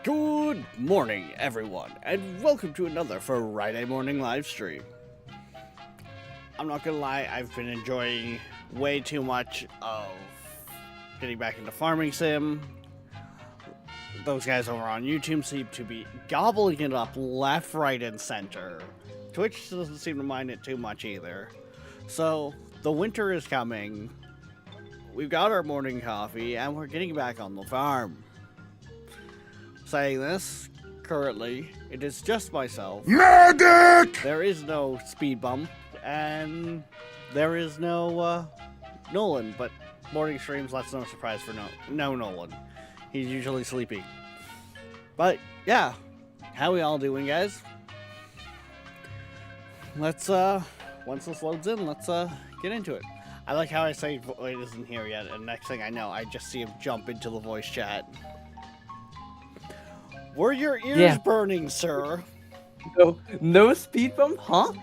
Good morning, everyone, and welcome to another Friday morning live stream. I'm not gonna lie, I've been enjoying way too much of getting back into Farming Sim. Those guys over on YouTube seem to be gobbling it up left, right, and center. Twitch doesn't seem to mind it too much either. So, the winter is coming. We've got our morning coffee, and we're getting back on the farm. Saying this, currently, it is just myself. Medic! There is no speed bump, and there is no Nolan, but morning streams, that's no surprise for no Nolan. He's usually sleeping. But, yeah, how we all doing, guys? Let's, once this loads in, let's, get into it. I like how I say Void isn't here yet, and next thing I know, I just see him jump into the voice chat. Were your ears burning, sir? No speed bump, huh?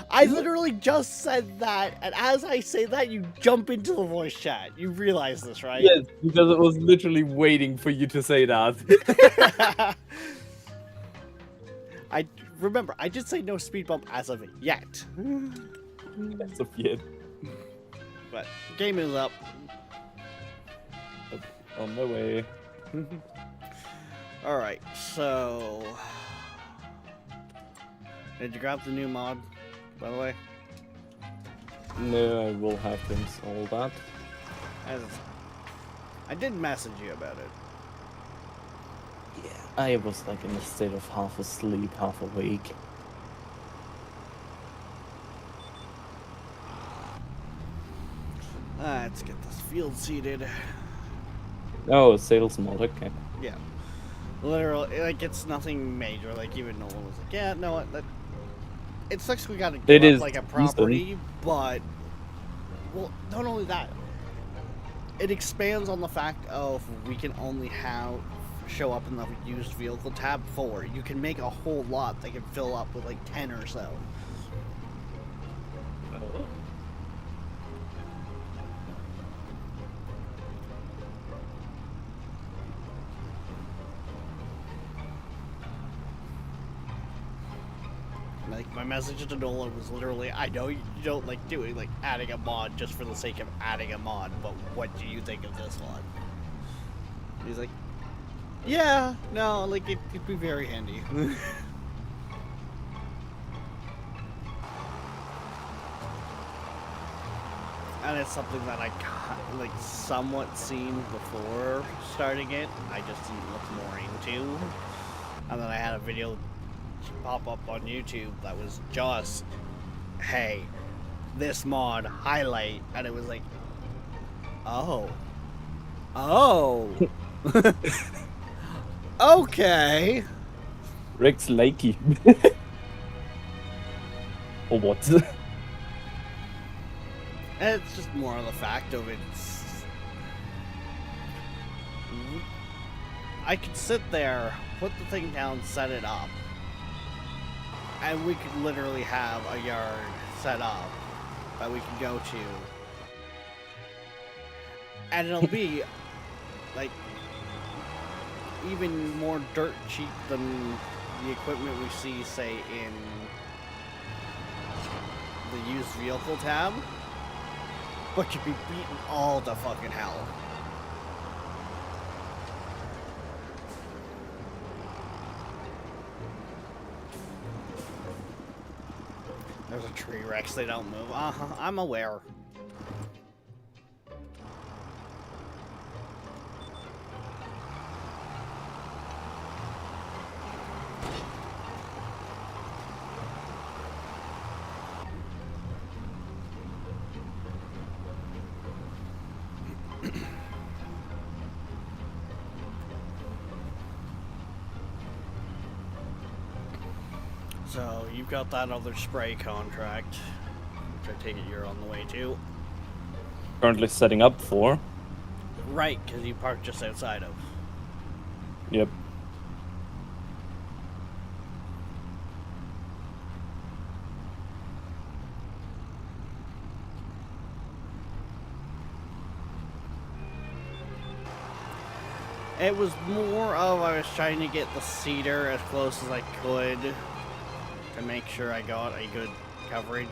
I literally just said that, and as I say that, you jump into the voice chat. You realize this, right? Yes, because I was literally waiting for you to say that. I remember, I did say no speed bump as of yet. As of yet. But game is up. On my way. Alright, so... Did you grab the new mod, by the way? No, I will have to install that. I did message you about it. Yeah. I was like in a state of half asleep, half awake. Let's get this field seeded. Oh, sales mod, okay. Yeah. Literally, like, it's nothing major. Like, even Nolan was like, yeah, no, it sucks we gotta give up, like, a property, but, well, not only that, it expands on the fact of we can only show up in the used vehicle tab 4. You can make a whole lot that can fill up with, like, 10 or so. Like, my message to Nolan was literally, I know you don't like doing, like, adding a mod just for the sake of adding a mod, but what do you think of this one? And he's like, yeah, no, like, it'd be very handy. And it's something that I got, like, somewhat seen before starting it. I just didn't look more into. And then I had a video pop up on YouTube that was just, hey, this mod highlight, and it was like, oh, okay. Rex Lakey. Or what? And it's just more of the fact of I could sit there, put the thing down, set it up, and we could literally have a yard set up that we can go to. And it'll be, like, even more dirt cheap than the equipment we see, say, in the used vehicle tab. But you'd be beaten all to fucking hell. There's a tree, Rex. They don't move. I'm aware. So, you've got that other spray contract, which I take it you're on the way to. Currently setting up for. Right, because you parked just outside of. Yep. It was more of I was trying to get the cedar as close as I could to make sure I got a good coverage.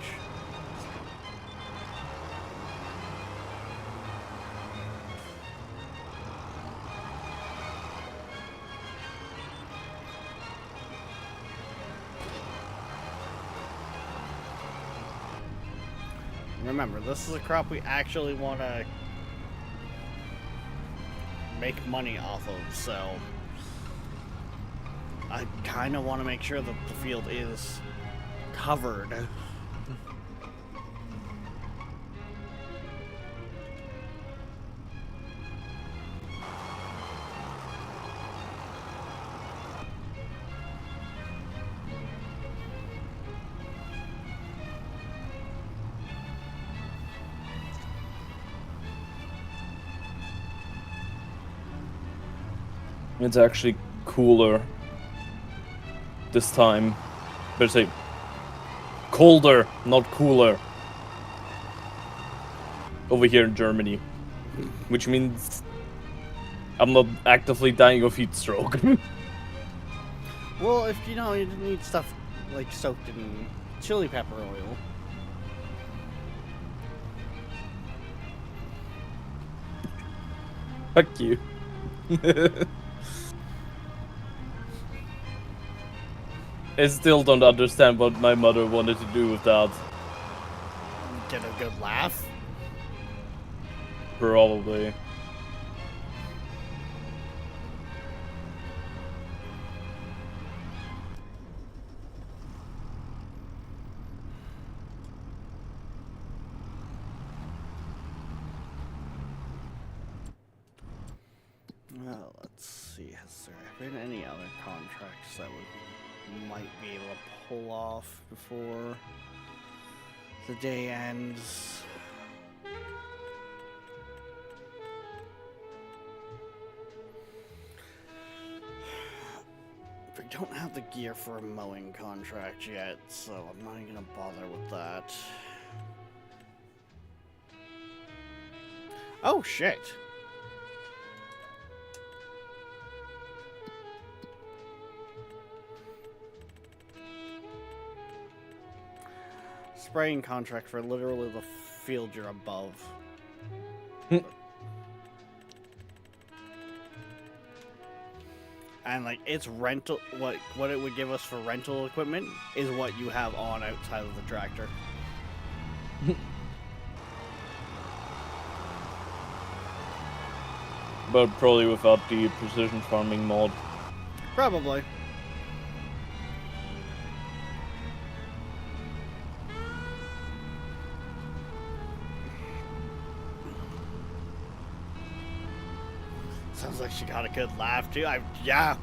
Remember, this is a crop we actually want to make money off of, so I kind of want to make sure that the field is covered. It's actually cooler this time. Better say colder, not cooler. Over here in Germany. Which means I'm not actively dying of heat stroke. Well, if you know, you need stuff like soaked in chili pepper oil. Fuck you. I still don't understand what my mother wanted to do with that. Get a good laugh. Probably. Well, let's see. Has there been any other contracts that we might be able to pull off before the day ends? We don't have the gear for a mowing contract yet, so I'm not gonna bother with that. Oh shit! Spraying contract for literally the field you're above. And like it's rental, what it would give us for rental equipment is what you have on outside of the tractor. But probably without the precision farming mod. Probably. Sounds like she got a good laugh too. Yeah.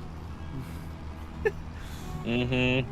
Mm-hmm.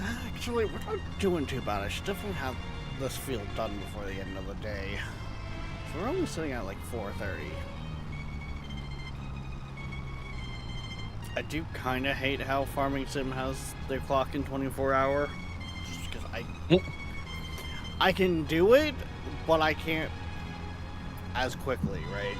Actually, we're not doing too bad. I should definitely have this field done before the end of the day. So we're only sitting at like 4:30. I do kind of hate how Farming Sim has their clock in 24-hour. Just because I can do it, but I can't as quickly, right?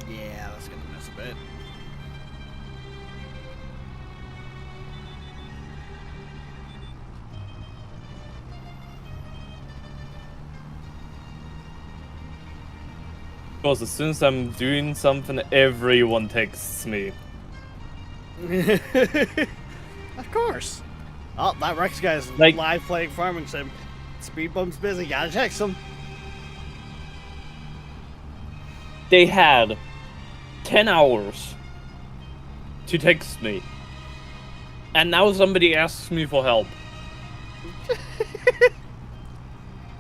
Yeah, that's gonna miss a bit. Because as soon as I'm doing something, everyone texts me. Of course. Oh, that Rex guy's Like- live playing Farming Sim. Speed bump's busy. Gotta text him. They had 10 hours to text me. And now somebody asks me for help.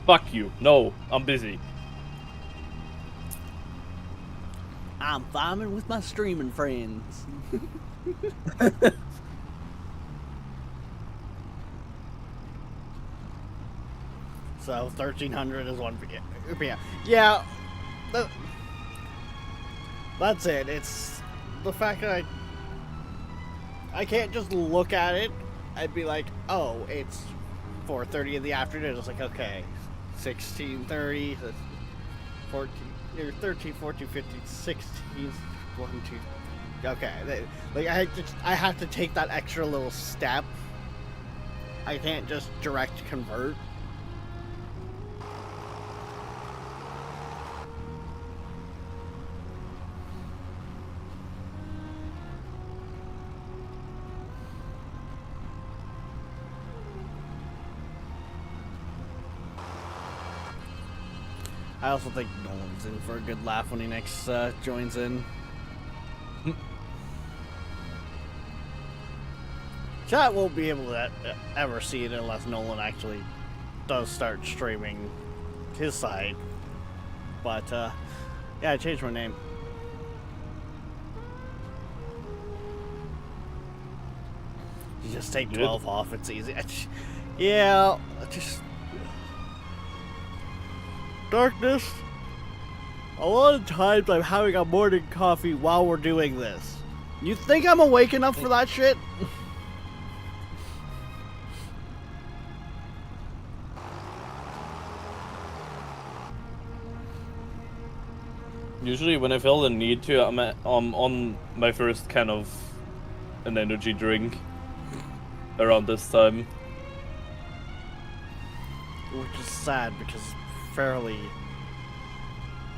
Fuck you. No, I'm busy. I'm farming with my streaming friends. So 1300 is 1 p.m. Yeah, that's it. It's the fact that I can't just look at it and be like, oh, it's 4:30 in the afternoon. It's like, okay, 16:30, 14, or 13, 14, 15, 16, 1, 2. Okay, like I have to take that extra little step. I can't just direct convert. I also think Nolan's in for a good laugh when he next joins in. Chat won't be able to ever see it unless Nolan actually does start streaming his side. But, yeah, I changed my name. You just take 12 off, it's easy. Yeah, just... Darkness. A lot of times I'm having a morning coffee while we're doing this. You think I'm awake enough for that shit? Usually when I feel the need to, I'm on my first kind of an energy drink around this time. Which is sad because it's fairly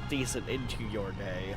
decent into your day.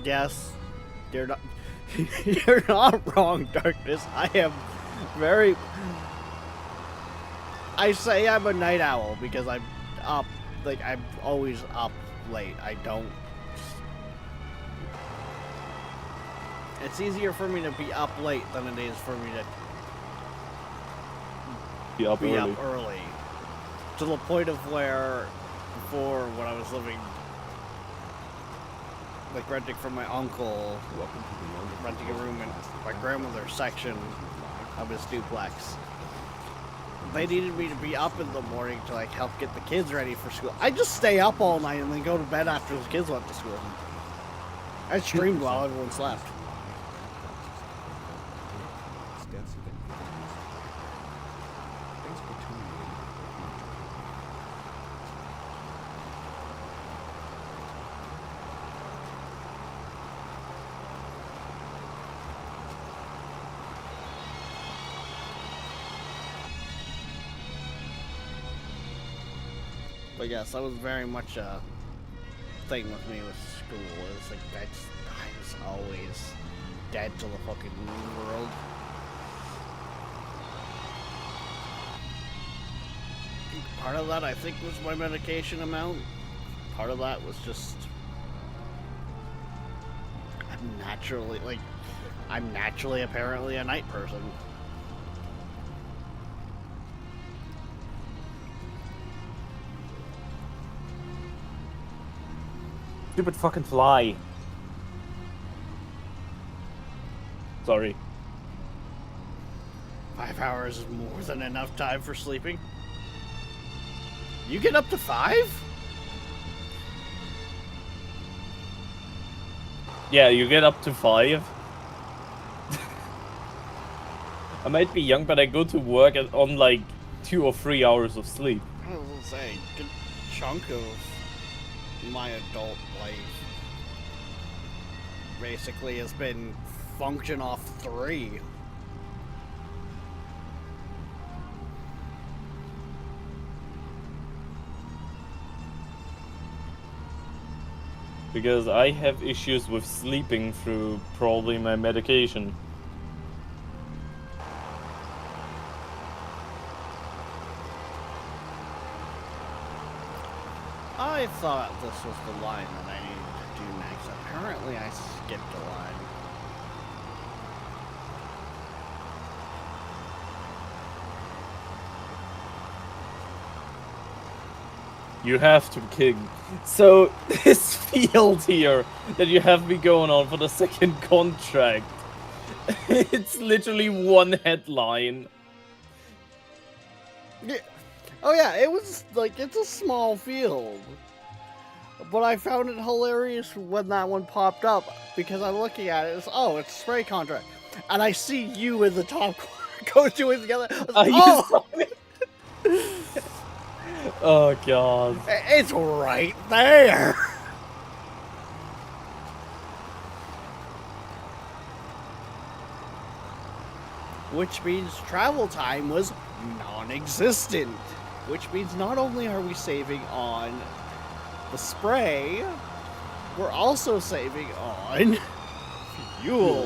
Yes, you're not. You're not wrong, Darkness. I am very. I say I'm a night owl because I'm up. Like I'm always up late. I don't. It's easier for me to be up late than it is for me to Be up be early. up early. To the point of where, before when I was living, like renting from my uncle, renting a room in my grandmother's section of his duplex. they needed me to be up in the morning to like help get the kids ready for school. I just stay up all night and then go to bed after the kids went to school. I streamed while everyone slept. But yes, that was very much a thing with me with school. It's like I was always dead to the fucking world. Part of that, I think, was my medication amount. Part of that was just I'm naturally apparently a night person. Stupid fucking fly. Sorry. 5 hours is more than enough time for sleeping. You get up to 5? Yeah, you get up to 5. I might be young, but I go to work on like 2 or 3 hours of sleep. I was gonna say, a good chunk of my adult life basically has been function off 3. Because I have issues with sleeping through probably my medication. I thought this was the line that I needed to do next. Apparently I skipped a line. You have to, King. So, this field here that you have me going on for the second contract, it's literally one headline. Yeah. Oh yeah, it was like, it's a small field. But I found it hilarious when that one popped up because I'm looking at it, it's a spray contract. And I see you in the top corner go doing together. Oh god. It's right there. Which means travel time was non-existent. Which means not only are we saving on the spray, we're also saving on fuel.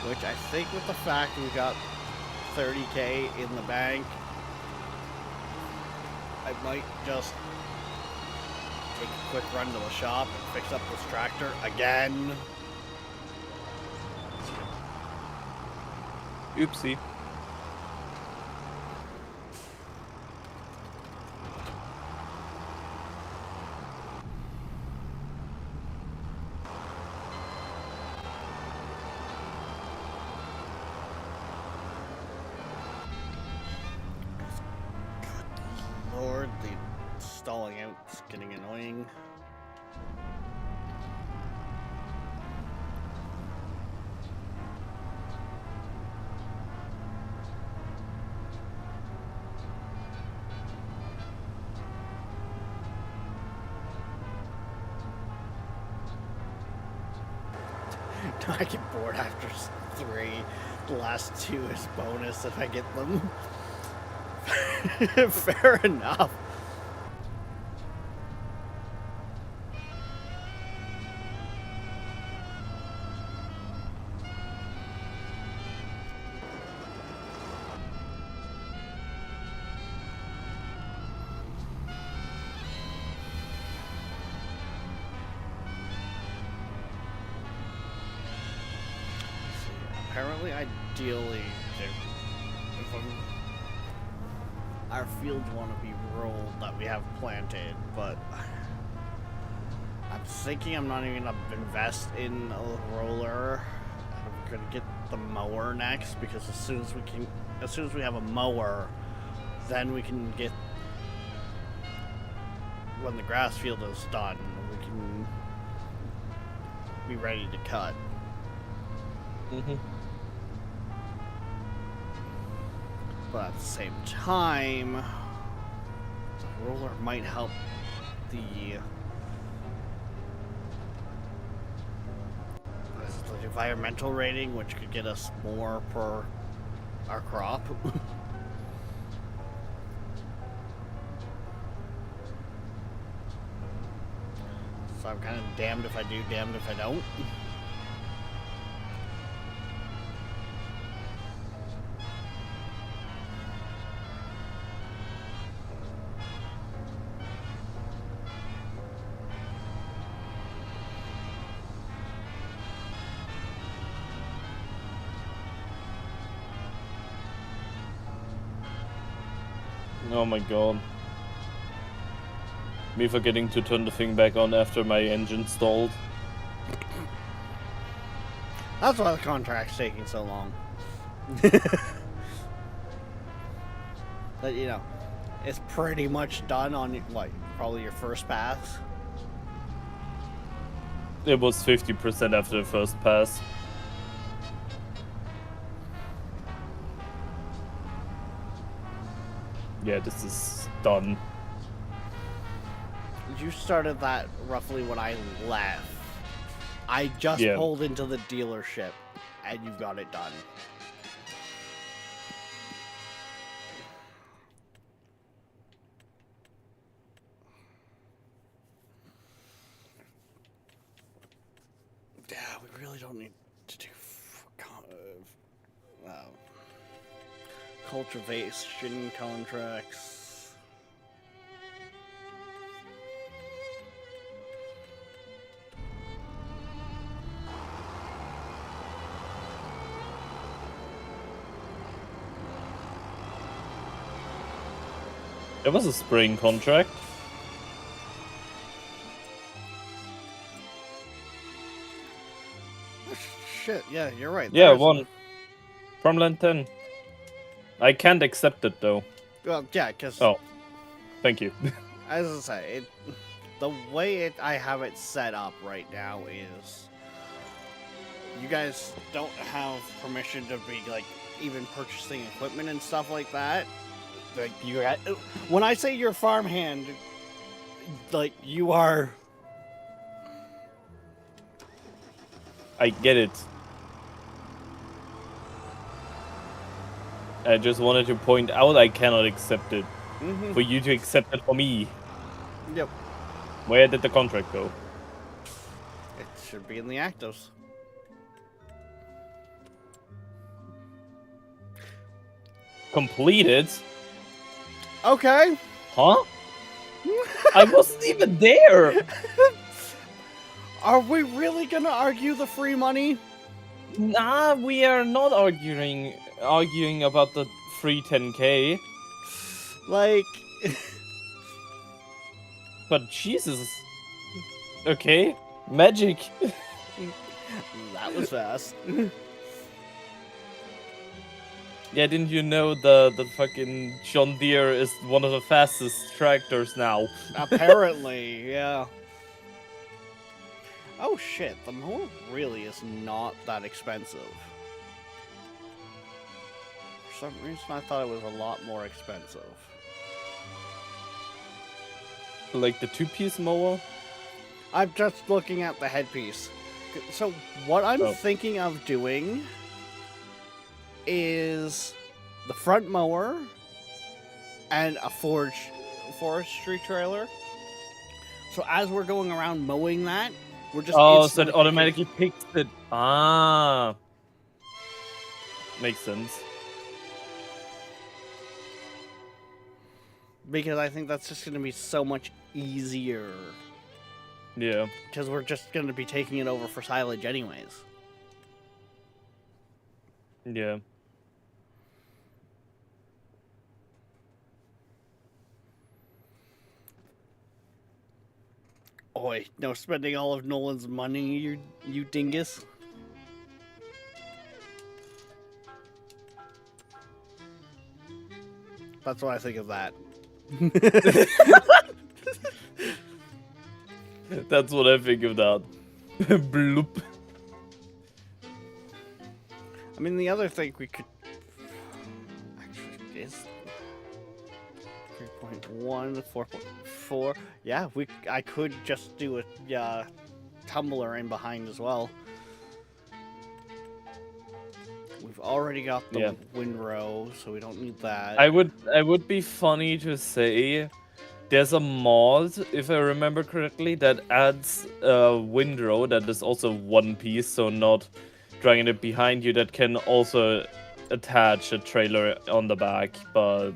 Which I think with the fact we got 30K in the bank, I might just take a quick run to the shop and fix up this tractor again. Oopsie. Lord, the stalling out is getting annoying. I get bored after 3. The last 2 is bonus if I get them. Fair enough. Apparently, ideally, our fields want to be rolled that we have planted, but I'm thinking I'm not even going to invest in a roller. I'm going to get the mower next, because as soon as we have a mower, then we can get, when the grass field is done, we can be ready to cut. But at the same time, the roller might help the environmental rating, which could get us more per our crop. So I'm kind of damned if I do, damned if I don't. Oh my god. Me forgetting to turn the thing back on after my engine stalled. That's why the contract's taking so long. But you know, it's pretty much done on what, probably your first pass. It was 50% after the first pass. Yeah, this is done. You started that roughly when I left. I just pulled into the dealership, and you got it done. Yeah, we really don't need to do cultivation contracts. There was a spraying contract. Shit, yeah, you're right. Yeah, one. From Land 10. I can't accept it though. Well, yeah, because... Oh, thank you. As I say, the way I have it set up right now is... You guys don't have permission to be, like, even purchasing equipment and stuff like that. Like, you got... When I say you're farmhand, like, you are... I get it. I just wanted to point out I cannot accept it. For you to accept it for me. Yep. Where did the contract go? It should be in the actives. Completed? Okay. Huh? I wasn't even there! Are we really gonna argue the free money? Nah, we are not arguing about the free 10k. Like... But Jesus. Okay, magic. That was fast. Yeah, didn't you know the fucking John Deere is one of the fastest tractors now? Apparently, yeah. Oh shit, the mower really is not that expensive. For some reason I thought it was a lot more expensive. Like the two-piece mower? I'm just looking at the headpiece. So what I'm thinking of doing is the front mower and a forestry trailer. So as we're going around mowing that, we're just so it automatically picks it. Ah, makes sense. Because I think that's just going to be so much easier. Yeah. Because we're just going to be taking it over for silage anyways. Yeah. Oi, no spending all of Nolan's money, you dingus. That's what I think of that. That's what I think of that. Bloop. I mean, the other thing we could actually is 3.1, 4.4. Yeah, I could just do a tumbler in behind as well. We've already got the windrow, so we don't need that. I would be funny to say there's a mod, if I remember correctly, that adds a windrow that is also one piece, so not dragging it behind you, that can also attach a trailer on the back, but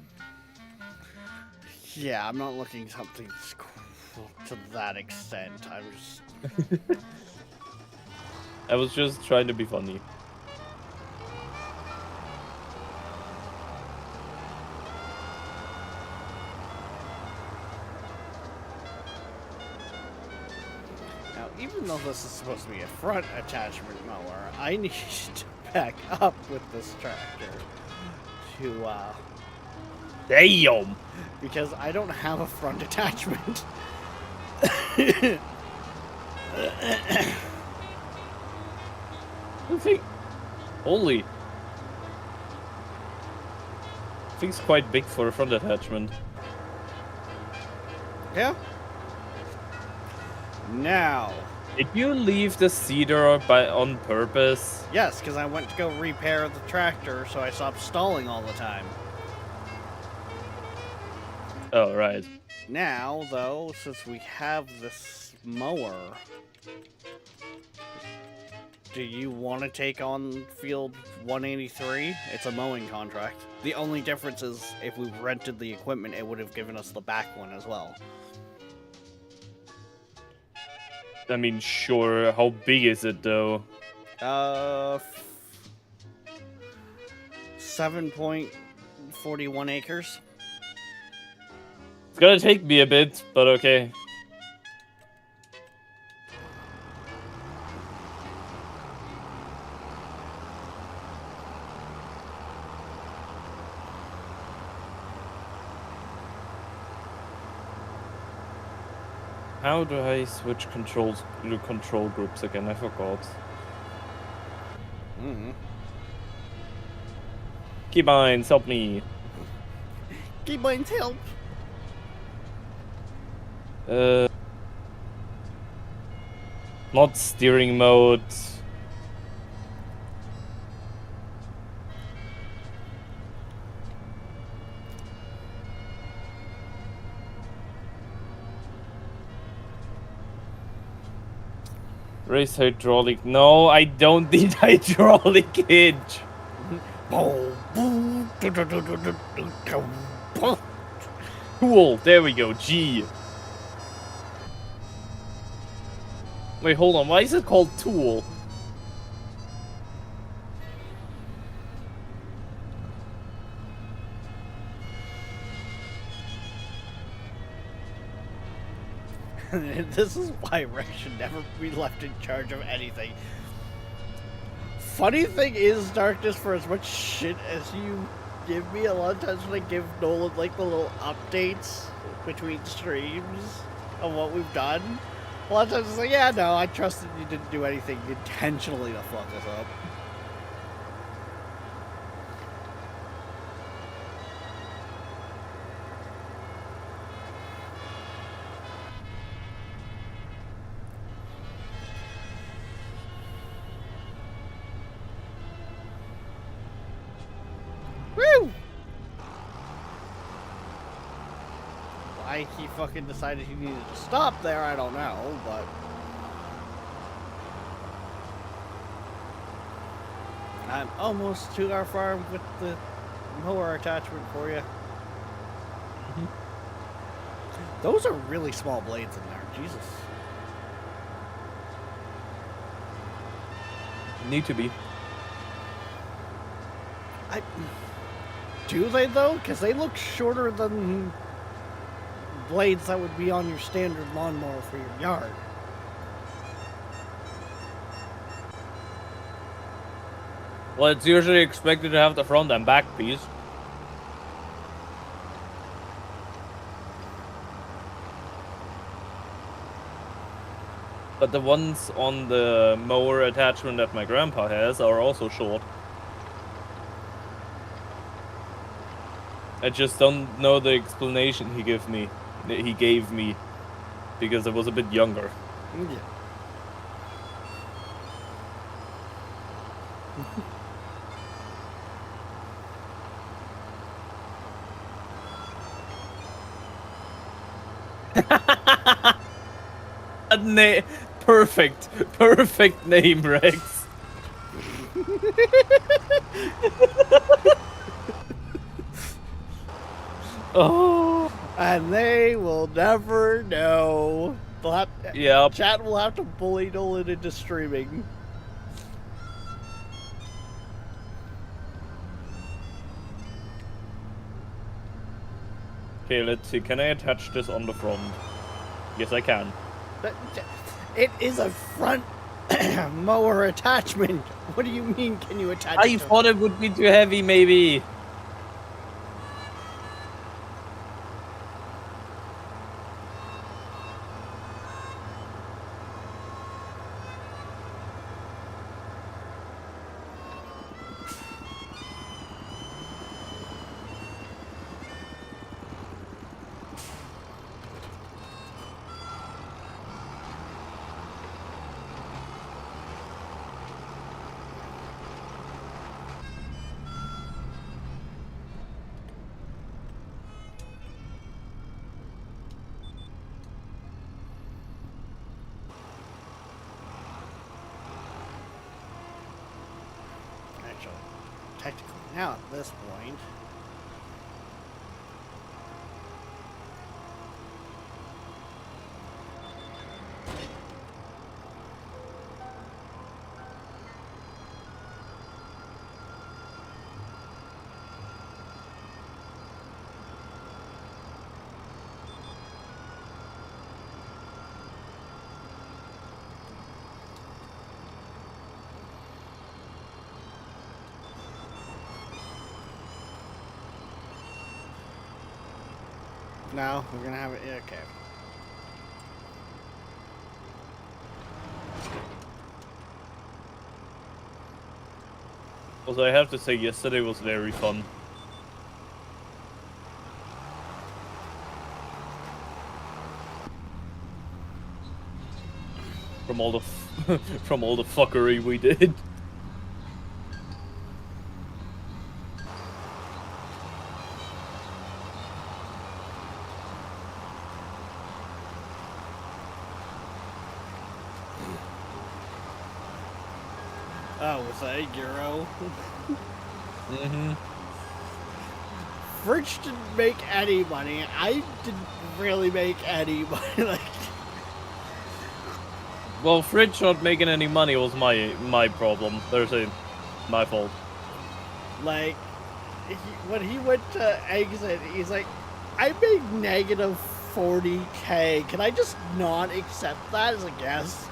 yeah, I'm not looking something to that extent. I was just trying to be funny. Now, even though this is supposed to be a front attachment mower, I need to back up with this tractor to Damn! because I don't have a front attachment. I think... Holy. Thing's quite big for a front attachment. Yeah. Now. Did you leave the cedar on purpose? Yes, because I went to go repair the tractor, so I stopped stalling all the time. Oh, right. Now, though, since we have this mower, do you want to take on Field 183? It's a mowing contract. The only difference is if we rented the equipment, it would have given us the back one as well. I mean, sure. How big is it, though? 7.41 acres. It's gonna take me a bit, but okay. How do I switch control groups again? I forgot. Keybinds, help me. Keybinds, help! Not steering mode. Race hydraulic. No, I don't need hydraulic hinge. Cool, there we go. G. Wait, hold on. Why is it called Tool? This is why Rex should never be left in charge of anything. Funny thing is, Darkness, for as much shit as you give me, a lot of times when I give Nolan like the little updates between streams of what we've done, a lot of times it's like, yeah, no, I trust that you didn't do anything intentionally to fuck us up. Woo! Why he fucking decided he needed to stop there, I don't know, but... I'm almost to our farm with the mower attachment for you. Those are really small blades in there, Jesus. Need to be. Do they, though? Because they look shorter than blades that would be on your standard lawnmower for your yard. Well, it's usually expected to have the front and back piece. But the ones on the mower attachment that my grandpa has are also short. I just don't know the explanation he gave me, because I was a bit younger. Yeah. Perfect name, Rex. Oh. And they will never know. Yeah. Chat will have to bully Nolan into streaming. Okay, let's see. Can I attach this on the front? Yes, I can. It is a front mower attachment. What do you mean, can you attach it I thought it would be too heavy, maybe. Actually, technically now at this point. No, we're gonna have it. Yeah, okay. Also, I have to say, yesterday was very fun. From all the from all the fuckery we did. Oh, was that a Euro? Mm-hmm. Fridge didn't make any money. I didn't really make any money. Like, Well, Fridge not making any money was my problem. My fault. like when he went to exit, he's like, I made negative 40K. Can I just not accept that as a guess?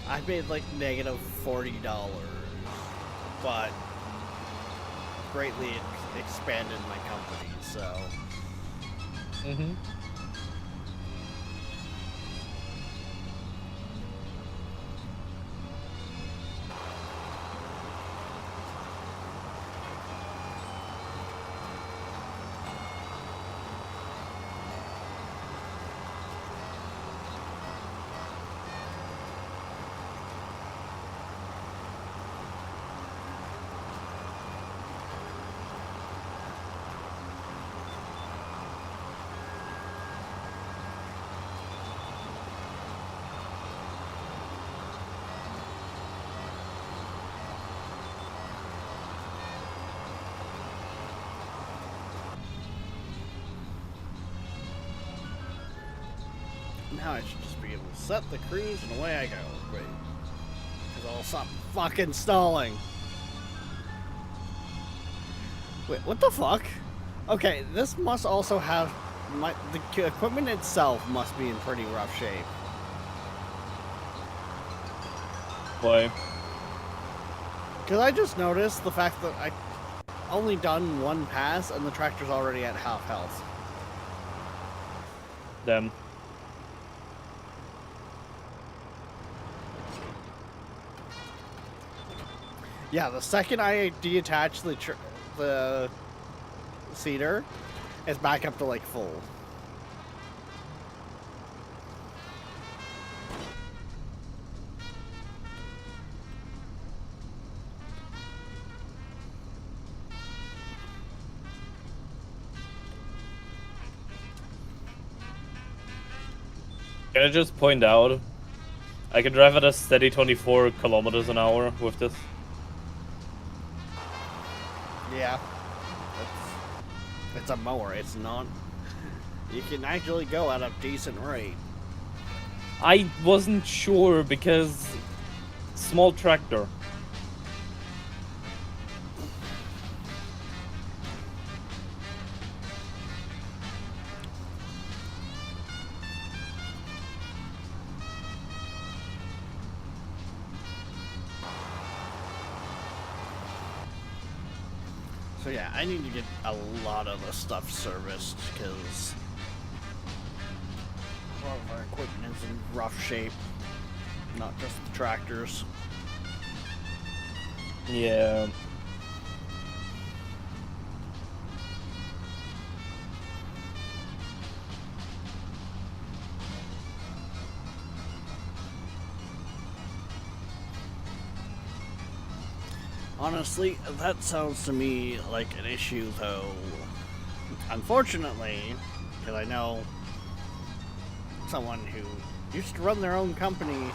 I made like negative $40, but greatly expanded my company, so. Mm-hmm. Now I should just be able to set the cruise and away I go. Wait. Because I'll stop fucking stalling. Wait, what the fuck? Okay, this must also have the equipment itself must be in pretty rough shape. Why? Because I just noticed the fact that I only done one pass and the tractor's already at half health. Damn. Yeah, the second I detach the seeder, it's back up to like full. Can I just point out, I can drive at a steady 24 kilometers an hour with this. Yeah. It's a mower, it's not... You can actually go at a decent rate. I wasn't sure because small tractor. So yeah, I need to get a lot of the stuff serviced because a lot of our equipment is in rough shape. Not just the tractors. Yeah. Honestly, that sounds to me like an issue, though. Unfortunately, because I know someone who used to run their own company,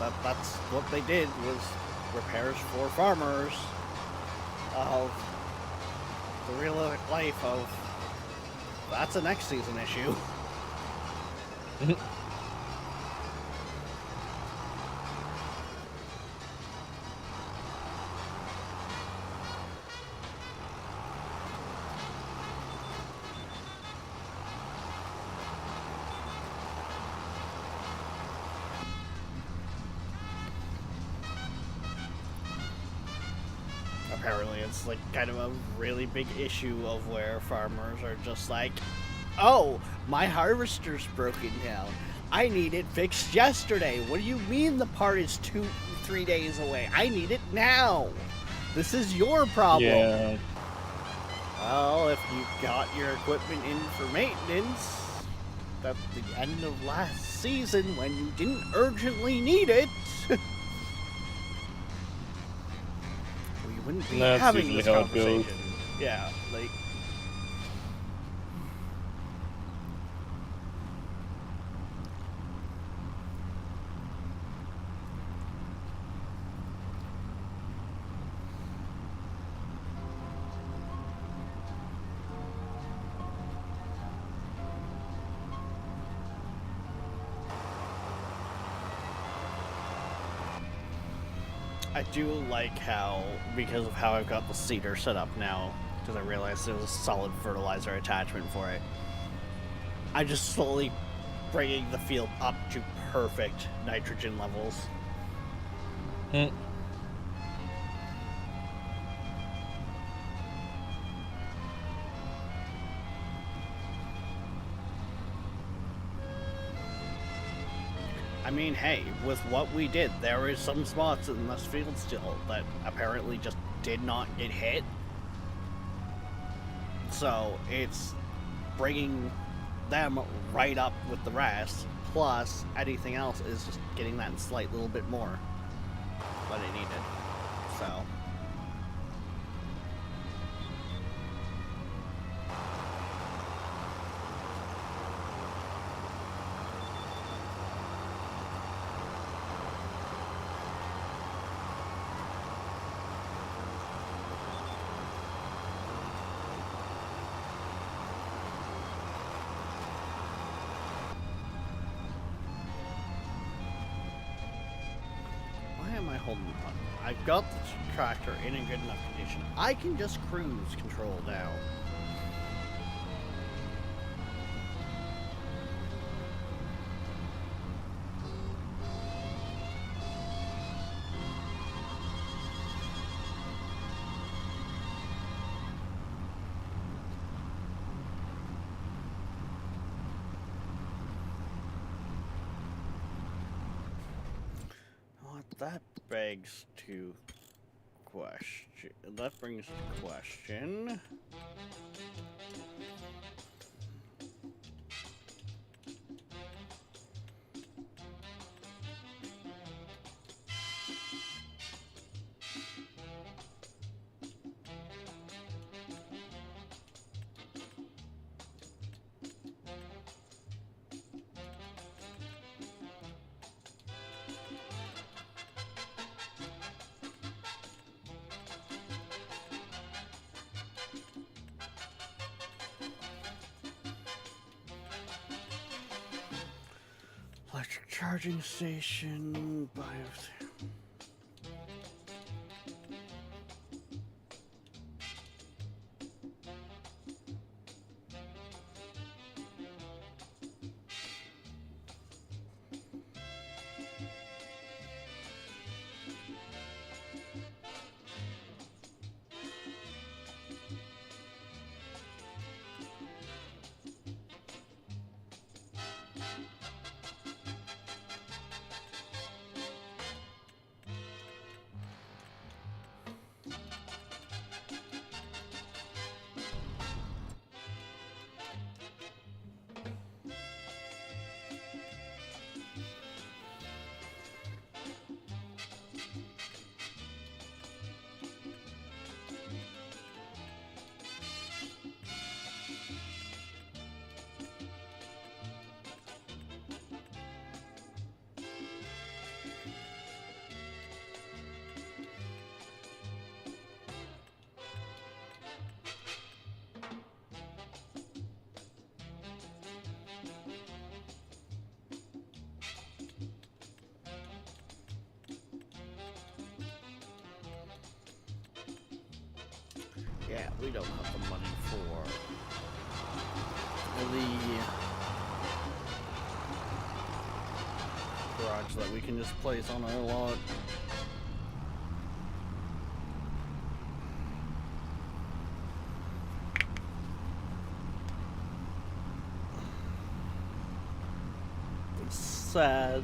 that's what they did was repairs for farmers of the real life of that's a next season issue. Apparently it's like kind of a really big issue of where farmers are just like, oh, my harvester's broken down. I need it fixed yesterday. What do you mean the part is 2-3 days away? I need it now. This is your problem. Yeah. Well, if you got your equipment in for maintenance at the end of last season when you didn't urgently need it, wouldn't be That's having usually this how it conversation. goes. Yeah, like... I do like how, because of how I've got the seeder set up now, because I realized there's a solid fertilizer attachment for it, I'm just slowly bringing the field up to perfect nitrogen levels. I mean, hey, with what we did, there is some spots in this field still that apparently just did not get hit. So it's bringing them right up with the rest, plus anything else is just getting that slight little bit more what it needed. So... holding on. I've got the tractor in a good enough condition. I can just cruise control now. that begs to question. That brings to question. Electric charging station, yeah, we don't have the money for the garage that we can just place on our lot. It's sad.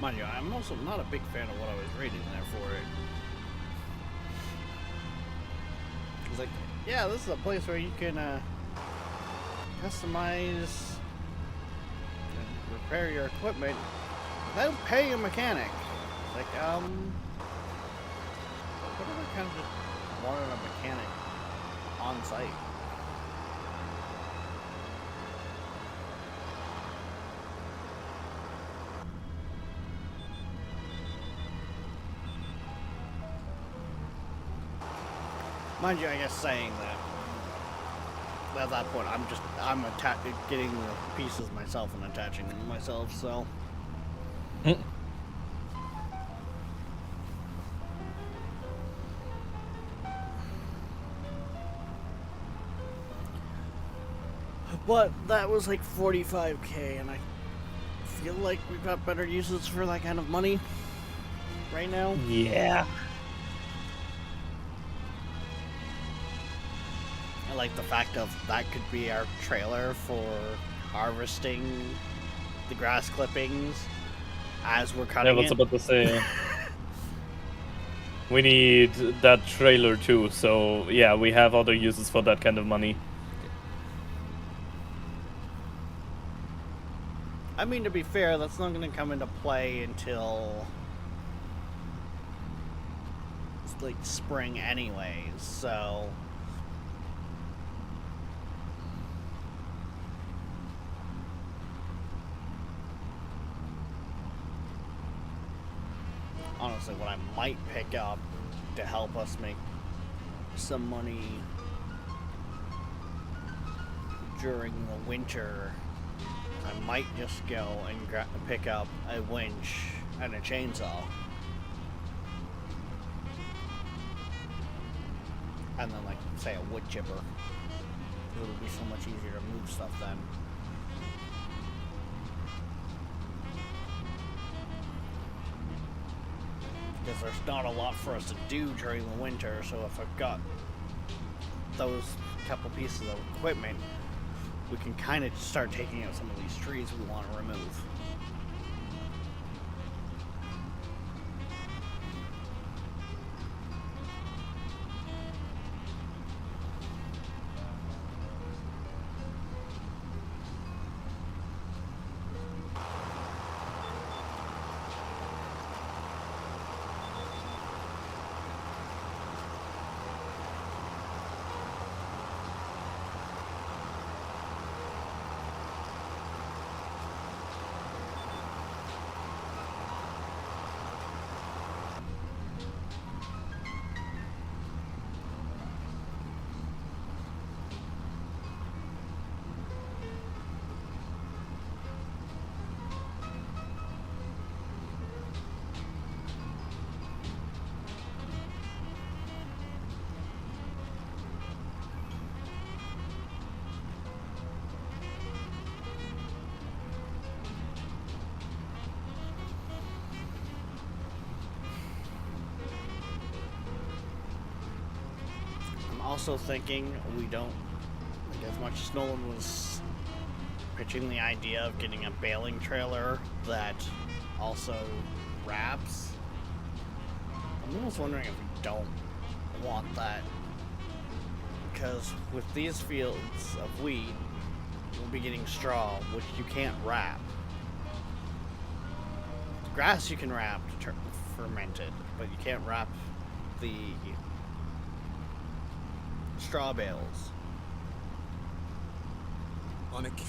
Mind you, I'm also not a big fan of what I was reading there for it. It's like, yeah, this is a place where you can customize and repair your equipment without paying a mechanic. It's like, what if I kind of just wanted a mechanic on site? Mind you, I guess saying that at that point, I'm getting the pieces myself and attaching them myself, so. But that was like 45K, and I feel like we've got better uses for that kind of money right now. Yeah. I like the fact of that could be our trailer for harvesting the grass clippings as we're cutting I was it. about to say. We need that trailer too, so yeah, we have other uses for that kind of money. I mean, to be fair, that's not going to come into play until like spring anyways, so honestly, what I might pick up to help us make some money during the winter, I might just go and pick up a winch and a chainsaw. And then, like, say, a wood chipper. It'll be so much easier to move stuff then. Because there's not a lot for us to do during the winter, so if I've got those couple pieces of equipment, we can kind of start taking out some of these trees we want to remove. Also thinking we don't, like, as much as Nolan was pitching the idea of getting a baling trailer that also wraps, I'm almost wondering if we don't want that, because with these fields of wheat we'll be getting straw, which you can't wrap. Grass you can wrap to ferment it, but you can't wrap the straw bales.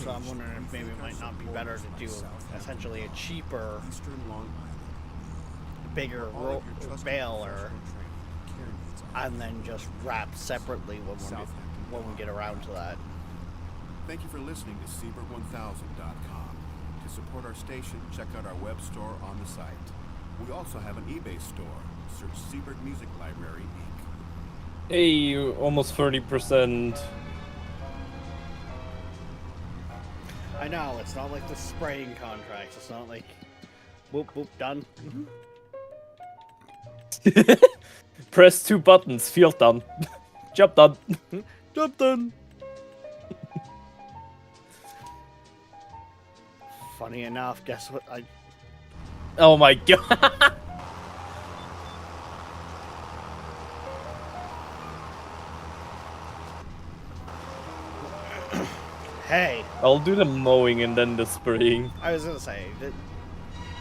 So I'm wondering if maybe it might not be better to do essentially a cheaper, bigger baler, and then just wrap separately when we get around to that. Thank you for listening to Seabird1000.com. To support our station, check out our web store on the site. We also have an eBay store. Search Seabird Music Library, Inc. Hey, almost 30%. I know, it's not like the spraying contracts. It's not like, whoop, whoop, done. Press 2 buttons, field done. Job done. Job done. Funny enough, guess what? Oh my god. Hey. I'll do the mowing and then the spraying. I was gonna say that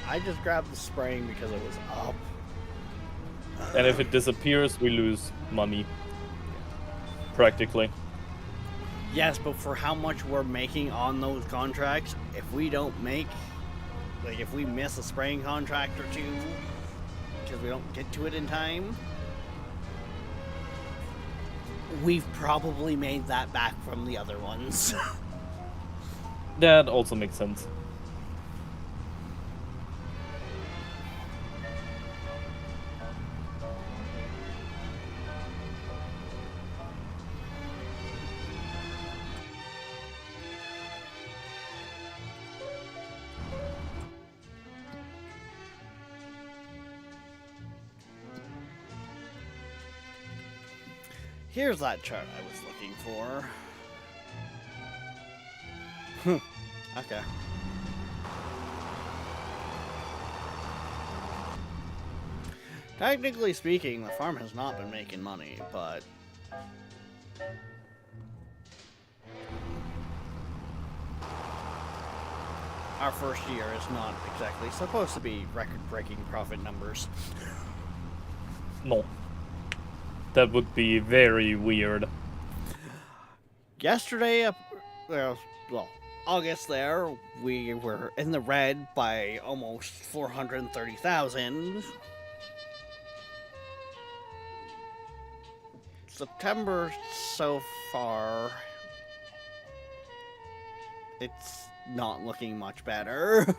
I just grabbed the spraying because it was up. And if it disappears, we lose money. Practically. Yes, but for how much we're making on those contracts, if we don't make, like, if we miss a spraying contract or two because we don't get to it in time, we've probably made that back from the other ones. That also makes sense. Here's that chart I was looking for. Okay. Technically speaking, the farm has not been making money, but our first year is not exactly supposed to be record-breaking profit numbers. No. That would be very weird. Yesterday, well, August there, we were in the red by almost 430,000. September so far, it's not looking much better.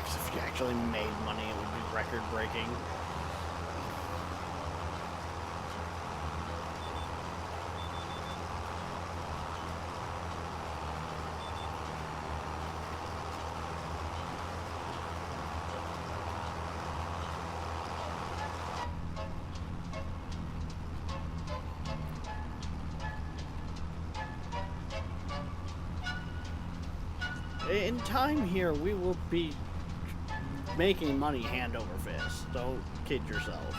If you actually made money, it would be record-breaking. In time here, we will be making money hand over fist. Don't kid yourself.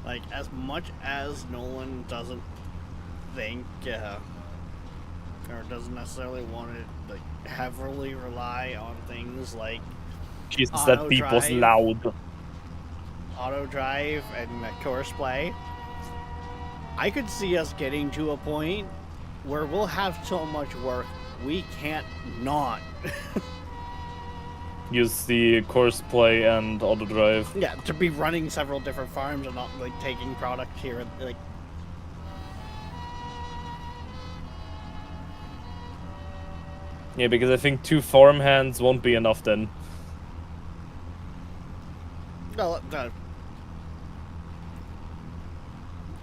Like, as much as Nolan doesn't think, or doesn't necessarily want to like heavily rely on things like Jesus, that beep was loud. Auto drive and course play. I could see us getting to a point where we'll have so much work we can't not Use the course play and auto drive. yeah, to be running several different farms and not like taking product here and like. Yeah, because I think 2 farm hands won't be enough then. No,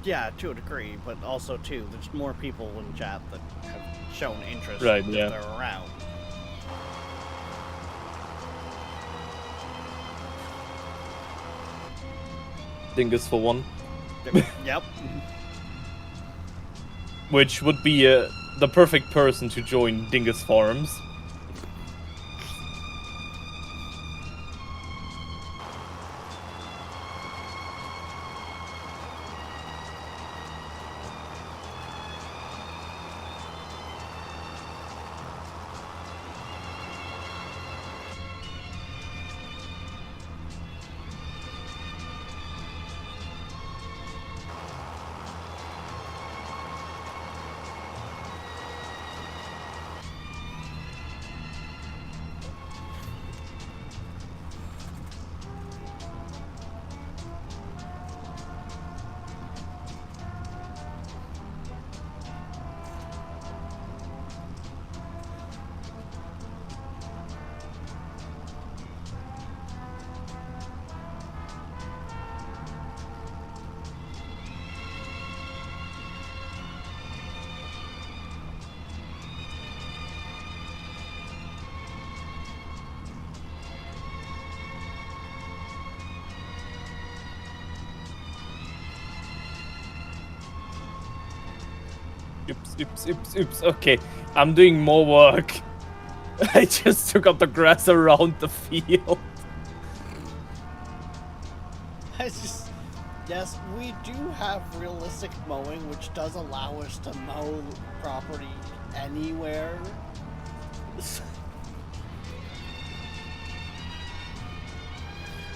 yeah, to a degree, but also too, there's more people in chat that have shown interest Right, if yeah. they're around. Dingus for 1. Yep. Which would be the perfect person to join Dingus Farms. Oops. Okay, I'm doing more work. I just took up the grass around the field. Yes, we do have realistic mowing, which does allow us to mow property anywhere.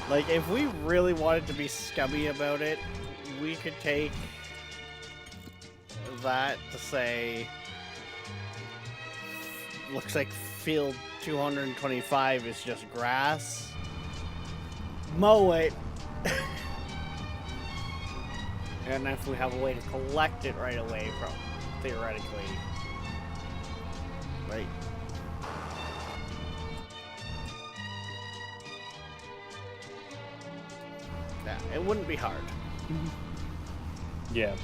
Like, if we really wanted to be scummy about it, we could take that to say, looks like field 225 is just grass. Mow it. And if we have a way to collect it right away from, theoretically, right? Yeah, it wouldn't be hard. Yeah.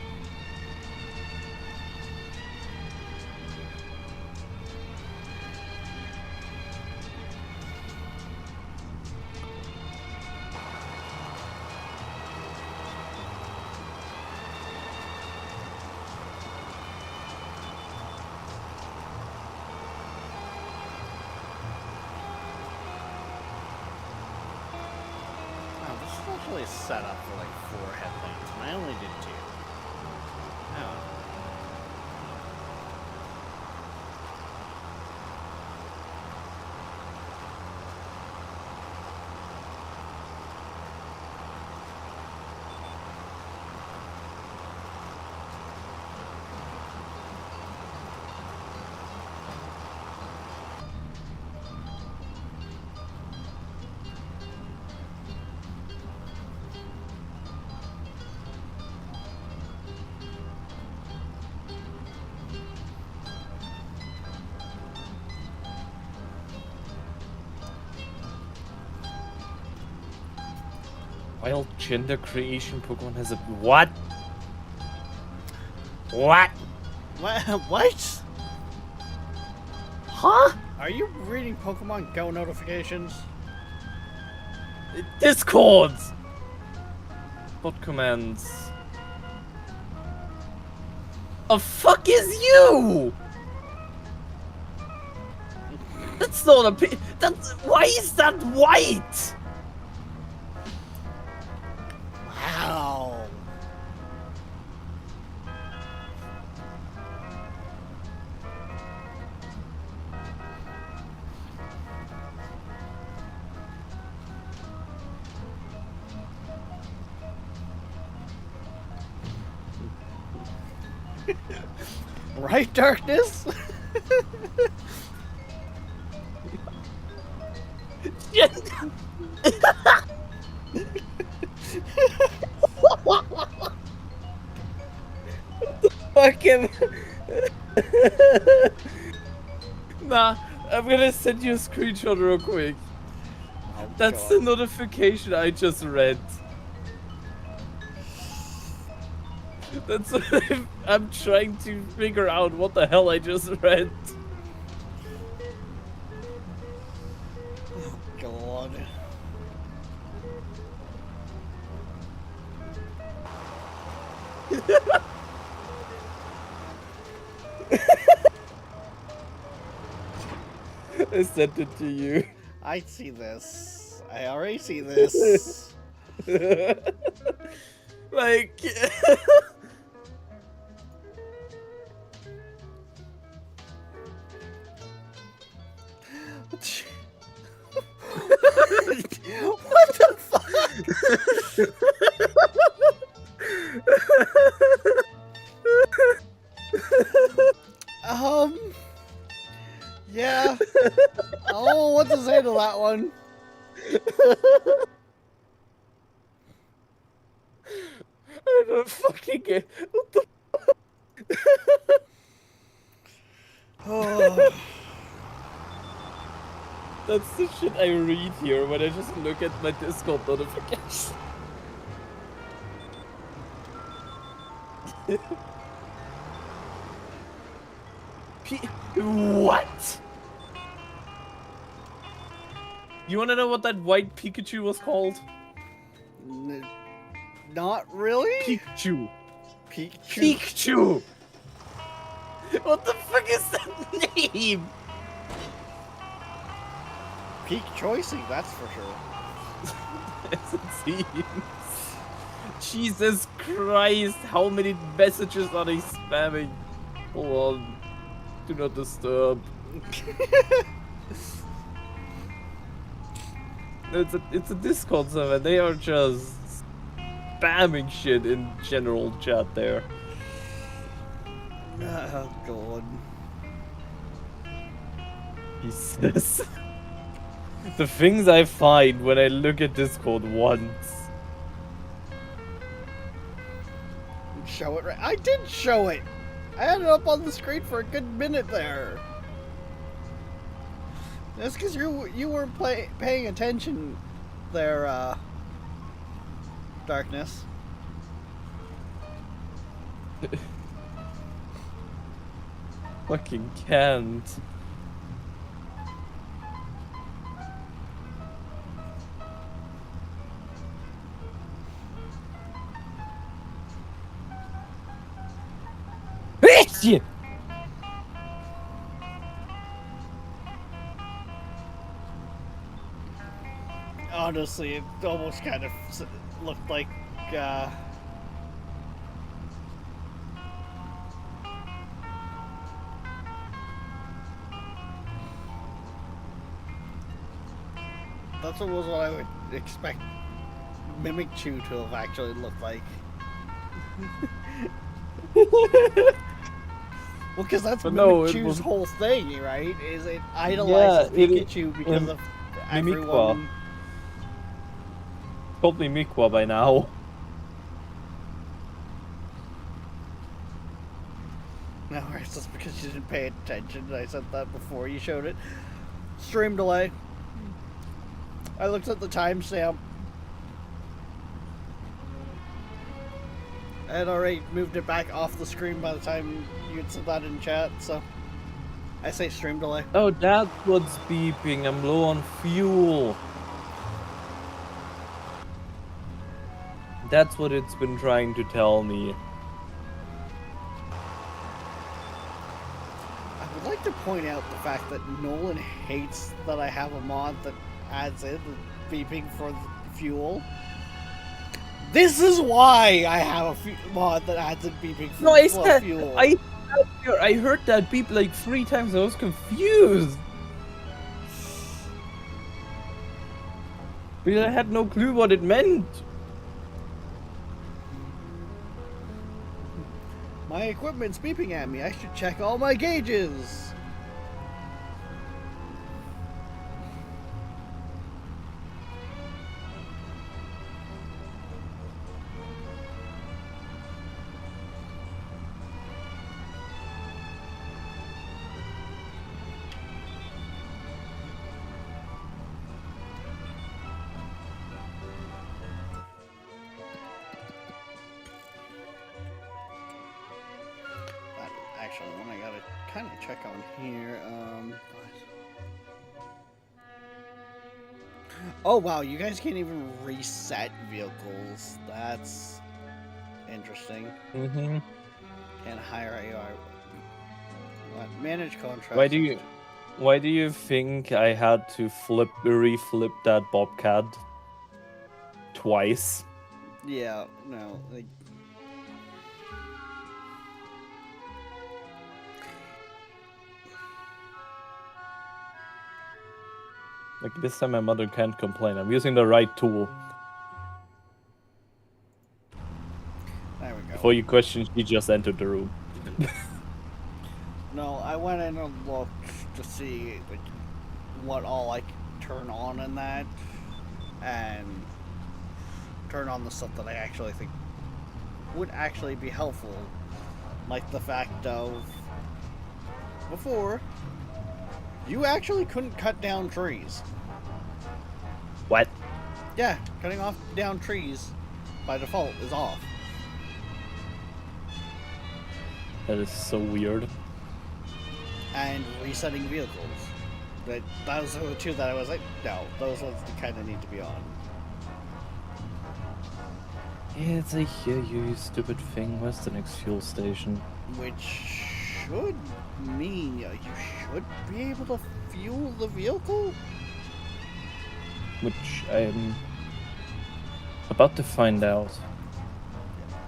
Oh, this is actually set up for like 4 headlamps, and I only did 2. Oh. Wild gender creation Pokemon has a what? What? What? Huh? Are you reading Pokemon Go notifications? Discord! Bot commands. The fuck is you? That's not a that's why is that white? Wow. Right, Darkness? Fucking nah, I'm gonna send you a screenshot real quick. Oh, That's God. the notification I just read. That's what I'm trying to figure out what the hell I just read. Oh, God. I sent it to you. I see this. I already see this. Like What the fuck? Yeah. Oh, what to say to that one? I don't fucking get what the Oh. That's the shit I read here when I just look at my Discord notification. What? You wanna know what that white Pikachu was called? Not really? Pikachu. Pikachu. Pikachu! What the fuck is that name? Peak choicing, that's for sure. As it seems. Jesus Christ, how many messages are they spamming? Hold on. Do not disturb. It's a Discord server. They are just spamming shit in general chat there. Oh, God. He says the things I find when I look at Discord once. show it right. I did show it. I had it up on the screen for a good minute there. That's because you weren't paying attention there, Darkness. Fucking can't. Shit! Honestly, it almost kind of looked like, that's almost what I would expect Mimikyu to have actually looked like. Well, because that's Mimikyu's whole thing, right? Is it idolizes Pikachu because of everyone... Called me Mikwa by now. No, it's just because you didn't pay attention. I said that before you showed it. Stream delay. I looked at the timestamp. I had already moved it back off the screen by the time you had said that in chat, so I say stream delay. Oh, that's what's beeping. I'm low on fuel. That's what it's been trying to tell me. I would like to point out the fact that Nolan hates that I have a mod that adds in the beeping for the fuel. This is why I have a mod that adds in beeping for fuel. I heard that beep like 3 times. I was confused. Because I had no clue what it meant. My equipment's beeping at me. I should check all my gauges. Actually, one I gotta kind of check on here. Oh wow, you guys can't even reset vehicles. That's interesting. Mm-hmm. And hire AI. What? Manage contracts. Why do you think I had to reflip that Bobcat twice? Yeah, no. Like this time my mother can't complain. I'm using the right tool. There we go. Before you question, she just entered the room. No, I went in and looked to see like, what all I could turn on in that, and turn on the stuff that I actually think would actually be helpful, like the fact of before you actually couldn't cut down trees. What? Yeah, cutting down trees by default is off. That is so weird. And resetting vehicles. Those are the two that I was like, no, those ones kind of need to be on. Yes, I hear you, you stupid thing. Where's the next fuel station? Which should mean you should be able to fuel the vehicle? Which I'm about to find out.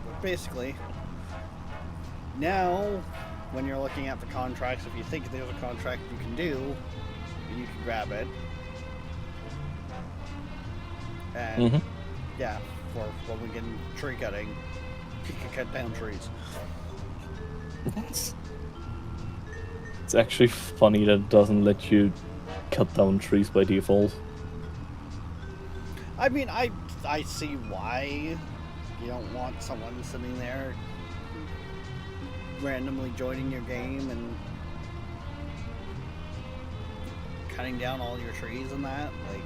But basically, now, when you're looking at the contracts, if you think there's a contract you can do, you can grab it. And, yeah, for when we get tree cutting, you can cut down trees. It's actually funny that it doesn't let you cut down trees by default. I mean, I see why you don't want someone sitting there randomly joining your game and cutting down all your trees and that, like.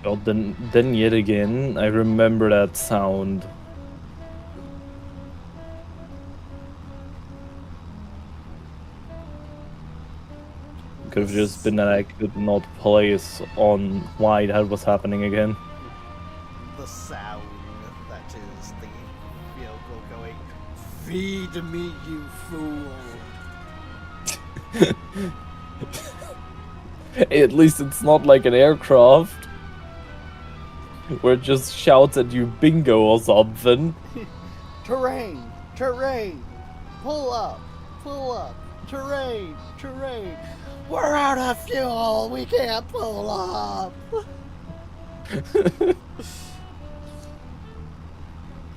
Oh, then yet again, I remember that sound. Could have just been that I could not place on why that was happening again. The sound that is the vehicle going, "Feed me, you fool." At least it's not like an aircraft where it just shouts at you bingo or something. Terrain, terrain, pull up, terrain, terrain. We're out of fuel, we can't pull up.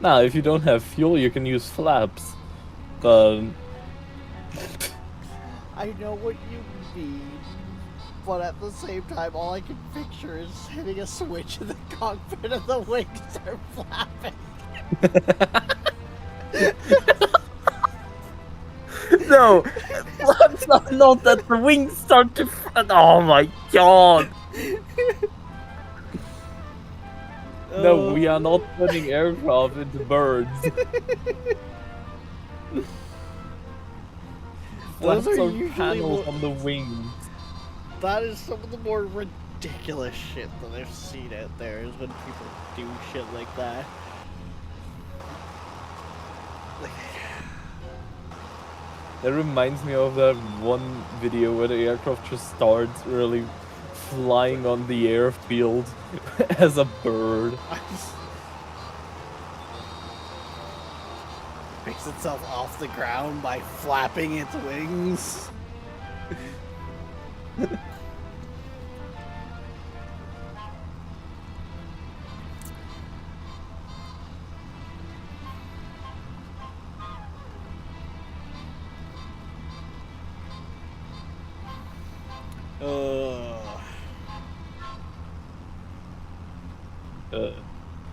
Now, if you don't have fuel, you can use flaps. But I know what you mean, but at the same time, all I can picture is hitting a switch in the cockpit and the wings are flapping. no, flaps are not that the wings start to. Oh my god! No, we are not turning aircraft into birds. Those Flaps are are usually panels on the wings. That is some of the more ridiculous shit that I've seen out there, is when people do shit like that. That reminds me of that one video where the aircraft just starts really flying on the airfield as a bird. Picks itself off the ground by flapping its wings.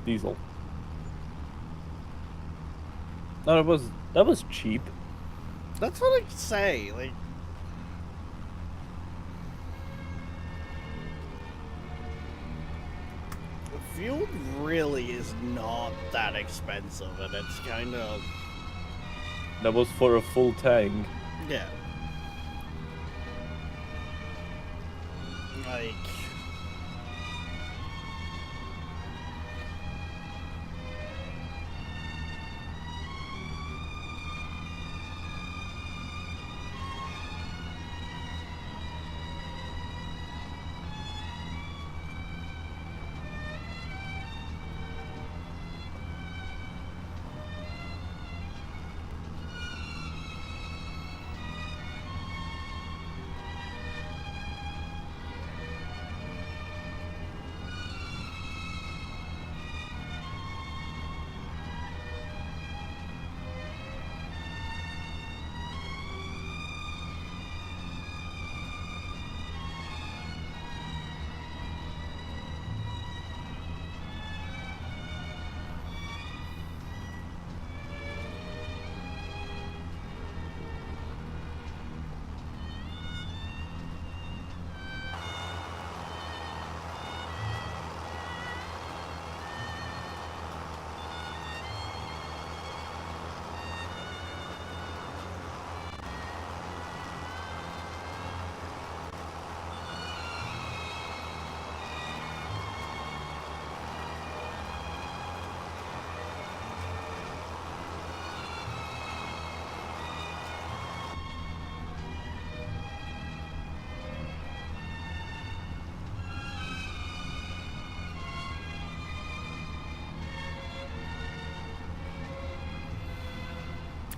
Diesel. No, that was cheap. That's what I say, like. Fuel really is not that expensive, and it's kind of. That was for a full tank. Yeah. Like.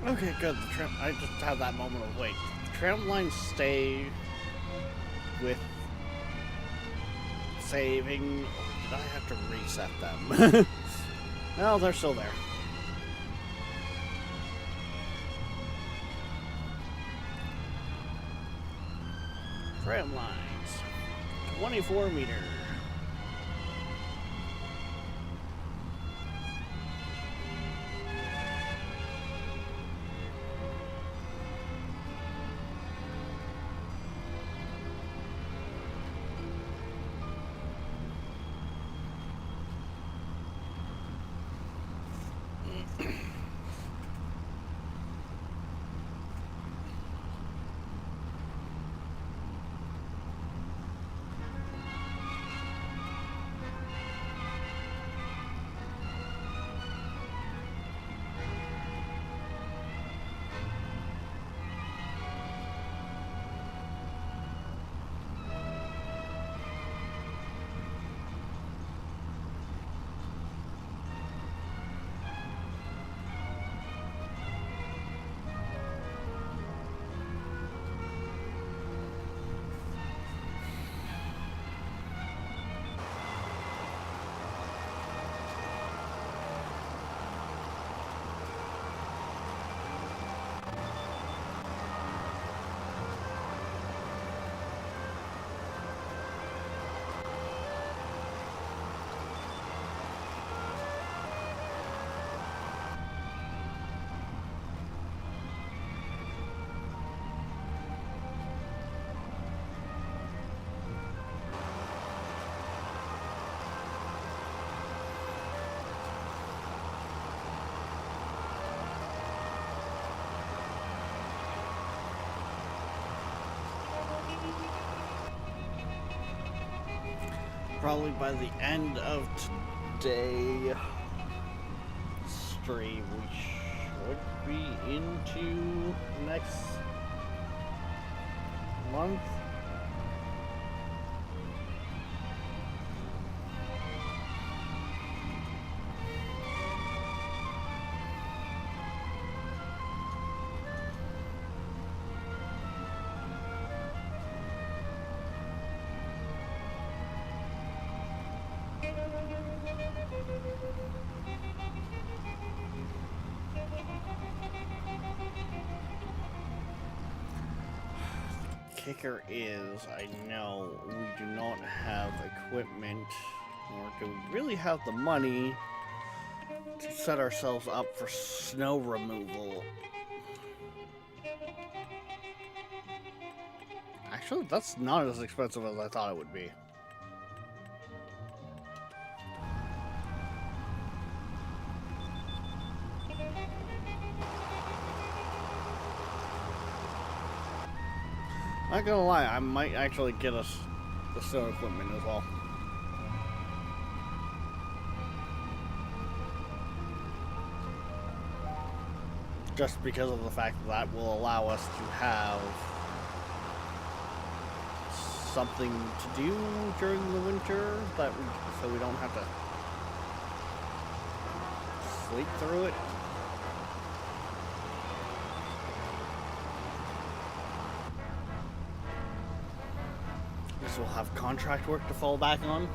Okay, good. The tram. I just had that moment of wait. Tram lines stay with saving. Or did I have to reset them? No, they're still there. Tram lines. 24 meter. Probably by the end of today stream, we should be into next month. Kicker is, I know we do not have equipment, nor do we really have the money to set ourselves up for snow removal. Actually, that's not as expensive as I thought it would be. Not gonna lie, I might actually get us the snow equipment as well. Just because of the fact that that will allow us to have something to do during the winter, so we don't have to sleep through it. We'll have contract work to fall back on.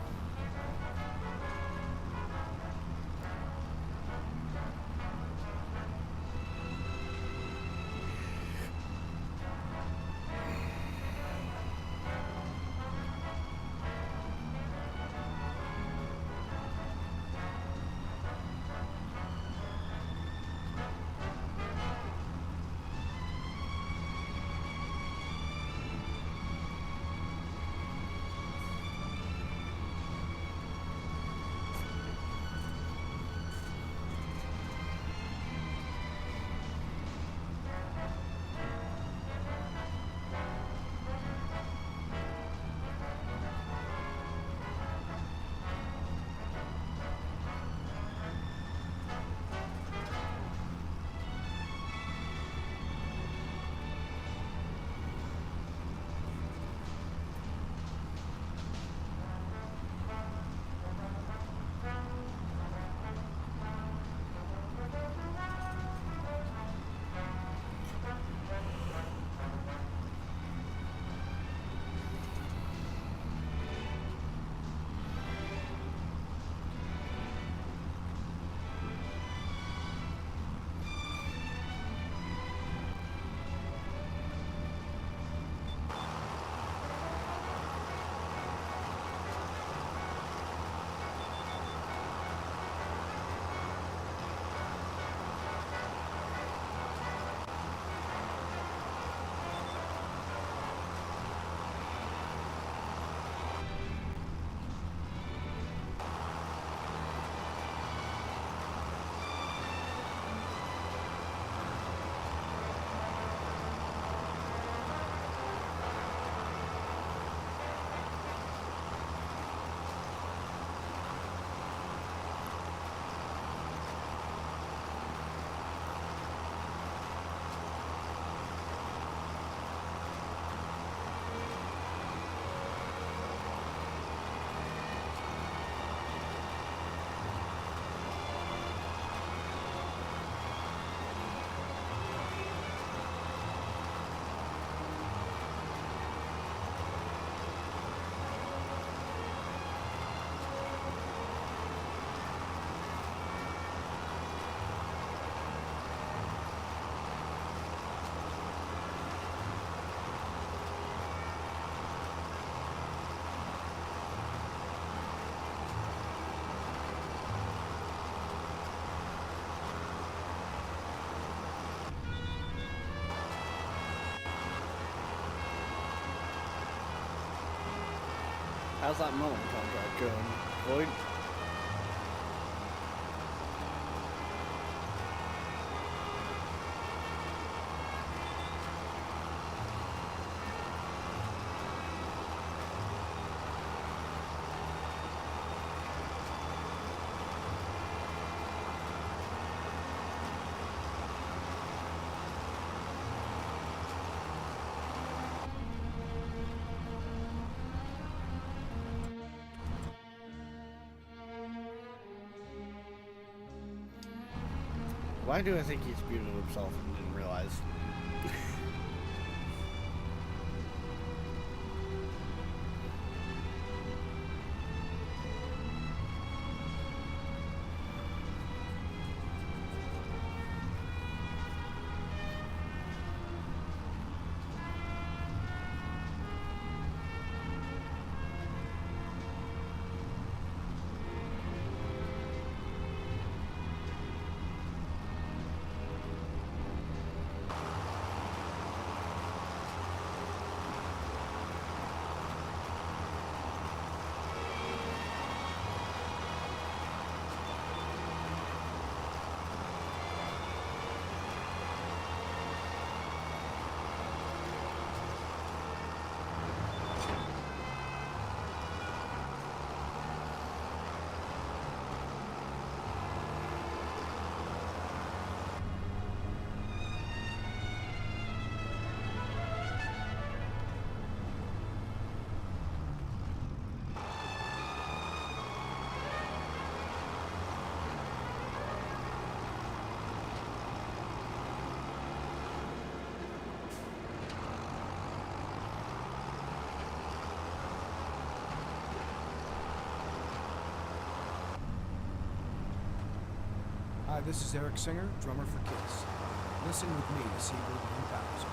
How's that Mullen contract going, Floyd? Why do I think he's muted himself and didn't realize? Hi, this is Eric Singer, drummer for Kiss. Listen with me to Seabird 1000.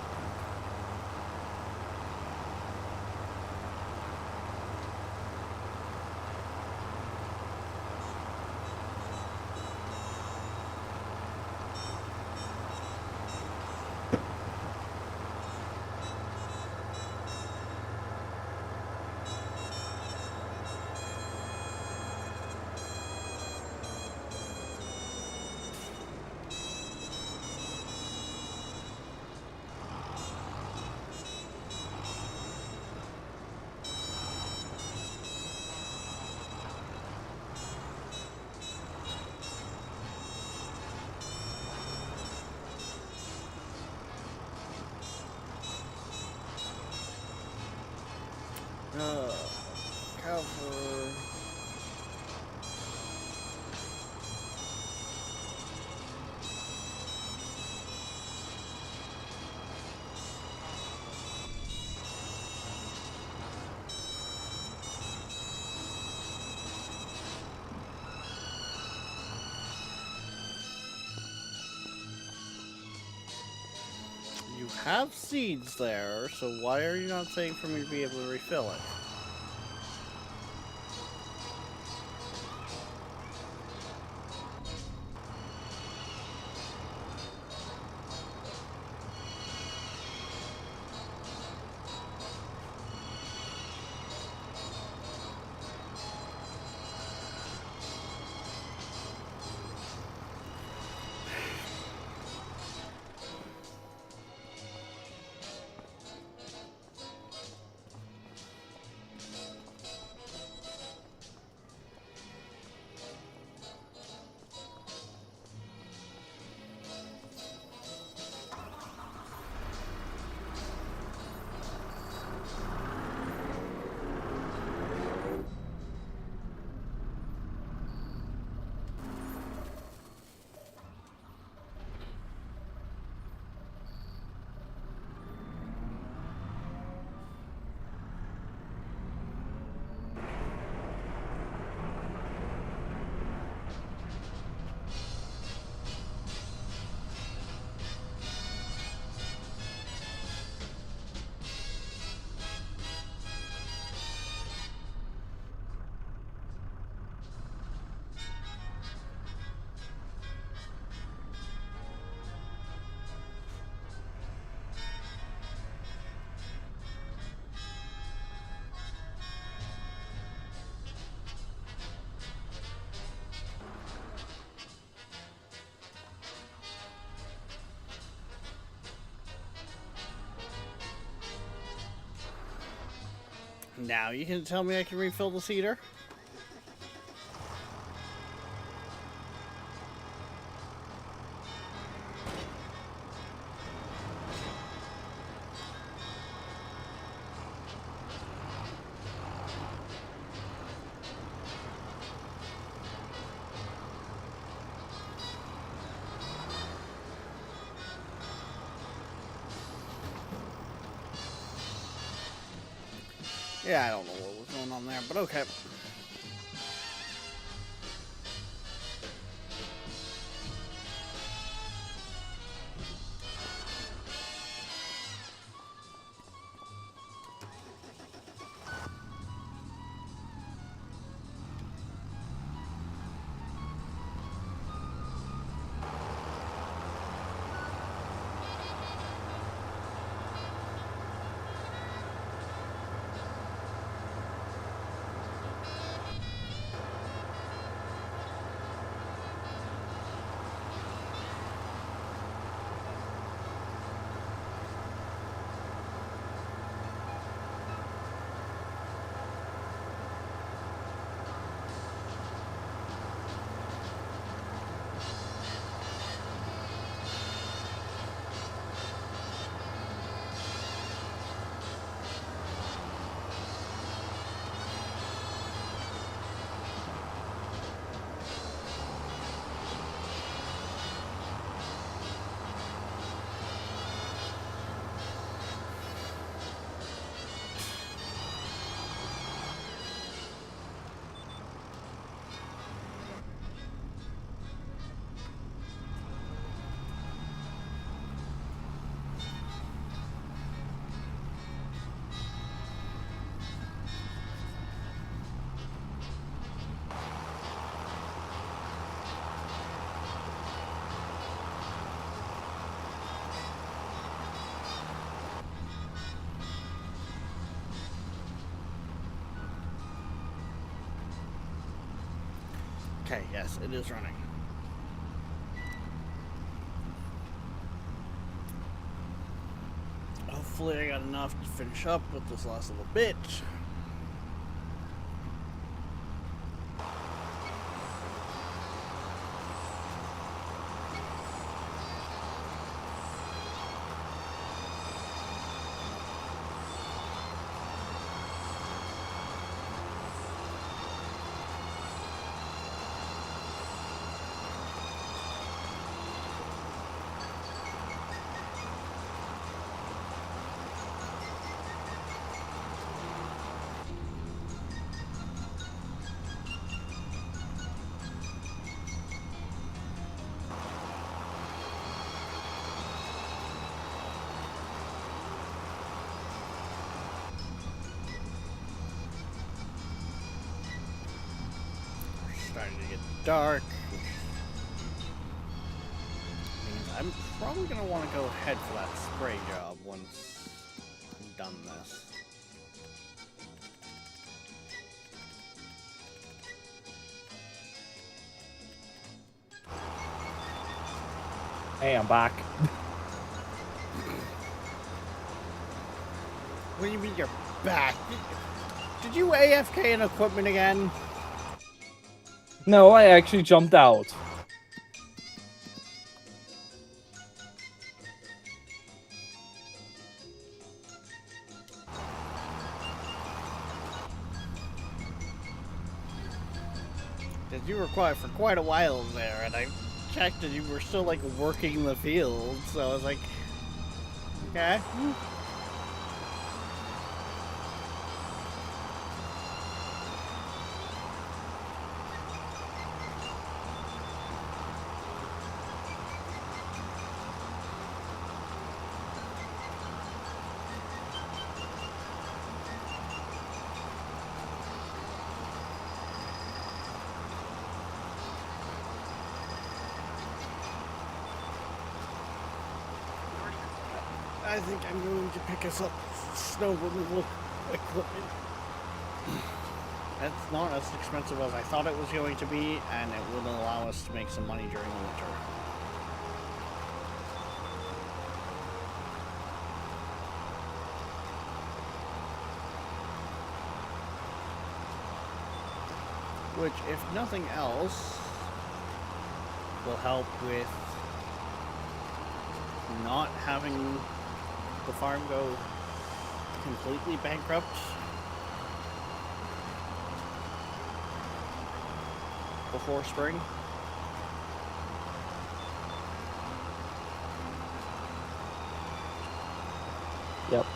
Cover. You have seeds there, so why are you not saying for me to be able to refill it? Now you can tell me I can refill the cedar? Yeah, I don't know what was going on there, but okay. Okay, yes, it is running. Hopefully I got enough to finish up with this last little bit. Starting to get dark. Means I'm probably gonna want to go ahead for that spray job once I'm done this. Hey, I'm back. What do you mean you're back? Did you AFK in equipment again? No, I actually jumped out. Because you were quiet for quite a while there, and I checked and you were still like working the field, so I was like, okay. I think I'm going to pick us up snow removal equipment. It's not as expensive as I thought it was going to be, and it will allow us to make some money during the winter. which, if nothing else, will help with not having the farm go completely bankrupt before spring. Yep.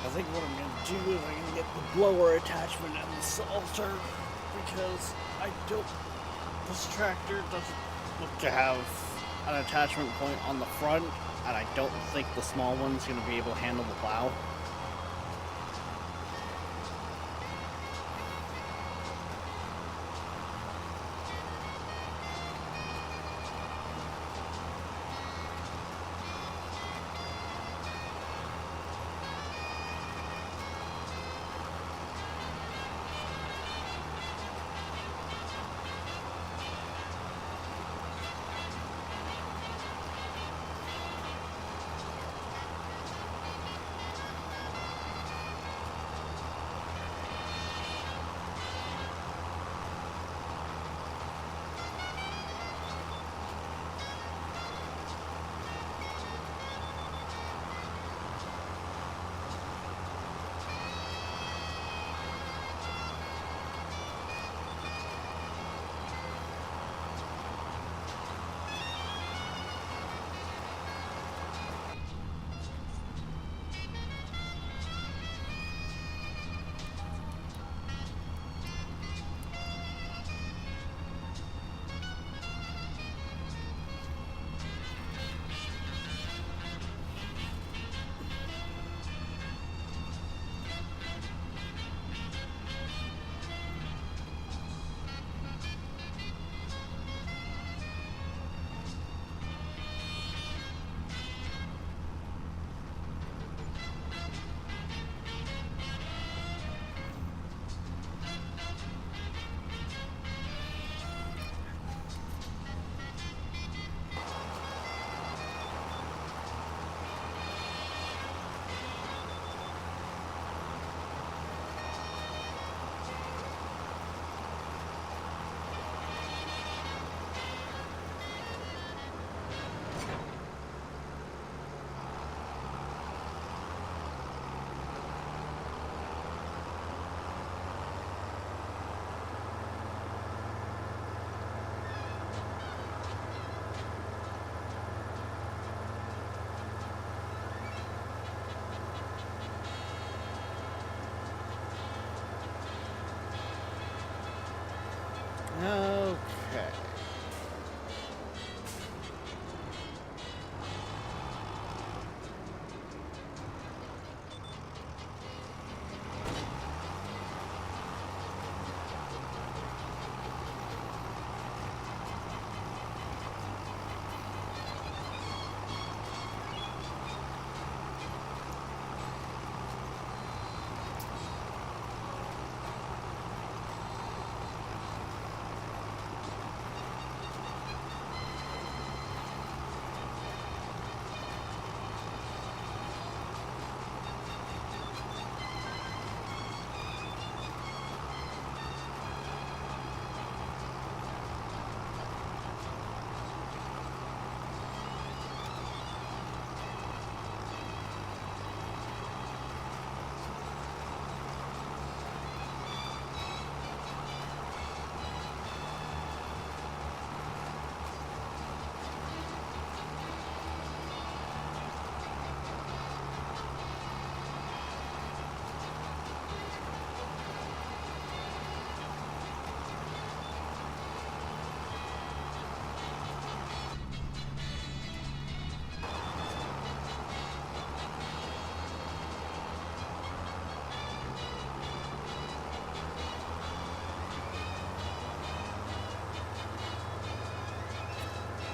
I think what I'm going to do is I'm going to get the blower attachment and the salter, because this tractor doesn't look to have an attachment point on the front, and I don't think the small one's going to be able to handle the plow.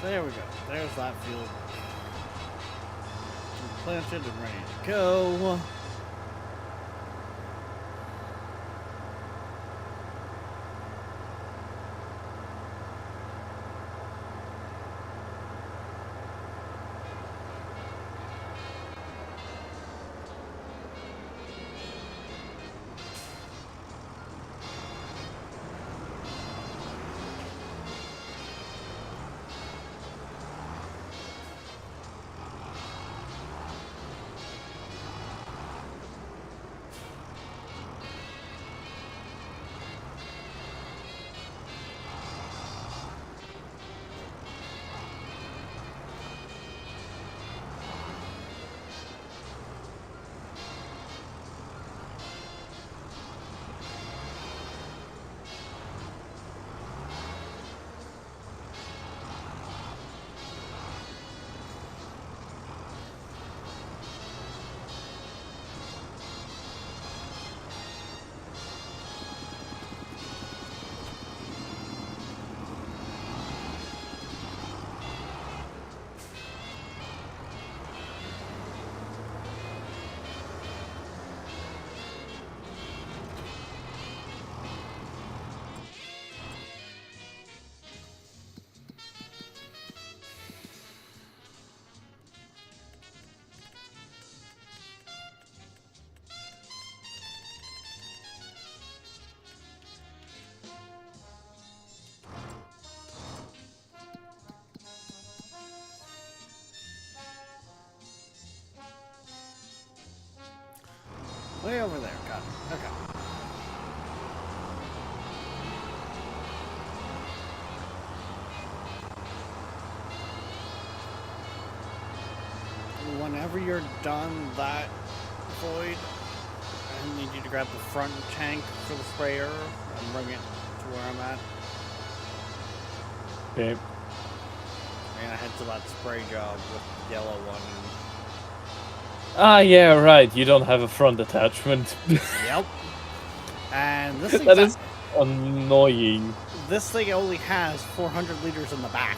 There we go. There's that field planted and ready to go. Way over there. Got it. Okay. Whenever you're done that, Void, I need you to grab the front tank for the sprayer and bring it to where I'm at. Okay. I'm gonna head to that spray job with the yellow one. Ah, yeah, right. You don't have a front attachment. Yep. And this That is annoying. This thing only has 400 liters in the back.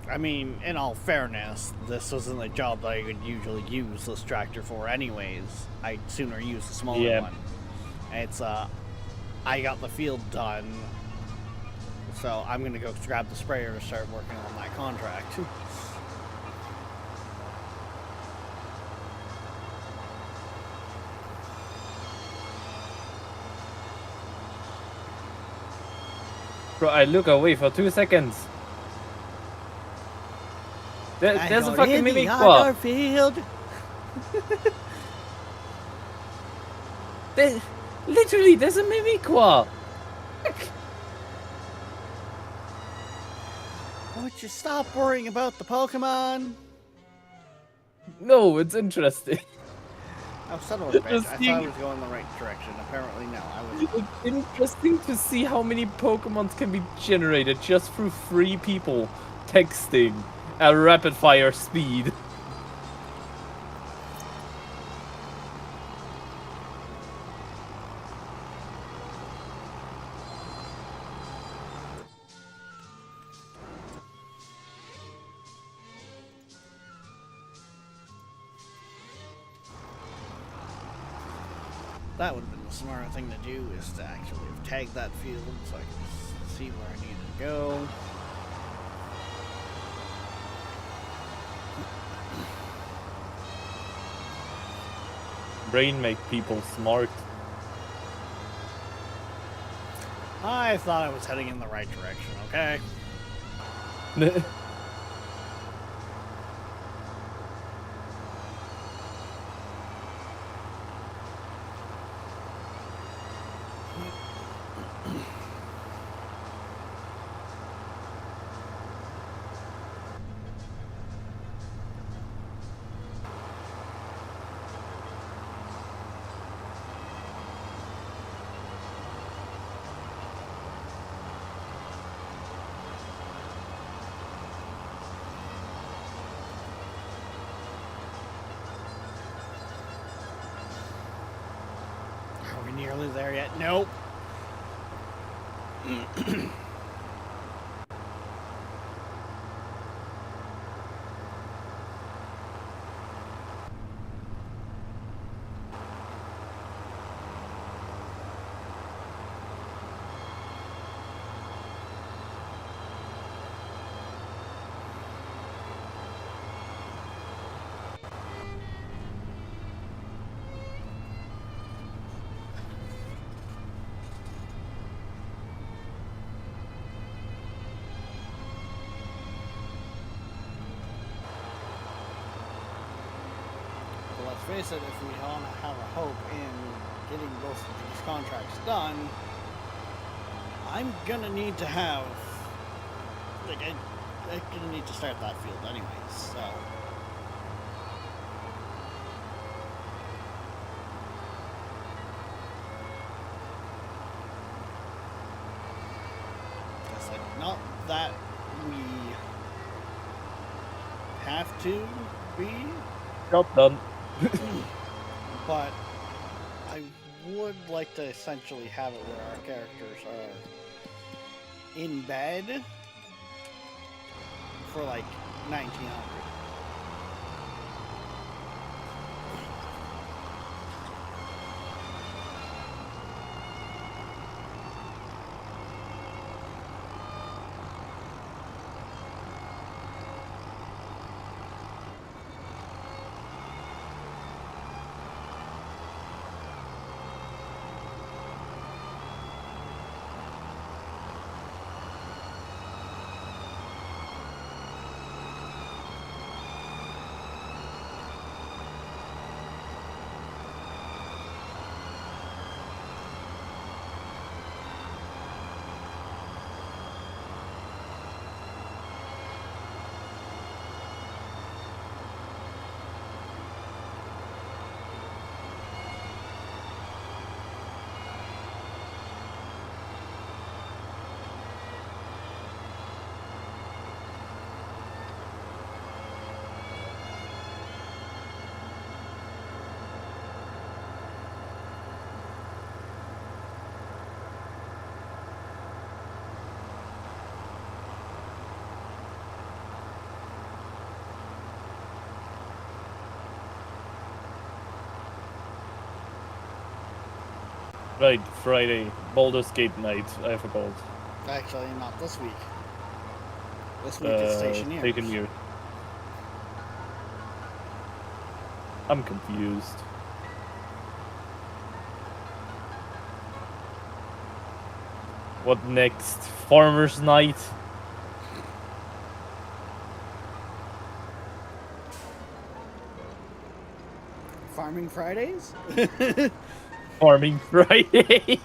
I mean, in all fairness, this isn't a job that I would usually use this tractor for anyways. I'd sooner use the smaller one. It's, I got the field done, so I'm gonna go grab the sprayer and start working on that contract. Bro, I look away for 2 seconds. There's a fucking mini quad. Literally, there's a Mimiqua! Would you stop worrying about the Pokemon? No, it's interesting. Oh, son of a bitch. I thought I was going the right direction. Apparently, no. I was. It's interesting to see how many Pokemons can be generated just through 3 people texting at rapid fire speed. That would have been the smarter thing to do, is to actually have tagged that field so I could see where I needed to go. Brain make people smart. I thought I was heading in the right direction, okay? really there yet? Nope. But let's face it, if we want to have a hope in getting both of these contracts done, I'm gonna need to have, like, I'm gonna need to start that field anyways, so. It's like, not that we have to be, Job done. but I would like to essentially have it where our characters are in bed for like 1900. Right, Friday, Baldur's Gate night. I forgot. Actually, not this week. This week is Stationeers. Stationeers. I'm confused. What next? Farmer's night? Farming Fridays? Farming Fridays?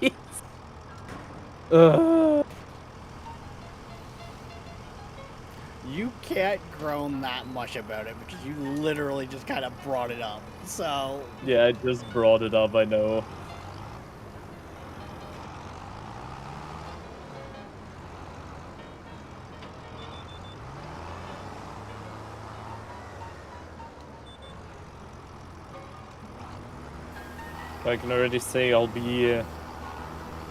You can't groan that much about it because you literally just kind of brought it up. So, Yeah, I just brought it up, I know. I can already say I'll be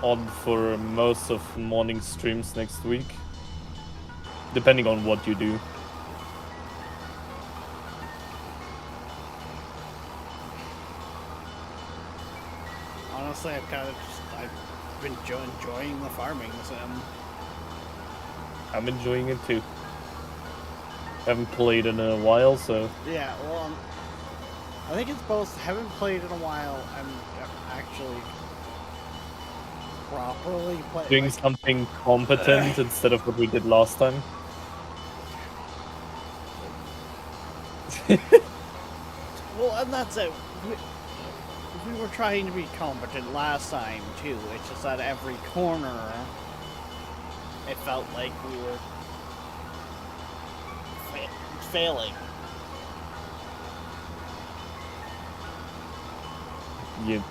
on for most of morning streams next week. Depending on what you do. honestly, I've been enjoying the farming sim. I'm enjoying it too. Haven't played in a while, so Yeah, well, I think it's both. Haven't played in a while. I'm actually properly playing. doing something competent instead of what we did last time. Well, and that's it. We were trying to be competent last time too. It's just that every corner, it felt like we were failing. Yeah.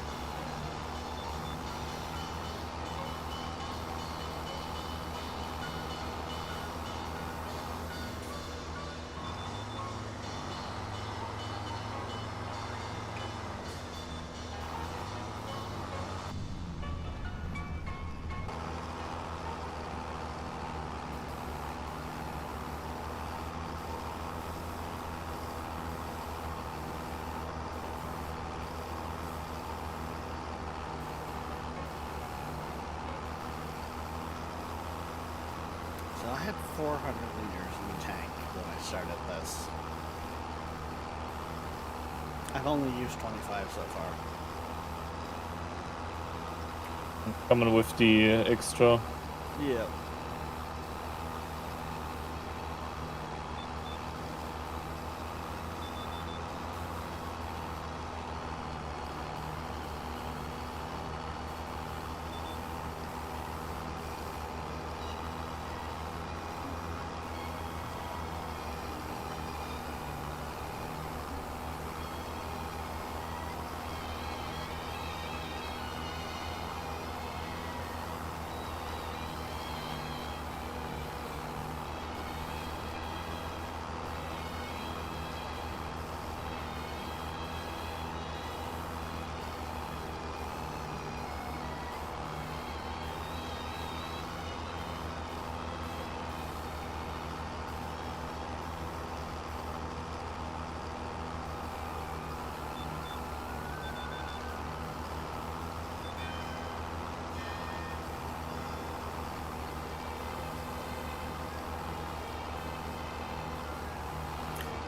So I had 400 liters in the tank when I started this. I've only used 25 so far. Coming with the extra. Yeah.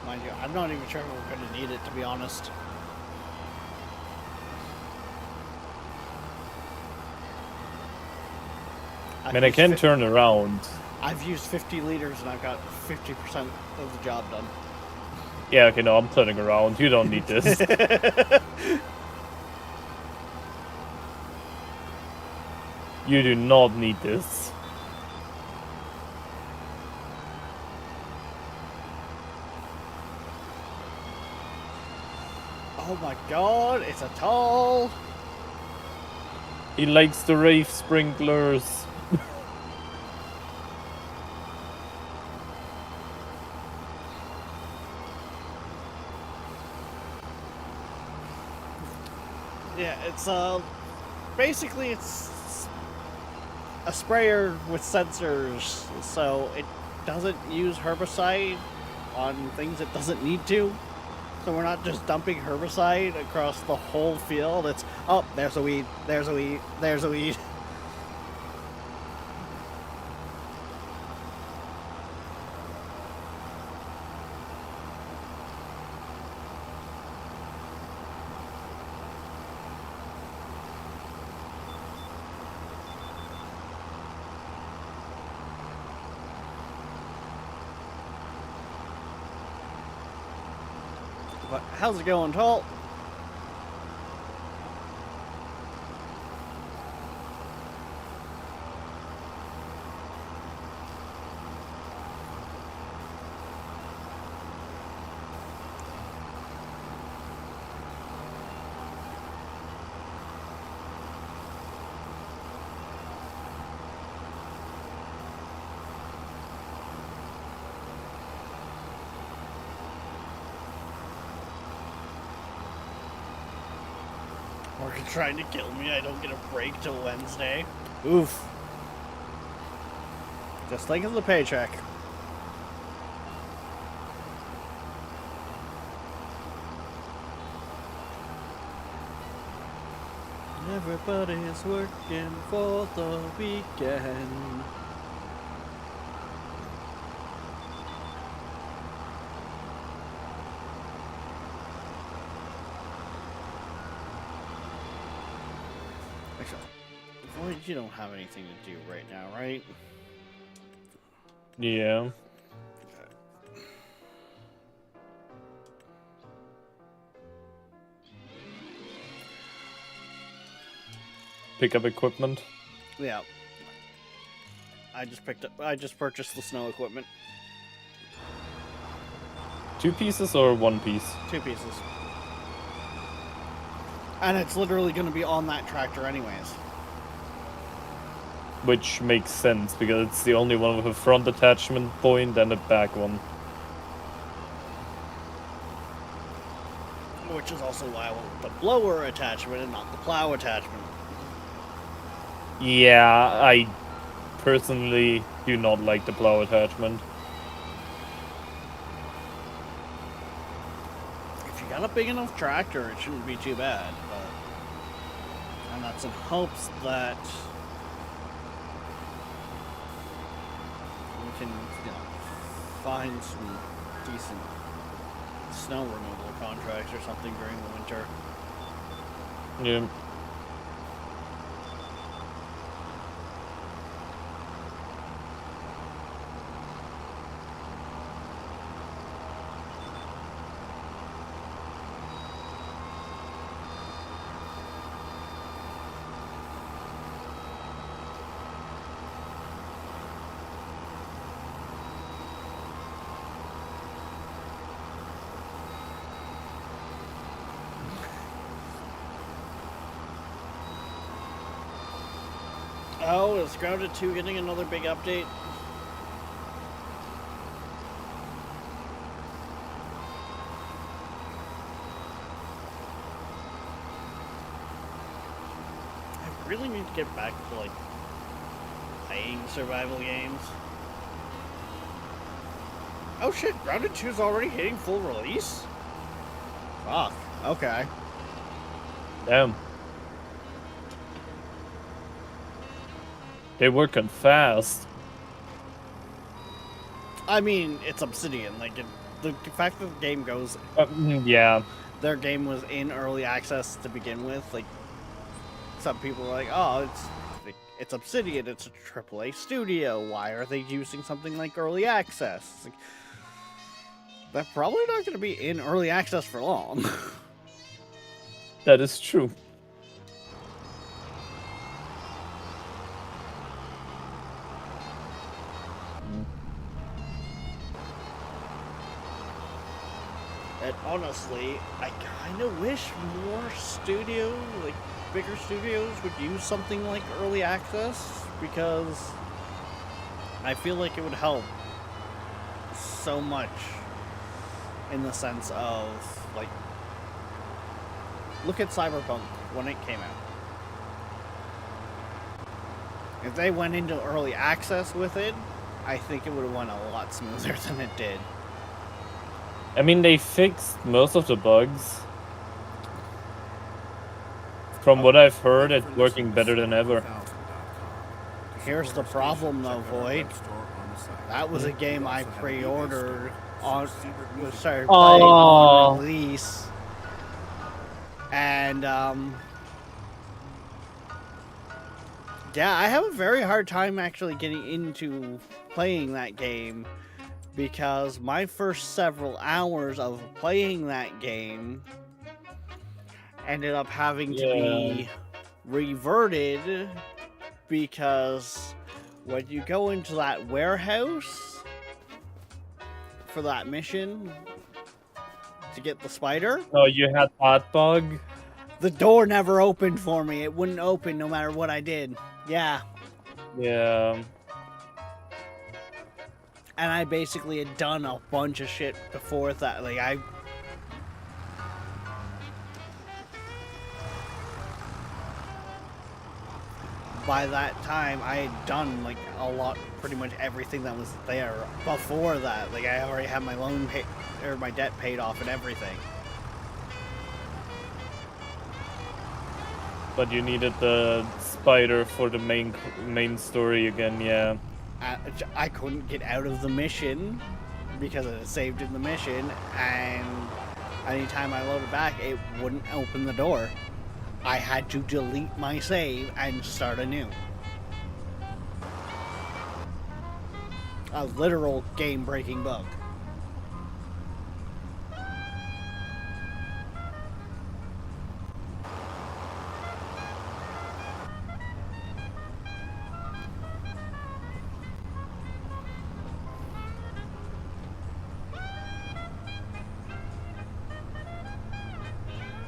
Mind you, I'm not even sure if we're going to need it, to be honest. I mean, I can turn around. I've used 50 liters and I've got 50% of the job done. Yeah, okay, no, I'm turning around. You don't need this. You do not need this. Oh my god, it's a tall. He likes the Wraith sprinklers. Yeah, it's basically it's a sprayer with sensors, so it doesn't use herbicide on things it doesn't need to. So we're not just dumping herbicide across the whole field. It's, oh, there's a weed, there's a weed, there's a weed. But how's it going, Tolt? Morgan trying to kill me. I don't get a break till Wednesday. Oof. Just think of the paycheck. Everybody's working for the weekend. Well, you don't have anything to do right now, right? Yeah. Pick up equipment. Yeah. I just purchased the snow equipment. 2 pieces or 1 piece? 2 pieces. And it's literally going to be on that tractor anyways. Which makes sense, because it's the only one with a front attachment point and a back one. Which is also why I want the blower attachment and not the plow attachment. Yeah, I personally do not like the plow attachment. If you got a big enough tractor, it shouldn't be too bad, but... And that's in hopes that... can, find some decent snow removal contracts or something during the winter. Yeah. Oh, is Grounded 2 getting another big update? I really need to get back to, playing survival games. Oh shit, Grounded 2 is already hitting full release? Fuck, okay. Damn. They working fast. I mean, it's Obsidian. The fact that the game goes, Yeah. their game was in early access to begin with. Some people are like, oh, it's Obsidian. It's a AAA studio. Why are they using something like early access? They're probably not going to be in early access for long. That is true. And honestly, I kind of wish more studios, bigger studios, would use something like early access, because I feel like it would help so much in the sense of, look at Cyberpunk when it came out. If they went into early access with it, I think it would have went a lot smoother than it did. I mean, they fixed most of the bugs. From what I've heard, it's working better than ever. Here's the problem though, Void. That was a game I pre-ordered started playing on release. And yeah, I have a very hard time actually getting into playing that game, because my first several hours of playing that game ended up having to be reverted, because when you go into that warehouse for that mission to get the spider, Oh, you had that bug? the door never opened for me. It wouldn't open no matter what I did. Yeah. Yeah. And I basically had done a bunch of shit before that. By that time, I had done, pretty much everything that was there before that. I already had my my debt paid off and everything. But you needed the spider for the main story again, yeah. I couldn't get out of the mission because it had saved in the mission, and anytime I loaded back, it wouldn't open the door. I had to delete my save and start anew. A literal game-breaking bug.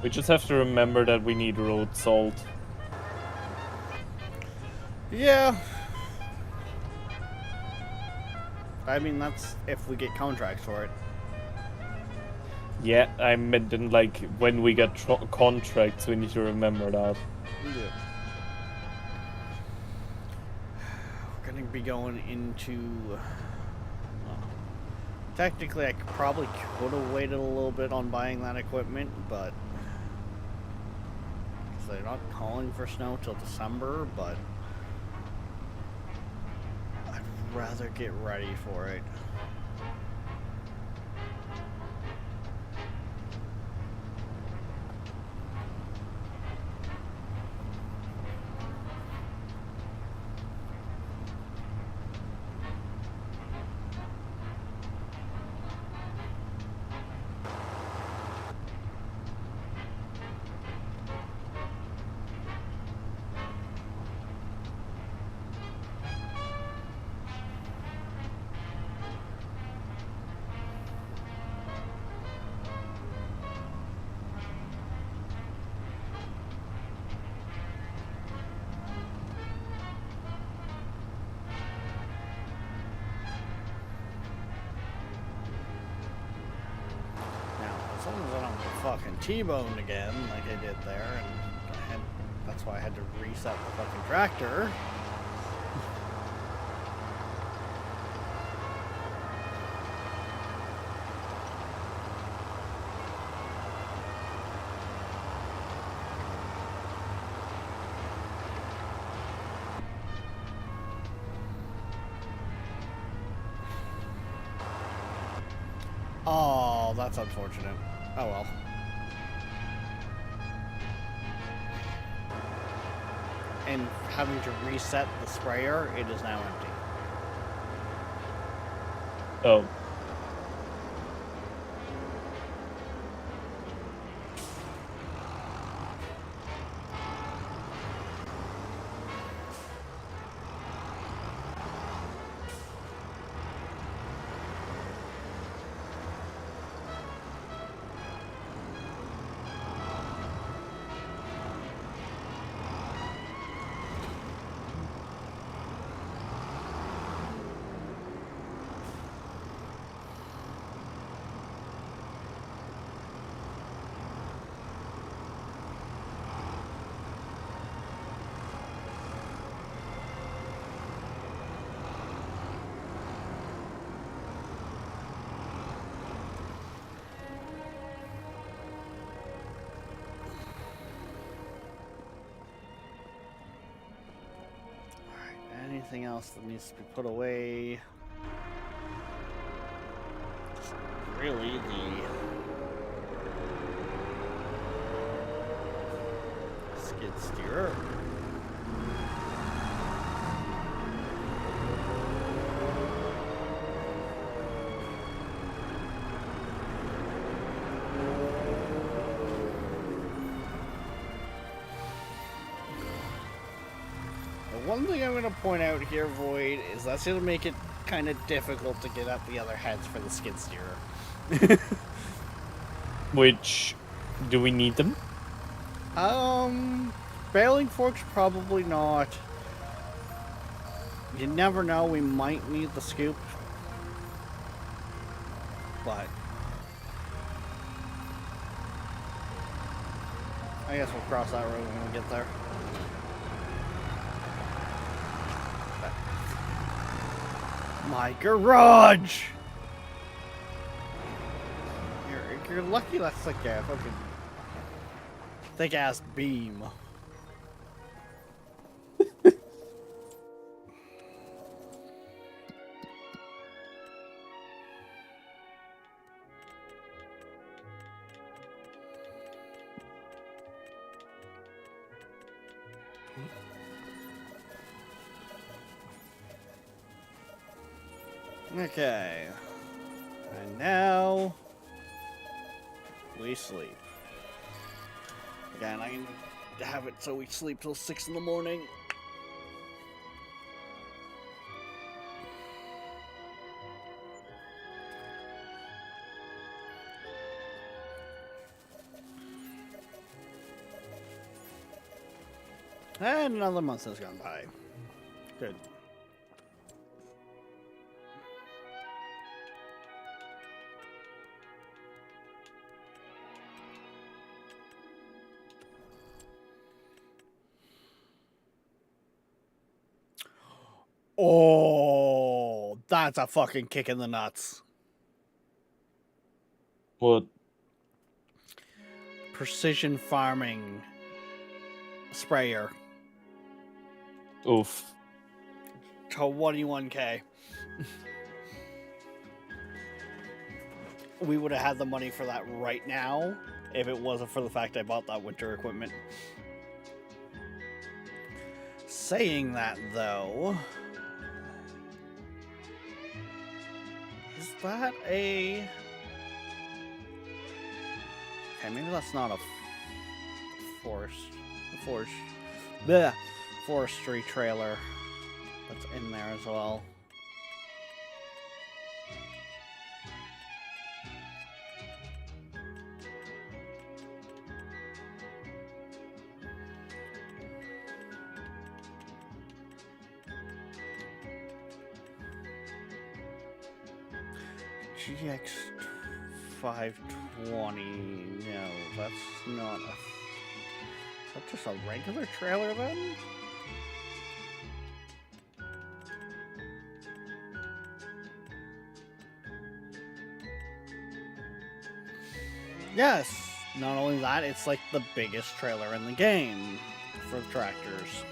We just have to remember that we need road salt. Yeah. I mean, that's if we get contracts for it. Yeah, I meant in, when we get contracts, we need to remember that. Yeah. We're gonna be going into... technically, I probably could have waited a little bit on buying that equipment, but... they're not calling for snow till December, but... I'd rather get ready for it. As long as I don't get fucking T-boned again like I did there, and that's why I had to reset the fucking tractor. Oh, that's unfortunate. Oh well. And having to reset the sprayer, it is now empty. Oh. Anything else that needs to be put away? Really, the skid steer. One thing I'm going to point out here, Void, is that's going to make it kind of difficult to get up the other heads for the skid steer. Which, do we need them? Baling forks probably not. You never know, we might need the scoop. But I guess we'll cross that road when we get there. My garage! You're lucky that's like a fucking thick ass beam. Okay. And now we sleep. Again, I can have it so we sleep till 6 in the morning. And another month has gone by. Good. Oh, that's a fucking kick in the nuts. What? Precision farming sprayer. Oof. 21K. We would have had the money for that right now if it wasn't for the fact I bought that winter equipment. Saying that, though, is that a... Okay, maybe that's not a forestry trailer that's in there as well. GX 520. No, that's not a... Is that just a regular trailer then? Yes! Not only that, it's like the biggest trailer in the game for the tractors.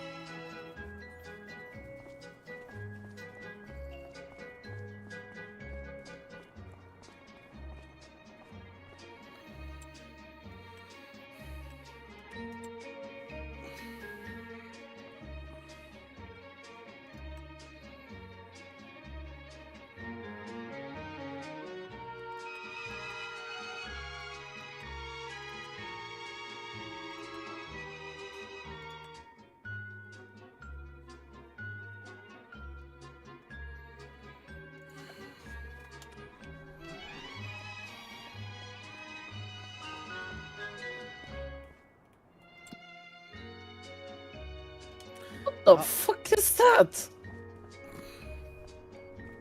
What the fuck is that?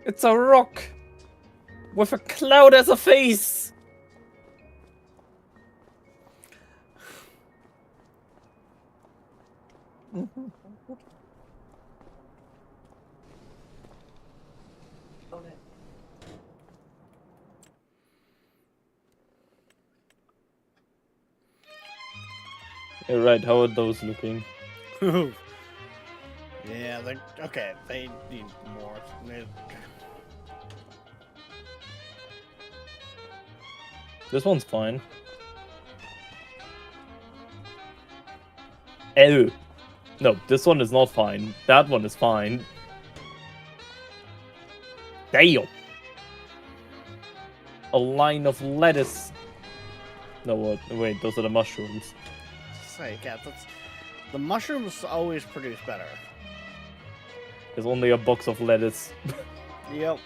It's a rock with a cloud as a face. You're right, how are those looking? Yeah, they okay. They need more. This one's fine. Oh. No, this one is not fine. That one is fine. Damn. A line of lettuce. No, what? Wait, those are the mushrooms. Say, yeah, that's the mushrooms always produce better. There's only a box of lettuce. Yep.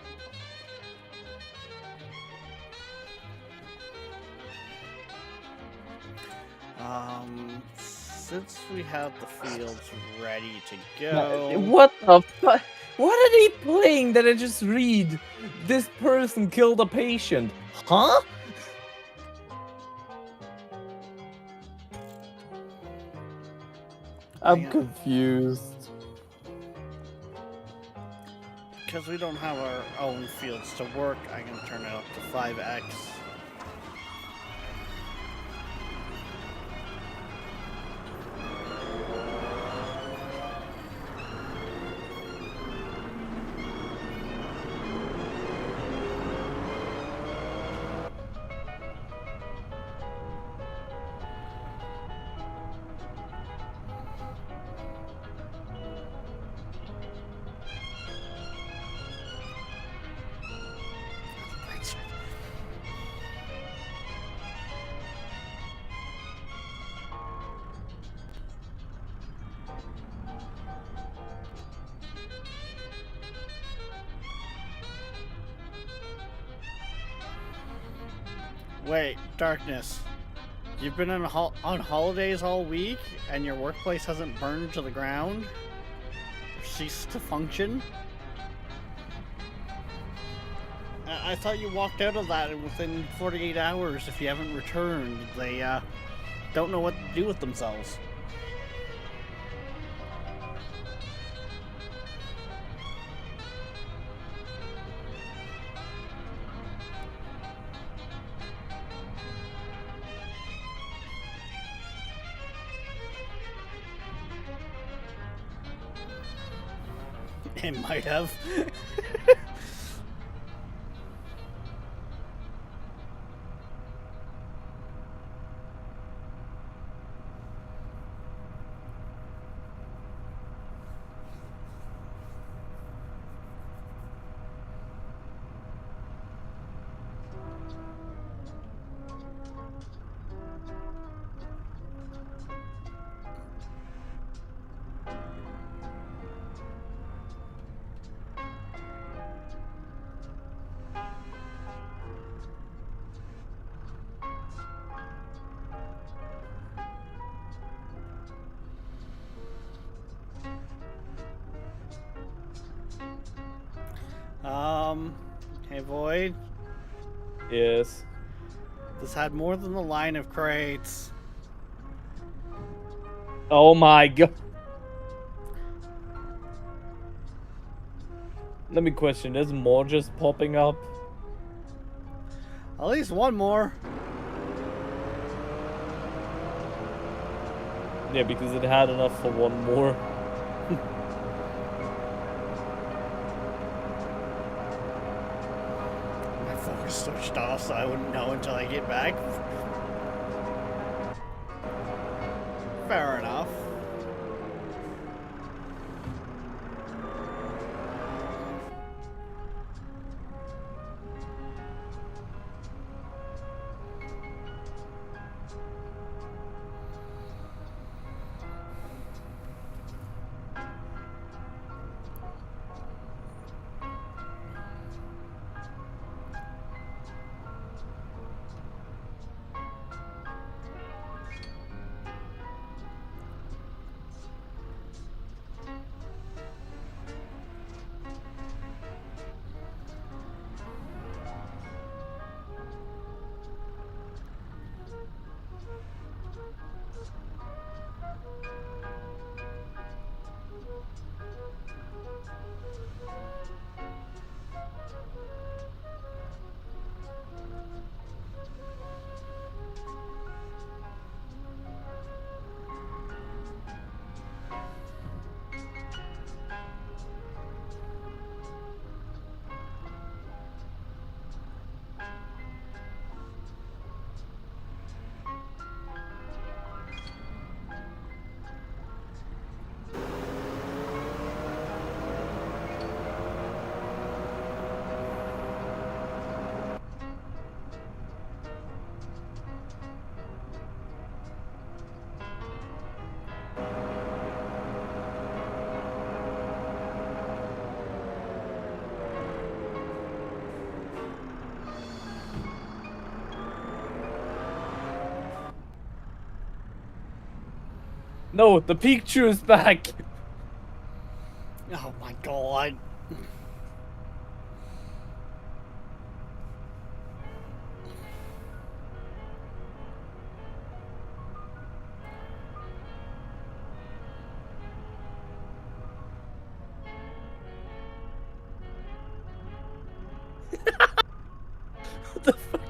Since we have the fields ready to go... What the fuck? What are they playing that I just read? This person killed a patient. Huh? I'm confused. Because we don't have our own fields to work, I can turn it up to 5x. Wait, Darkness. You've been on holidays all week, and your workplace hasn't burned to the ground? Or ceased to function? I thought you walked out of that within 48 hours if you haven't returned. They, don't know what to do with themselves. It might have. Hey Void, Yes. this had more than the line of crates. Oh my god. Let me question, there's more just popping up? At least one more. Yeah, because it had enough for one more. My focus switched off, so I wouldn't know until I get back. Fair enough. No, the Pikachu is back! Oh my god. What the fuck?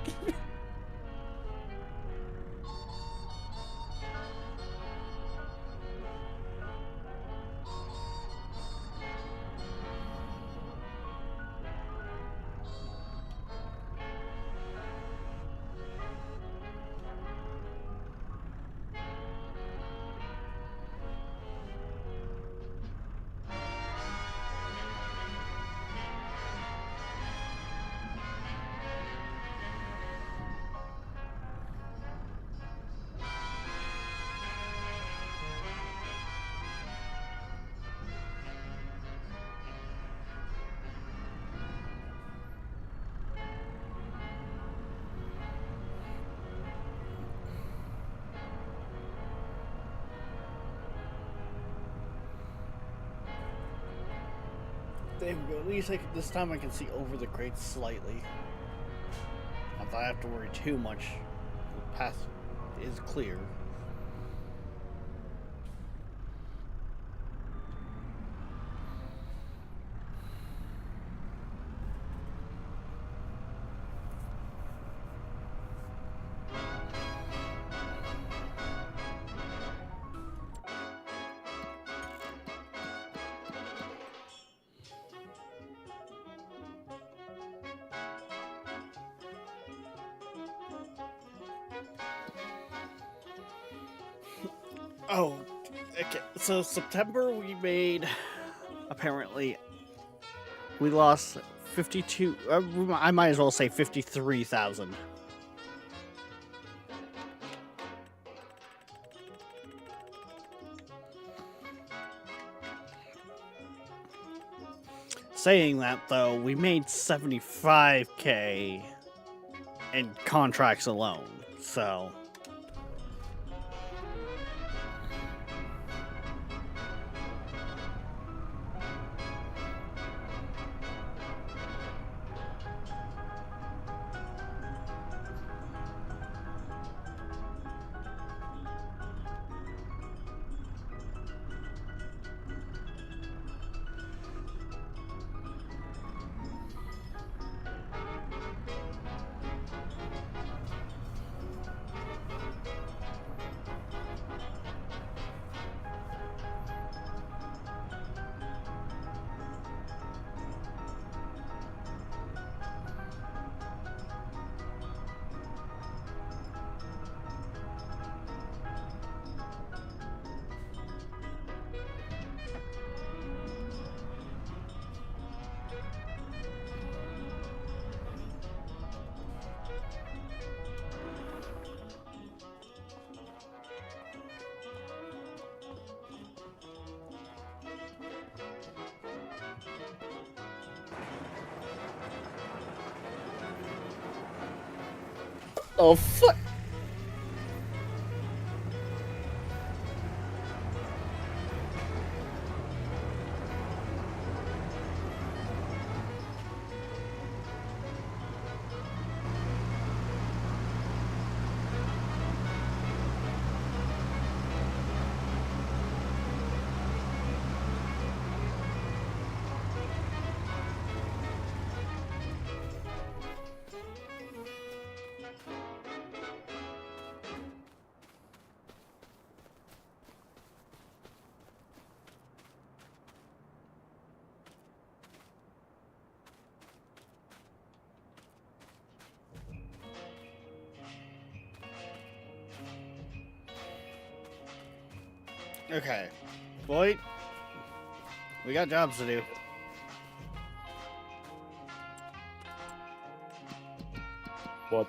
There we go. At least this time I can see over the crates slightly. Not that I have to worry too much. The path is clear. Oh, okay. So September we made, apparently, we lost 52. I might as well say 53,000. Saying that though, we made 75K in contracts alone. So. Oh fuck! Okay, Boyd, we got jobs to do. What?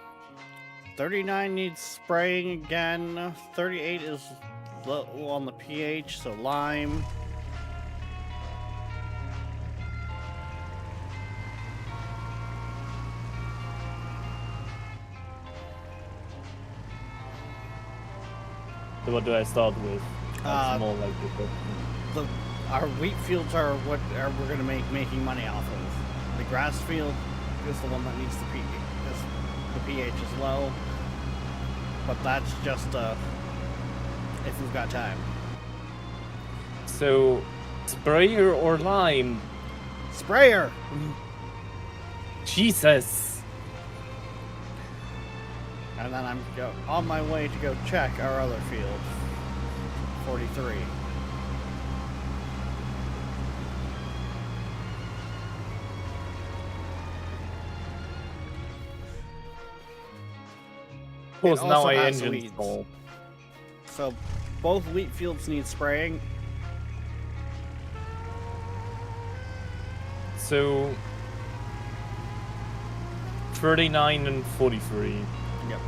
39 needs spraying again. 38 is low on the pH, so lime. So what do I start with? That's Uh, more like Our wheat fields are what we're gonna making money off of. The grass field is the one that needs the pH. The pH is low, but that's just if we've got time. So, sprayer or lime? Sprayer. Jesus! And then I'm on my way to go check our other field. 43. Of course, It now also I has engine weeds. stall. So both wheat fields need spraying. So, 39 and 43. Yep.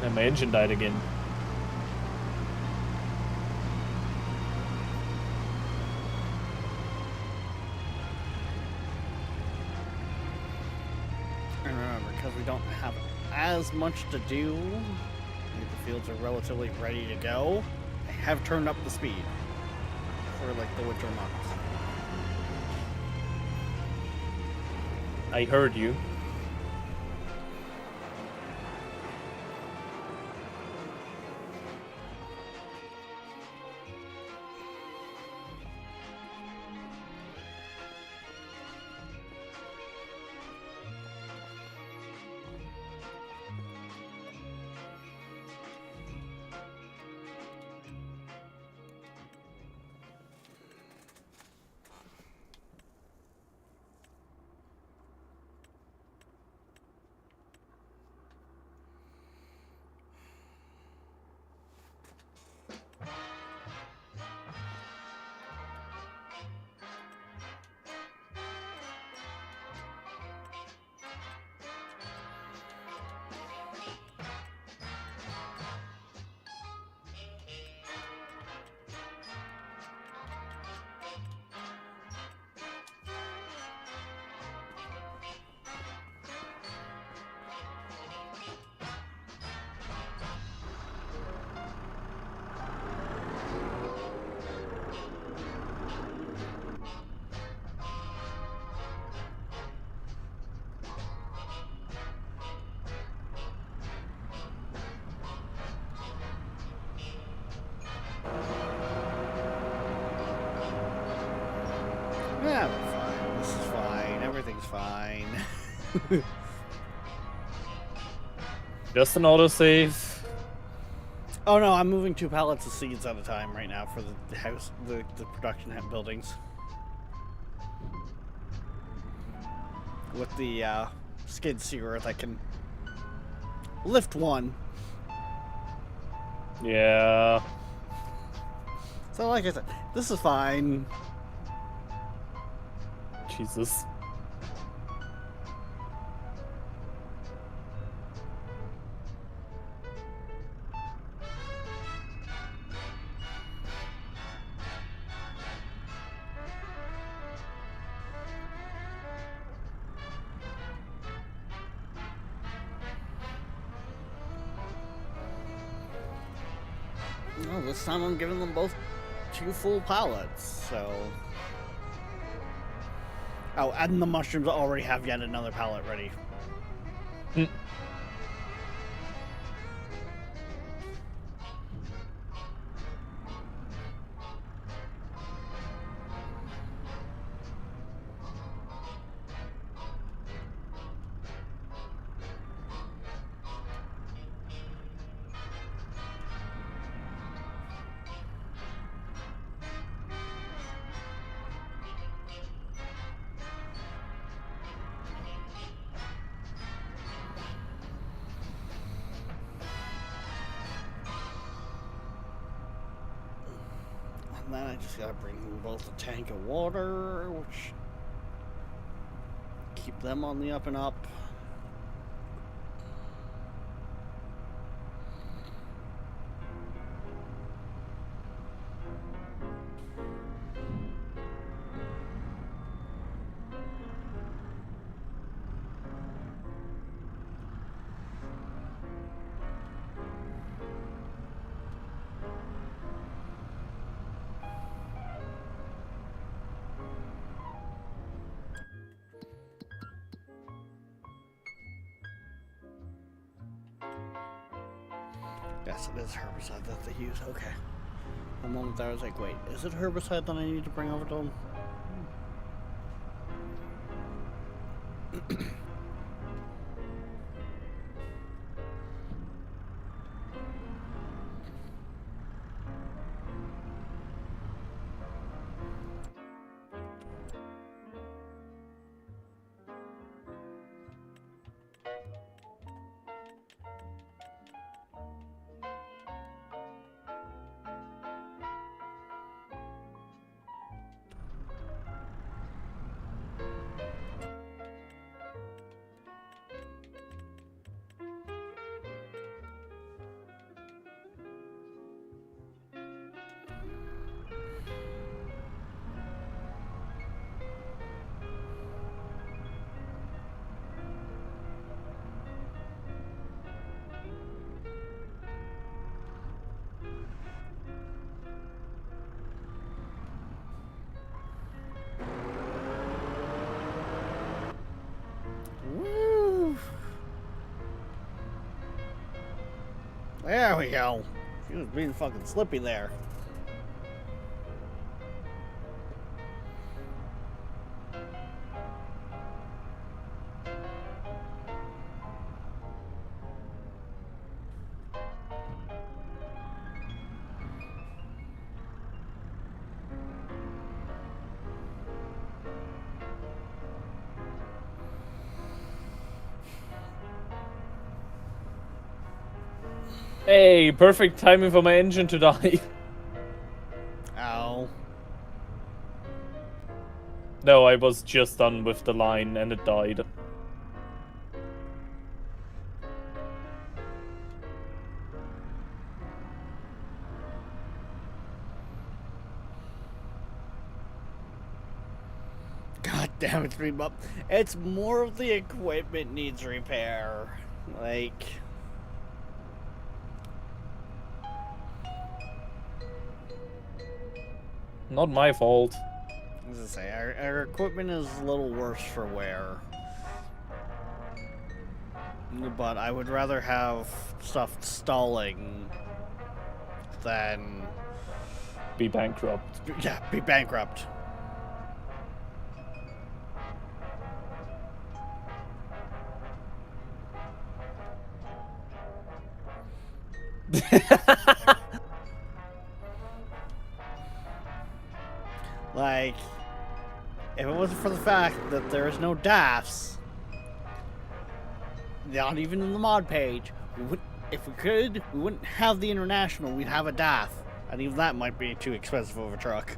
And my engine died again. And remember, because we don't have as much to do, the fields are relatively ready to go. I have turned up the speed for like the winter months. I heard you. Yeah, we're fine. This is fine. Everything's fine. Just an autosave. Oh no, I'm moving 2 pallets of seeds at a time right now for the house, the production buildings. With the skid steer that can lift 1. Yeah. So like I said, this is fine. Jesus. Well, this time I'm giving them both 2 full pallets, so... Oh, and the mushrooms already have yet another pallet ready. And then I just gotta bring them both a tank of water, which... keep them on the up and up. Yes, it is herbicide that they use. Okay. The moment there I was like, wait, is it herbicide that I need to bring over to them? Woo! There we go. She was being fucking slippy there. Hey, perfect timing for my engine to die. Ow. No, I was just done with the line and it died. God damn it, Stream Up. It's more of the equipment needs repair. Like... Not my fault. As I say, our equipment is a little worse for wear. But I would rather have stuff stalling than... Be bankrupt. Yeah, be bankrupt. Like, if it wasn't for the fact that there is no DAFs, not even in the mod page, if we could, we wouldn't have the International, we'd have a DAF. And even that might be too expensive of a truck.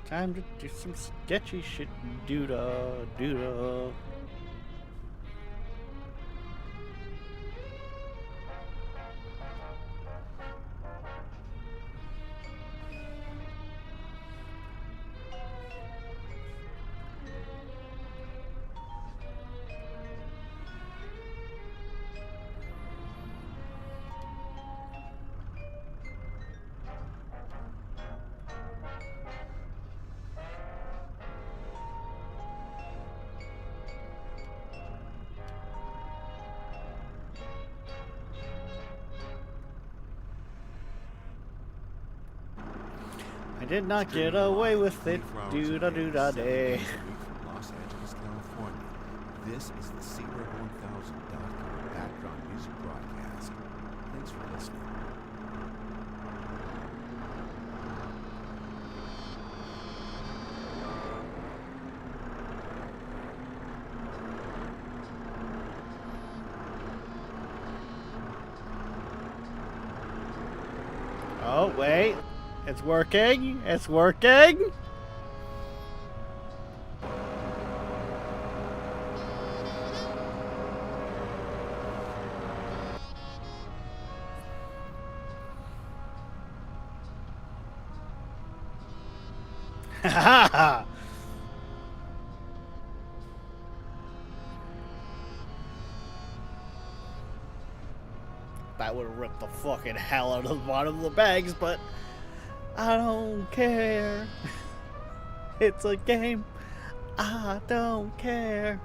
Time to do some sketchy shit. Doo-da, doo-da. I did not get away with it. Doo-da, doo-da, day. From Los Angeles, California. This is the Seabird1000.com background music broadcast. Thanks for listening. Oh, wait. It's working. It's working. Ha ha ha. That would have ripped the fucking hell out of the bottom of the bags, but I don't care. It's a game. I don't care.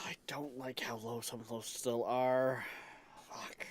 I don't like how low some of those still are. Fuck.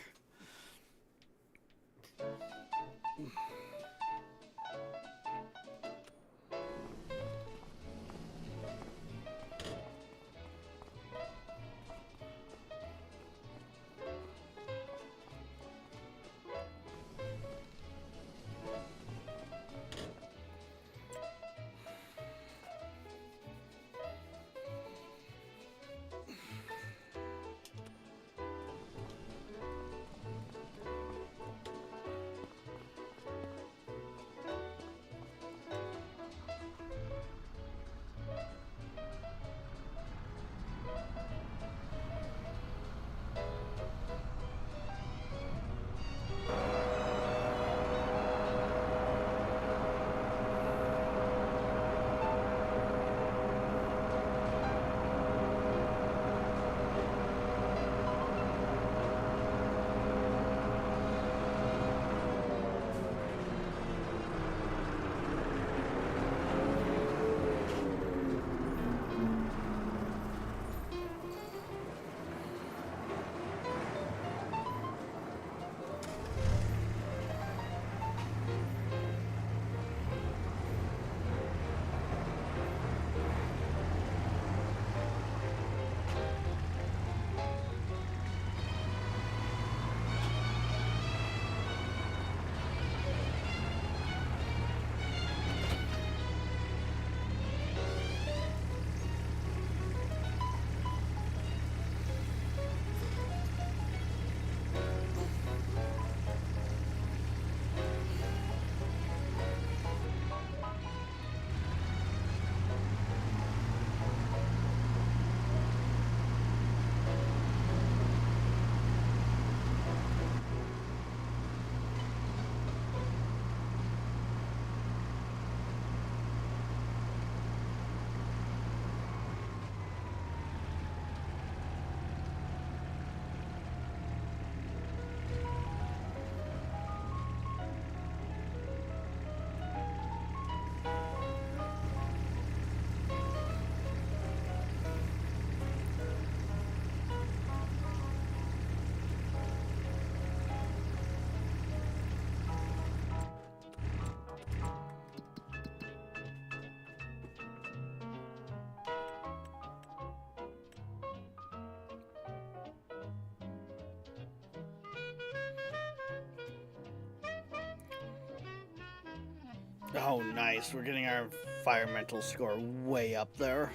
Oh, nice. We're getting our environmental score way up there.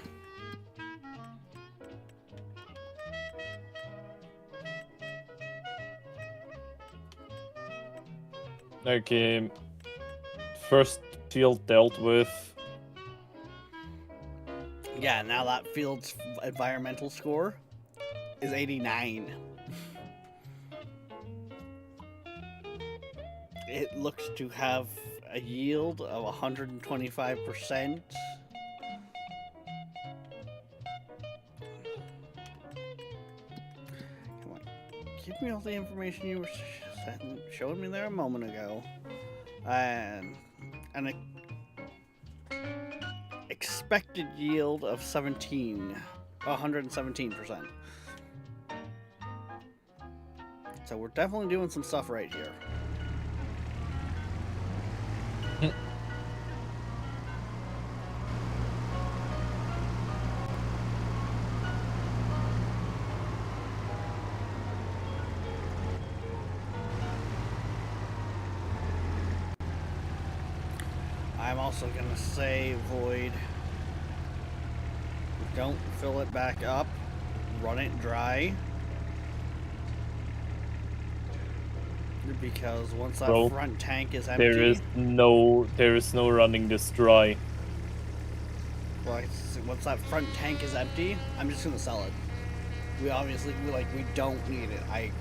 Okay. First field dealt with. Yeah, now that field's environmental score is 89. It looks to have a yield of 125%. Come on, give me all the information you were showing me there a moment ago. And an expected yield of 117%. So we're definitely doing some stuff right here. I'm also gonna say, Void, don't fill it back up, run it dry, because once that Bro, front tank is empty, there is no running this dry. well, once that front tank is empty, I'm just gonna sell it. We don't need it. I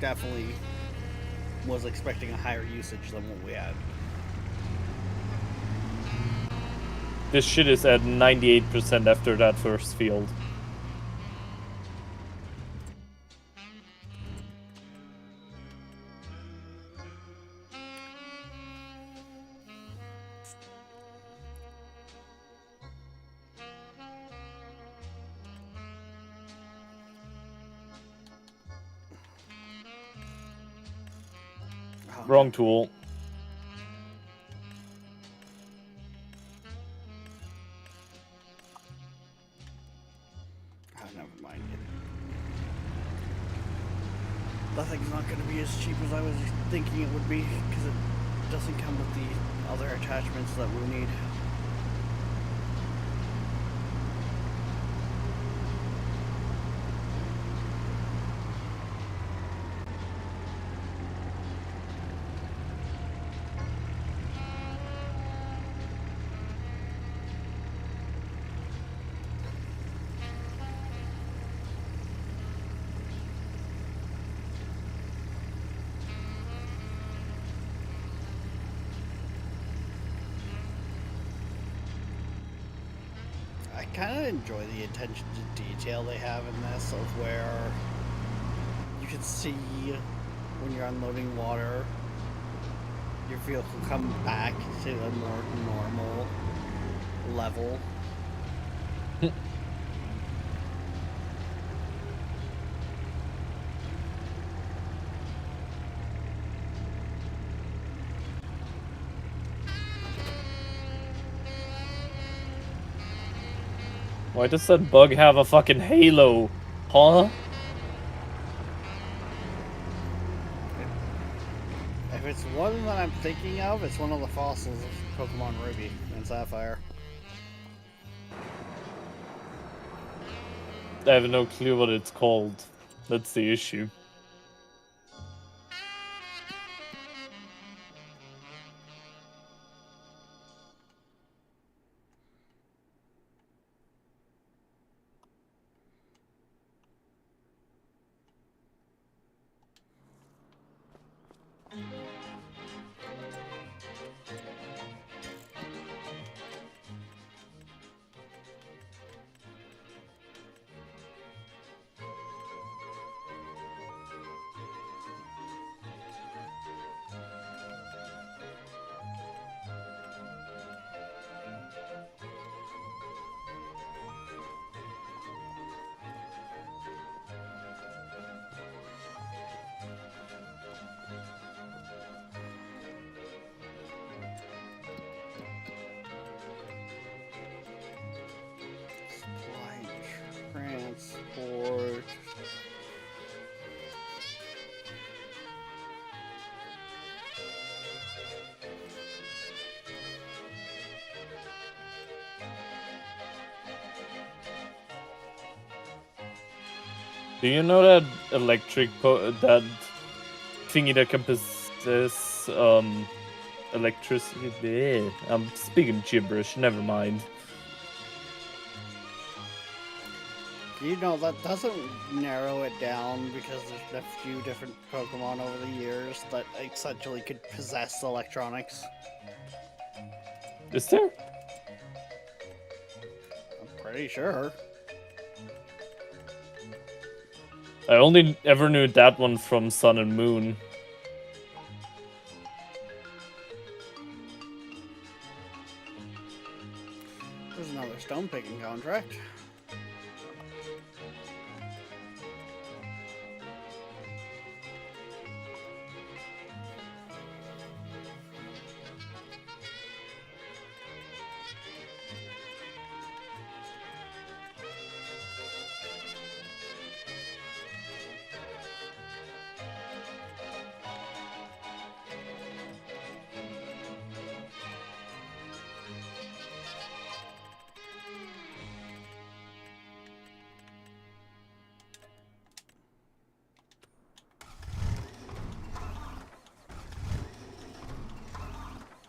definitely was expecting a higher usage than what we had. This shit is at 98% after that first field. Oh, Wrong tool. Oh, never mind it. That thing's not going to be as cheap as I was thinking it would be, because it doesn't come with the other attachments that we need. I kind of enjoy the attention to detail they have in this, of where you can see when you're unloading water, your vehicle come back to a more normal level. Why does that bug have a fucking halo? Huh? If it's one that I'm thinking of, it's one of the fossils of Pokemon Ruby and Sapphire. I have no clue what it's called. That's the issue. Do you know that that thingy that can possess electricity? Bleh. I'm speaking gibberish. Never mind. You know, that doesn't narrow it down because there's a few different Pokemon over the years that essentially could possess electronics. Is there? I'm pretty sure. I only ever knew that one from Sun and Moon. There's another stone picking contract.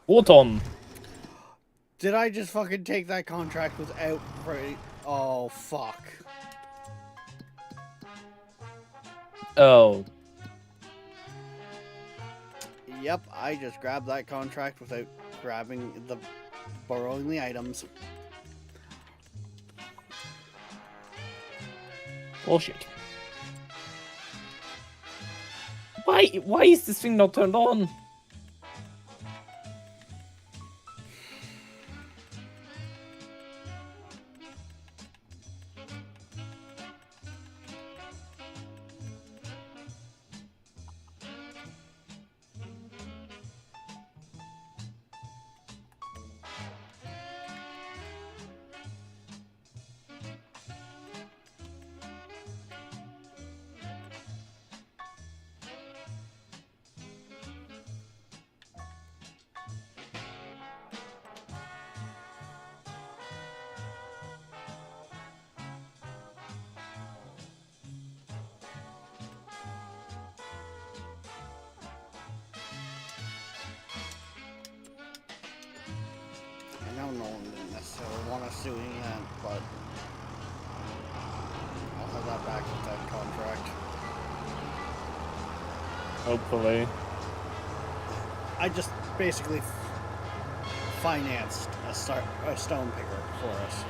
Photon! Did I just fucking take that contract without... Oh, fuck. Oh. Yep, I just grabbed that contract without borrowing the items. Bullshit. Why is this thing not turned on? I know no one didn't necessarily want us doing that, but I'll have that back with that contract. Hopefully. I just basically financed a stone picker for us.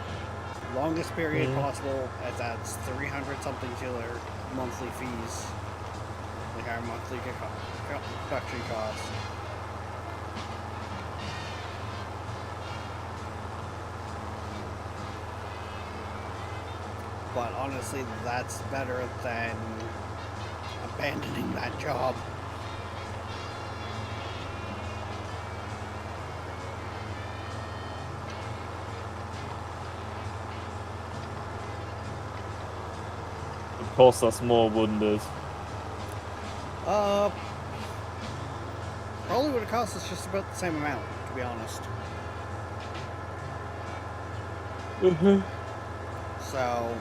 Longest period possible, as that's 300 something to their monthly fees. Like our monthly production costs. But honestly, that's better than abandoning that job. It cost us more, wouldn't it? Probably would have cost us just about the same amount, to be honest. So...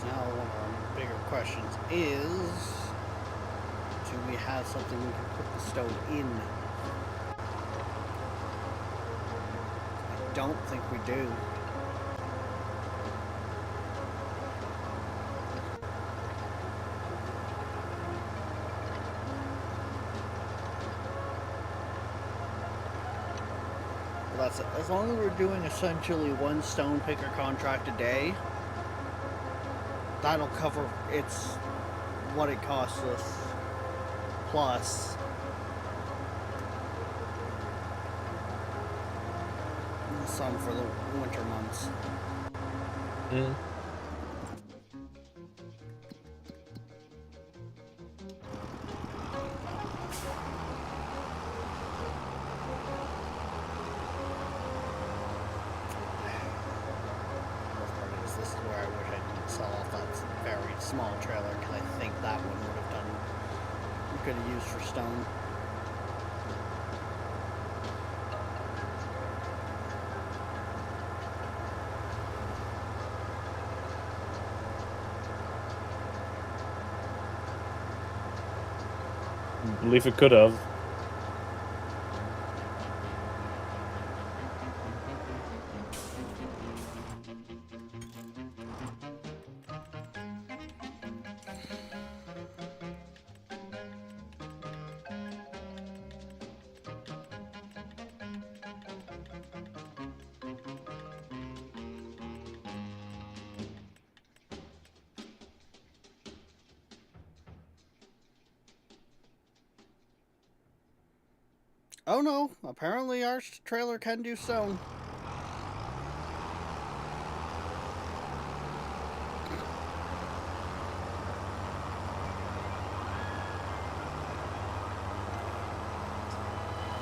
Now, one of our bigger questions is, do we have something we can put the stone in? I don't think we do. Well, that's it. As long as we're doing essentially one stone picker contract a day, that'll cover what it costs us, plus some for the winter months. Mm. Worst part is this is where I wish I didn't sell off that very small trailer because I think that one would have done. We could have used for stone. I believe it could have. Oh no, apparently our trailer can do stone.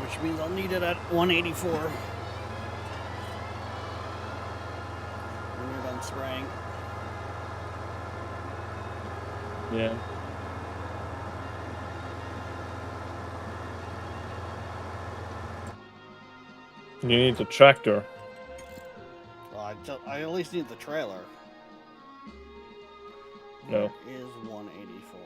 Which means I'll need it at 184. When you're done spraying. Yeah. You need the tractor. Well, I at least need the trailer. No. Is 184.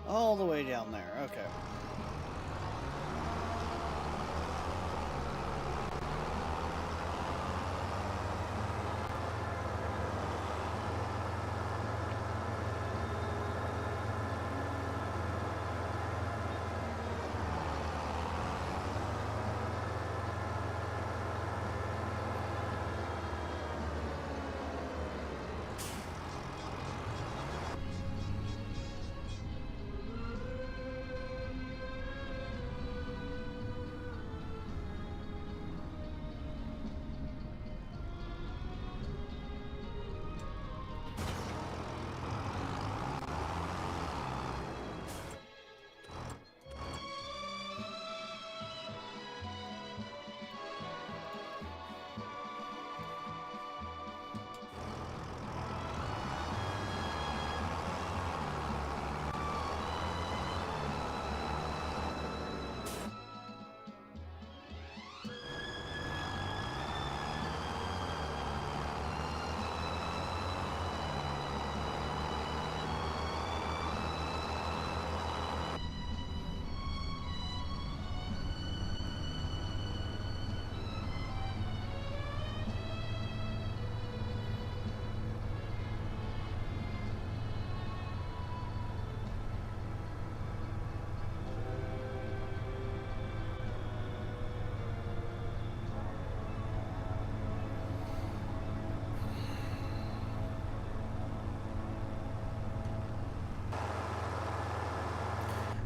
All the way down there. Okay.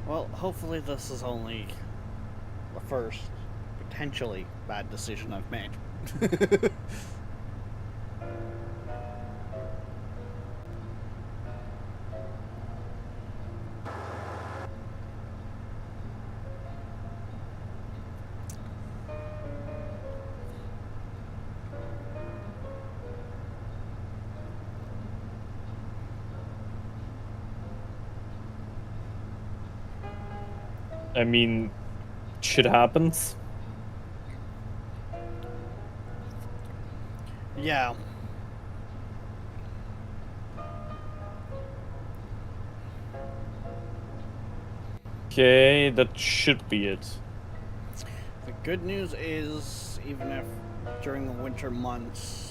Well, hopefully this is only the first potentially bad decision I've made. I mean, shit happens. Yeah. Okay, that should be it. The good news is, even if during the winter months,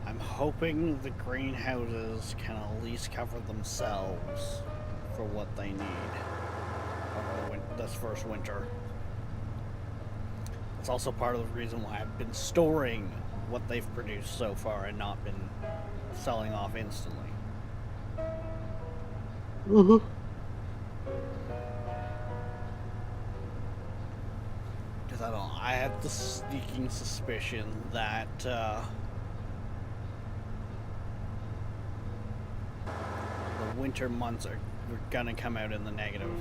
I'm hoping the greenhouses can at least cover themselves for what they need over this first winter. It's also part of the reason why I've been storing what they've produced so far and not been selling off instantly. Because I don't. I have the sneaking suspicion that the winter months are gonna come out in the negative.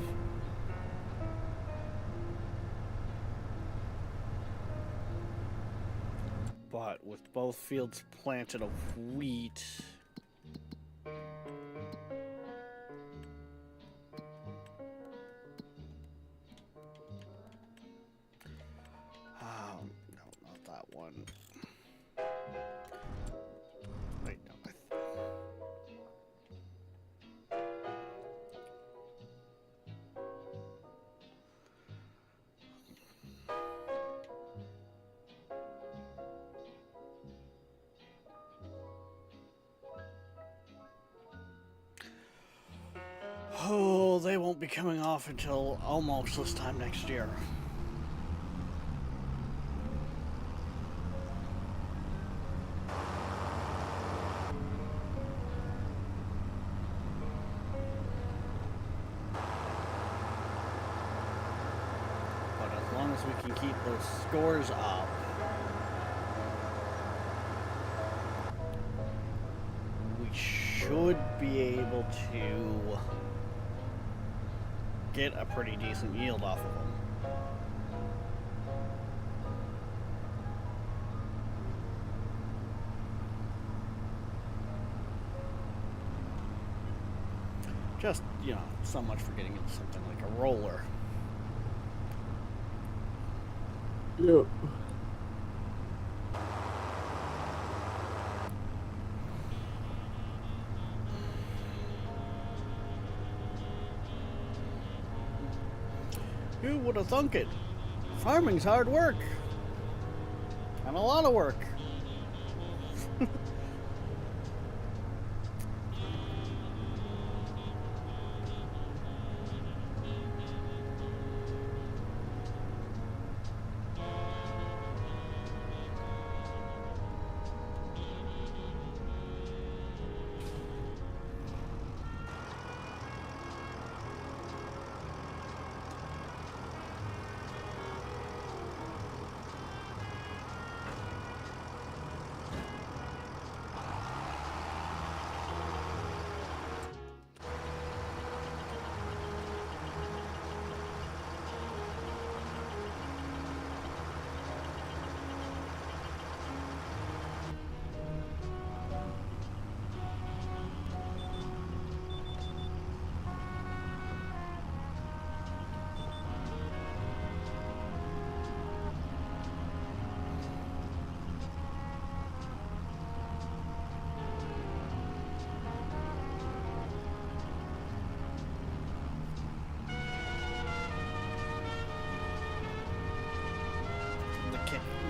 But with both fields planted of wheat, no, not that one. Wait, no. Oh, they won't be coming off until almost this time next year. But as long as we can keep those scores up, we should be able to get a pretty decent yield off of them. Just, you know, so much for getting into something like a roller. Yep. Who would have thunk it? Farming's hard work. And a lot of work.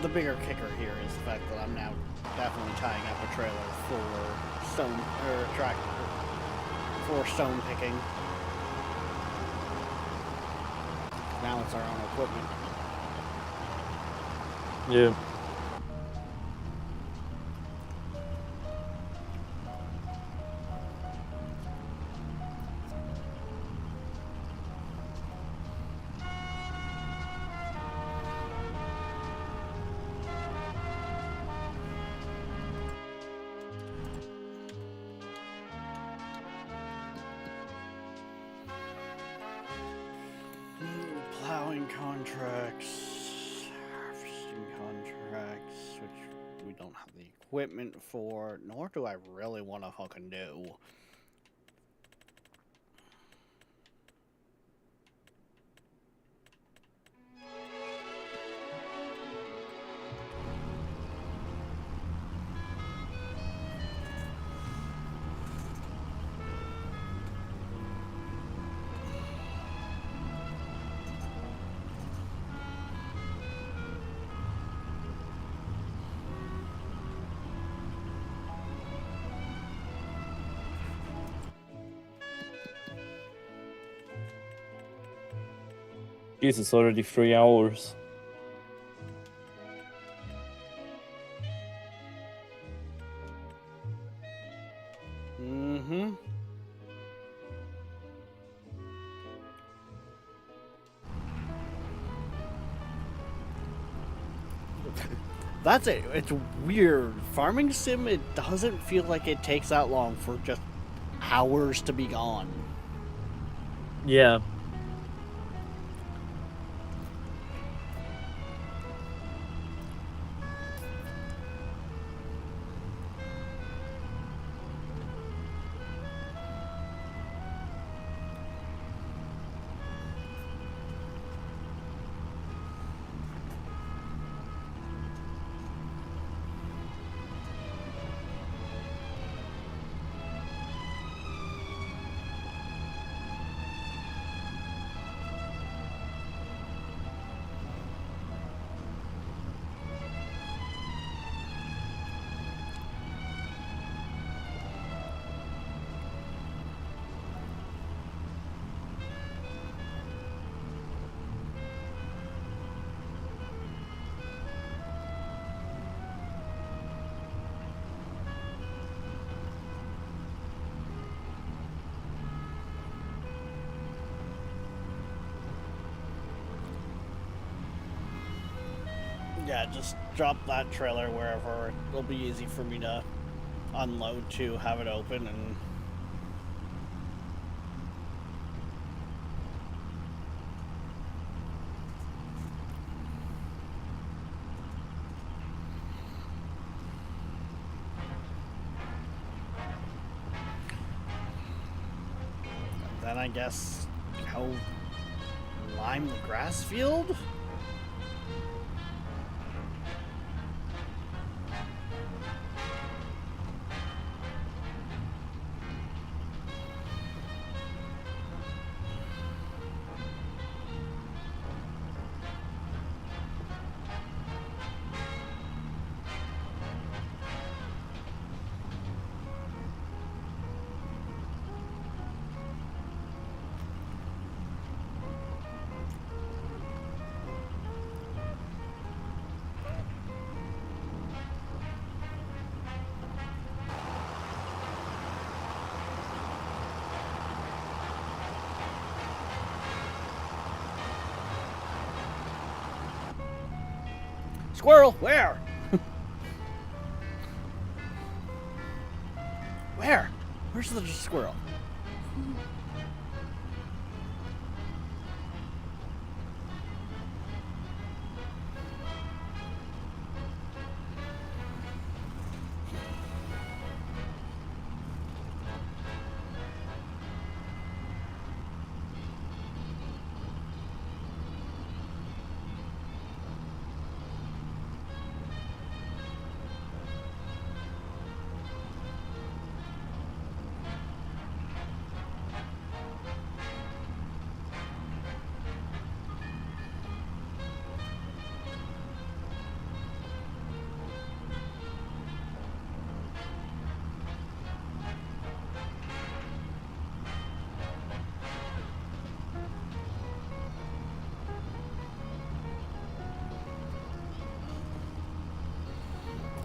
The bigger kicker here is the fact that I'm now definitely tying up a trailer for stone or track for stone picking. Now it's our own equipment. Yeah. Plowing contracts, harvesting contracts, which we don't have the equipment for, nor do I really want to fucking do. Jesus, already 3 hours. Mm-hmm. That's it. It's weird. Farming sim, it doesn't feel like it takes that long for just hours to be gone. Yeah. Yeah, just drop that trailer wherever. It'll be easy for me to unload to have it open and... Then I guess go lime the grass field? Squirrel, where? Where? Where's the squirrel?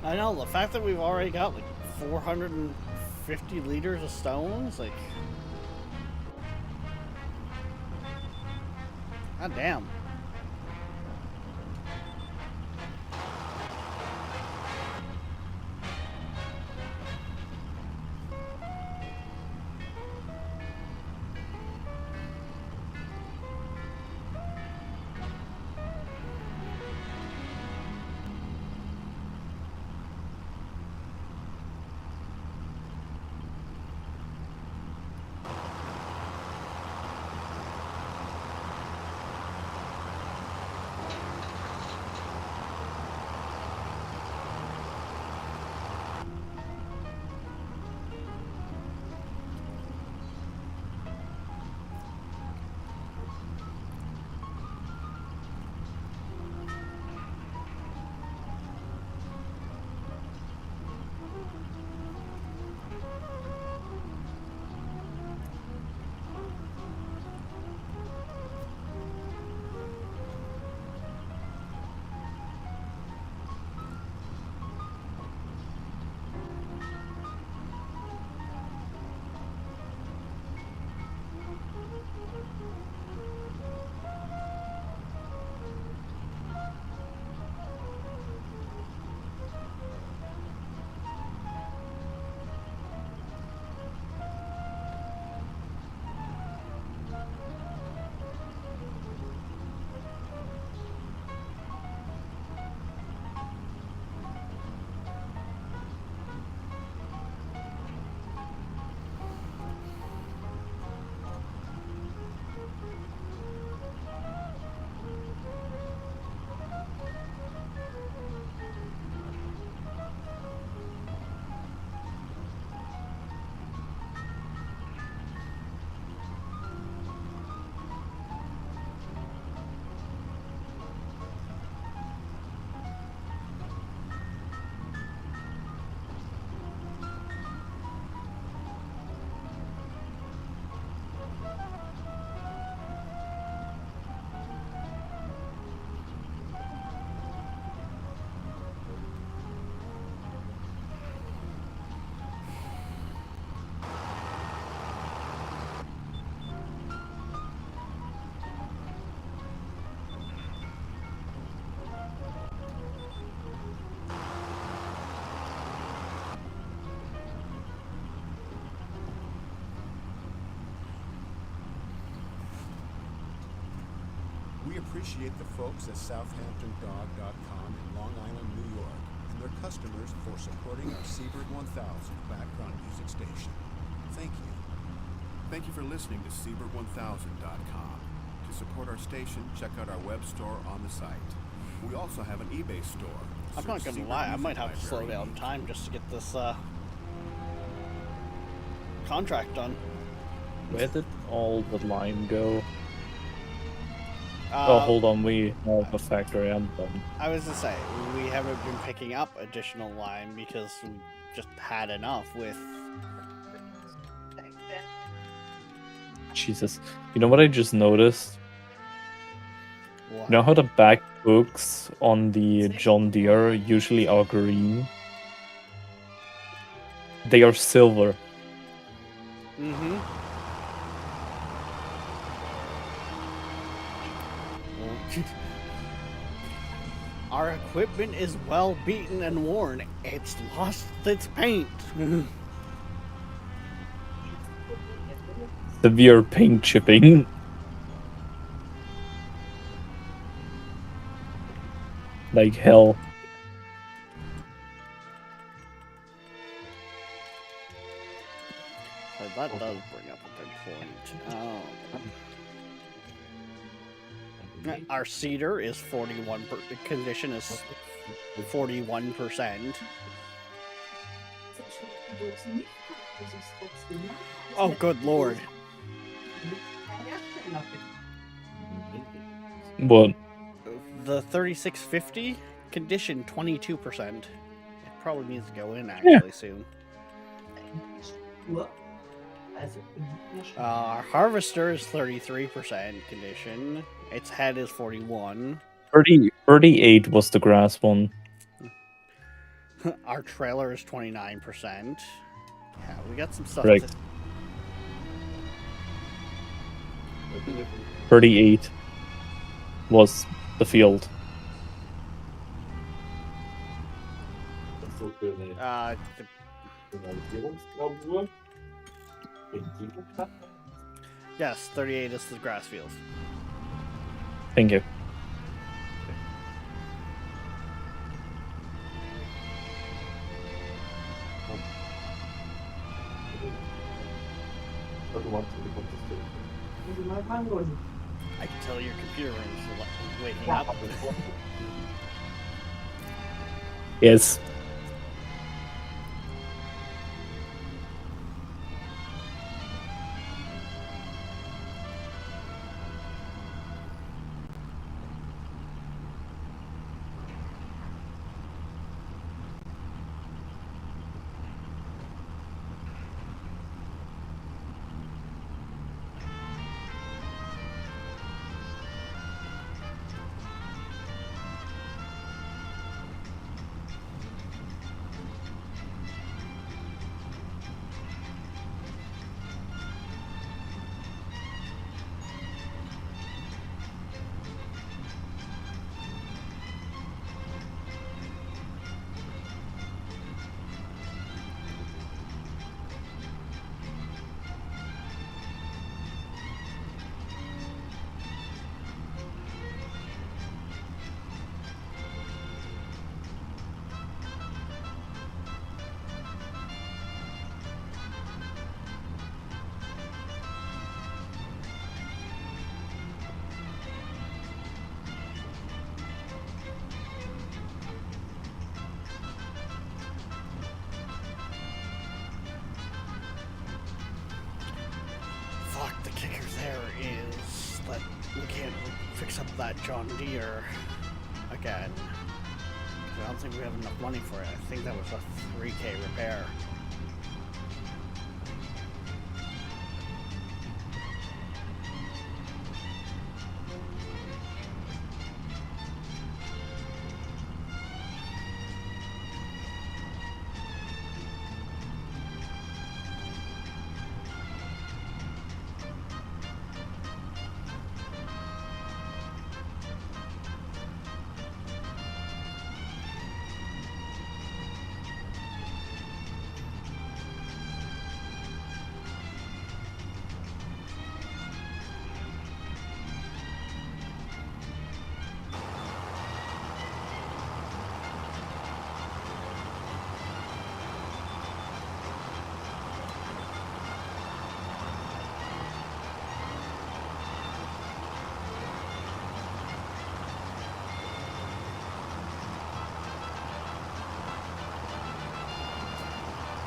I know, the fact that we've already got like 450 liters of stones, like... God damn. appreciate the folks at SouthamptonDog.com in Long Island, New York, and their customers for supporting our Seabird 1000 background music station. Thank you. Thank you for listening to Seabird1000.com. To support our station, check out our web store on the site. We also have an eBay store. I'm not Search gonna Seabird lie, I Music might have to slow Library. down time just to get this contract done. Where did all the lime go? Uh, Oh, hold on, we have a factory. I'm done. I was to say, we haven't been picking up additional lime because we just had enough with... Jesus. You know what I just noticed? What? You know how the back books on the John Deere usually are green? They are silver. Mm-hmm. Our equipment is well beaten and worn. It's lost its paint. Severe paint chipping. Like hell. So that does bring up a good point. Our cedar is 41. Condition is 41%. Oh, good lord. What? The 3650 condition 22%. It probably needs to go in actually soon. Our harvester is 33% condition. Its head is 41. 38 was the grass one. Our trailer is 29%. Yeah, we got some stuff. Right. 38 was the field. Yes, 38 is the grass fields. Thank you. I can tell your computer room is waking up. Yes. Fuck, the kicker there is that we can't fix up that John Deere again. I don't think we have enough money for it. I think that was a 3K repair.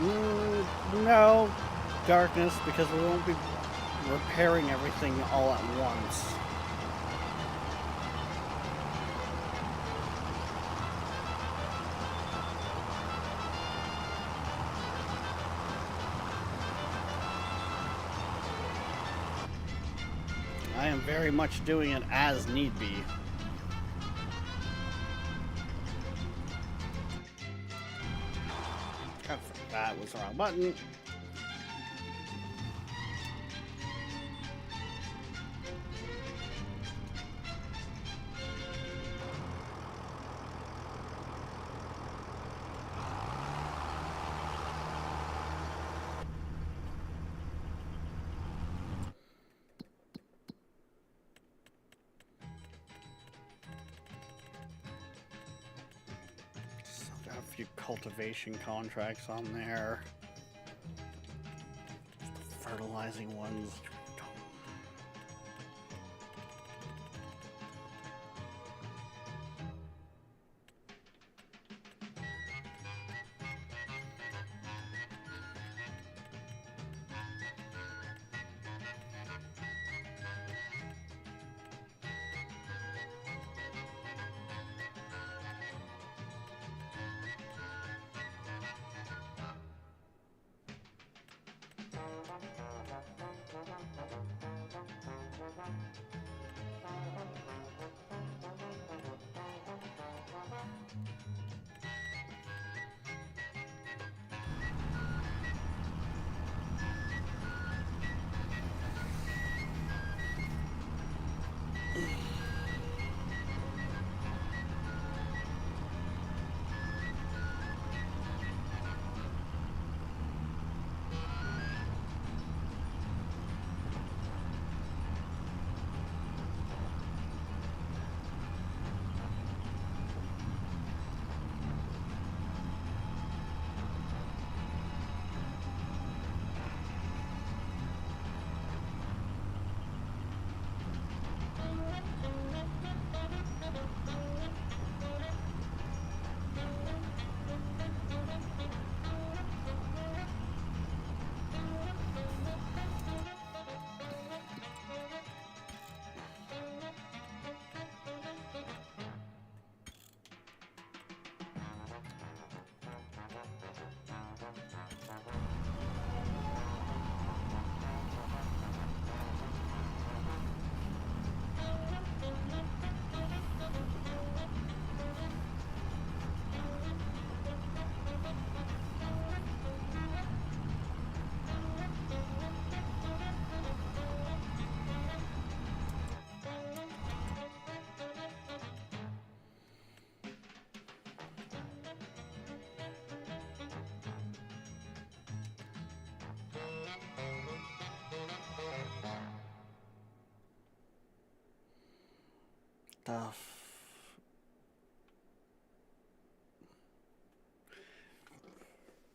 No, darkness, because we won't be repairing everything all at once. I am very much doing it as need be. That was the wrong button. Still got a few cultivation contracts on there. The fertilizing ones.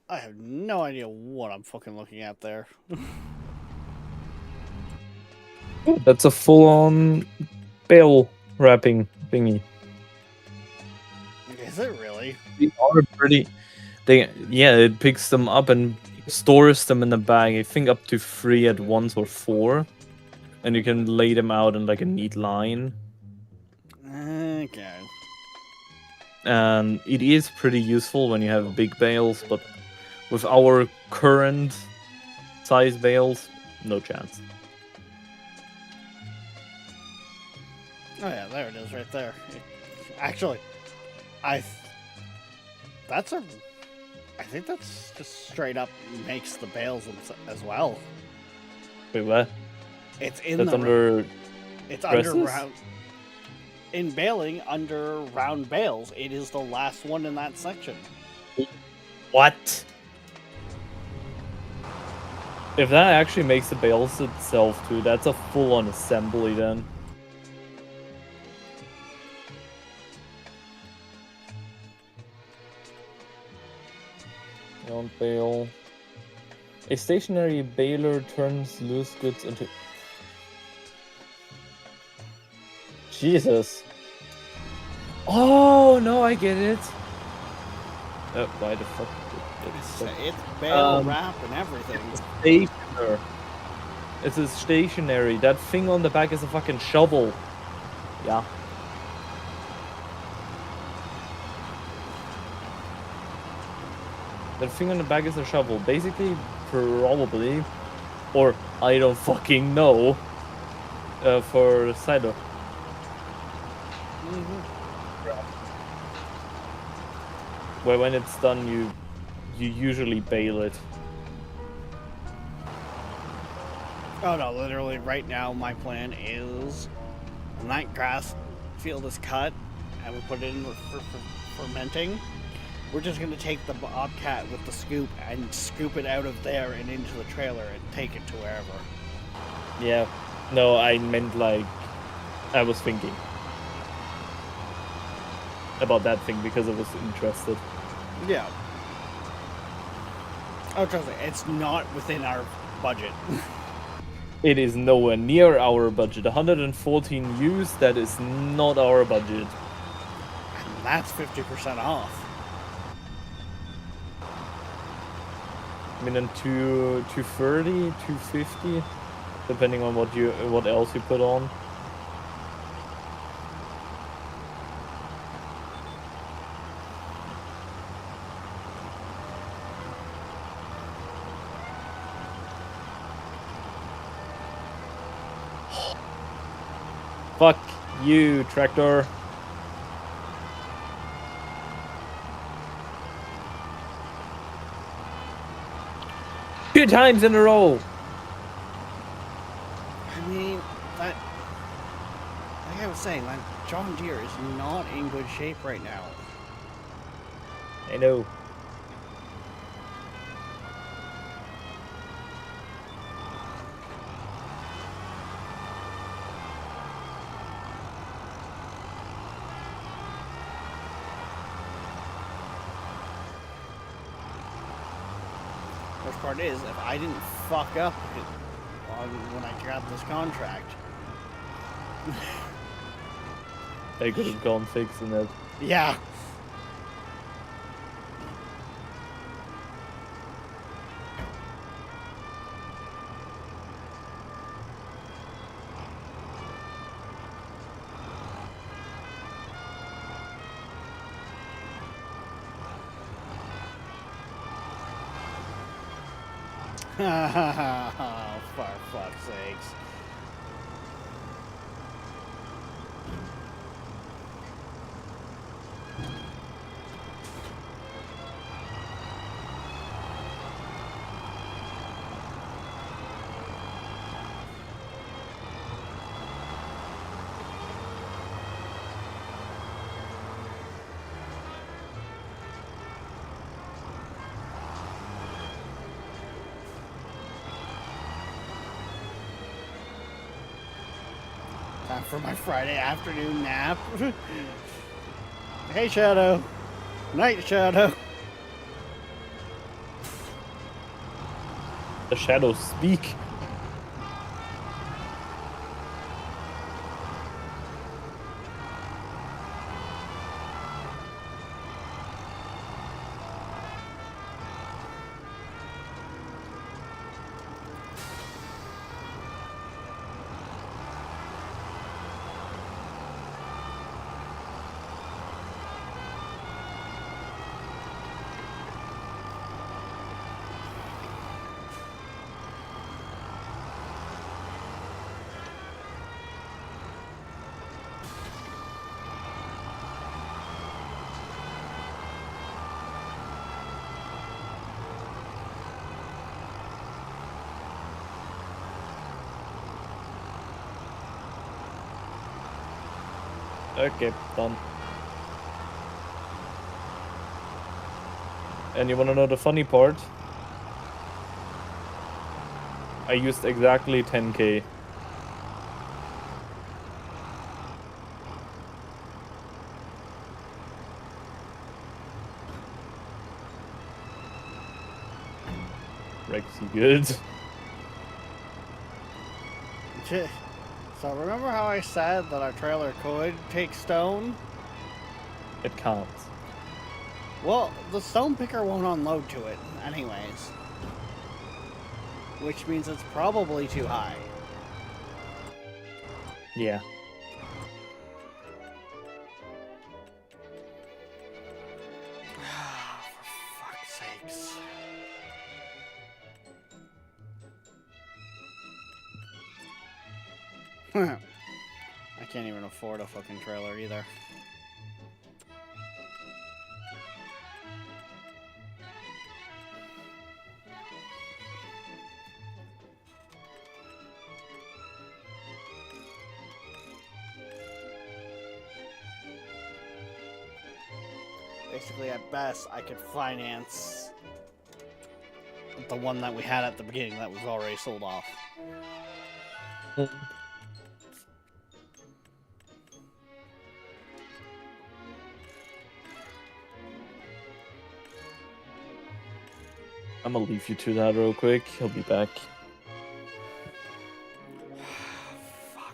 I have no idea what I'm fucking looking at there. That's a full-on bale wrapping thingy. Is it really? They are pretty. Yeah, it picks them up and stores them in the bag. I think up to 3 at once or 4, and you can lay them out in like a neat line. Okay. And it is pretty useful when you have big bales, but with our current size bales, no chance. Oh yeah, there it is, right there. Actually, I think that's just straight up makes the bales as well. Wait, what? It's in That's the under. it's presses? under round. In baling under round bales, it is the last one in that section. What? If that actually makes the bales itself too, that's a full-on assembly then. Round bale. A stationary baler turns loose goods into. Jesus. Oh no, I get it. Why the fuck? It's bale wrap and everything. Stationer. It's a stationary. That thing on the back is a fucking shovel. Yeah. That thing on the back is a shovel. Basically, probably, or I don't fucking know, for cider. Where when it's done, you usually bale it. Oh no, literally right now my plan is the night grass field is cut and we put it in for fermenting. We're just gonna take the bobcat with the scoop and scoop it out of there and into the trailer and take it to wherever. Yeah. No, I meant like I was thinking about that thing because I was interested. Yeah. Oh, trust me, it's not within our budget. It is nowhere near our budget. 114 use, that is not our budget. And that's 50% off. I mean, then 230, 250, depending on what else you put on. Fuck you, tractor. Two times in a row. I mean, that, like I was saying, that John Deere is not in good shape right now. I know. Worst part is, if I didn't fuck up when I grabbed this contract. I could have gone fixing it. Yeah. Oh, for fuck's sakes. Time for my Friday afternoon nap. Hey, Shadow. Night, Shadow. The shadows speak. Okay, done. And you wanna know the funny part? I used exactly 10k. Rexy good. So remember how I said that our trailer could take stone? It can't. Well, the stone picker won't unload to it, anyways. Which means it's probably too high. Yeah. For fuck's sakes. I can't even afford a fucking trailer either. Basically, at best, I could finance the one that we had at the beginning that we've already sold off. I'm gonna leave you to that real quick. He'll be back. Fuck.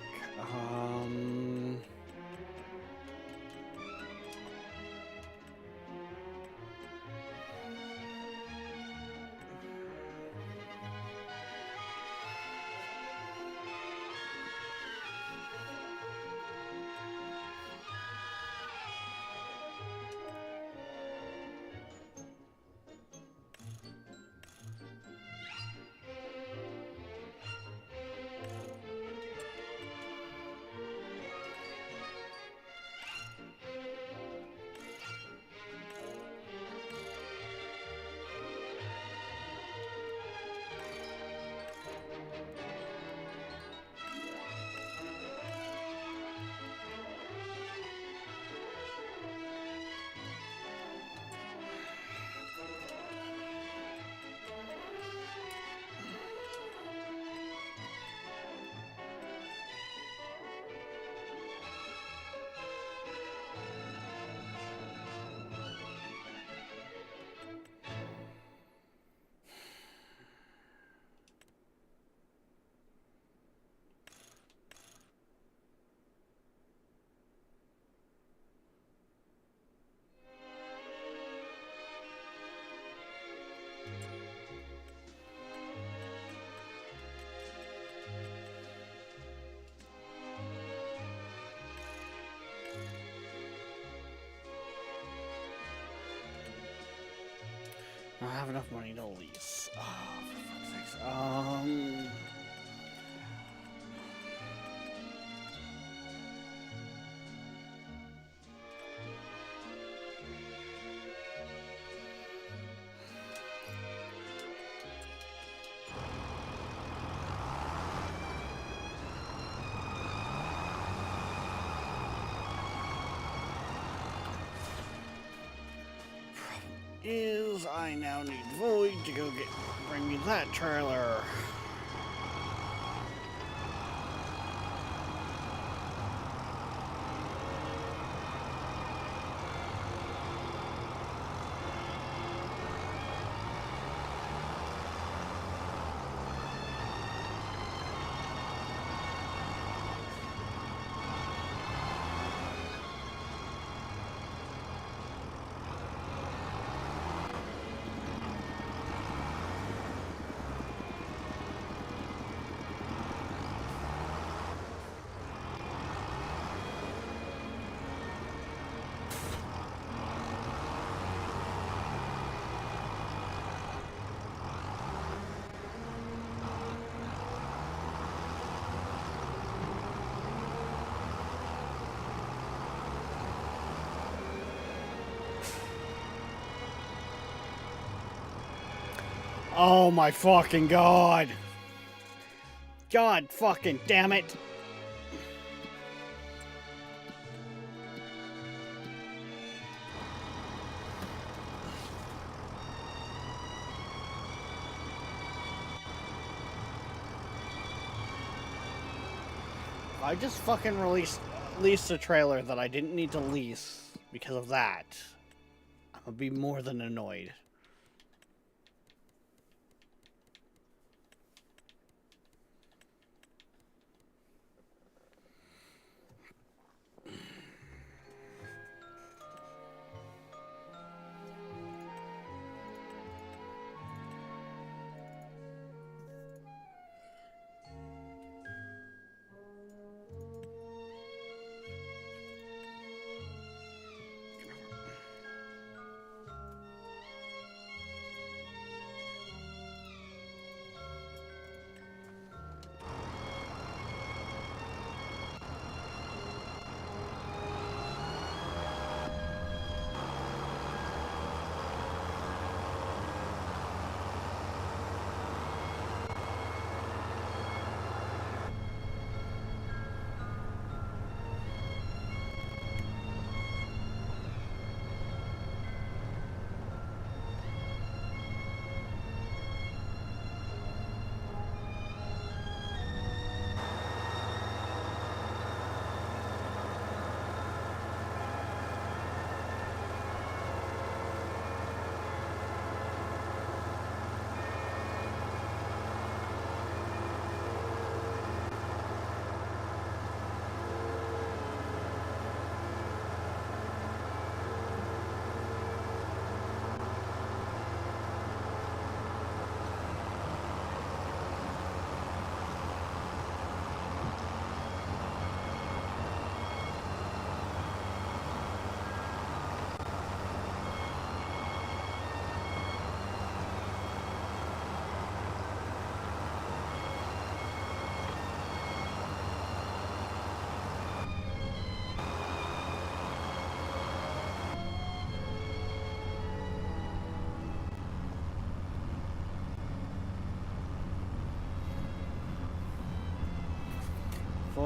I don't have enough money to lease. Oh, for fuck's sakes. Is I now need Void to go bring me that trailer. Oh my fucking god. God fucking damn it. I just fucking leased a trailer that I didn't need to lease because of that. I'm gonna be more than annoyed.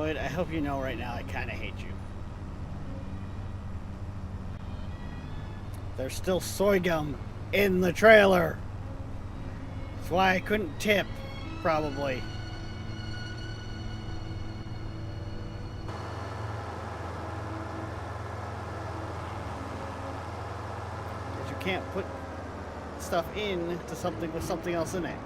Lloyd, I hope you know right now I kind of hate you. There's still soy gum in the trailer. That's why I couldn't tip, probably. Because you can't put stuff in to something with something else in it.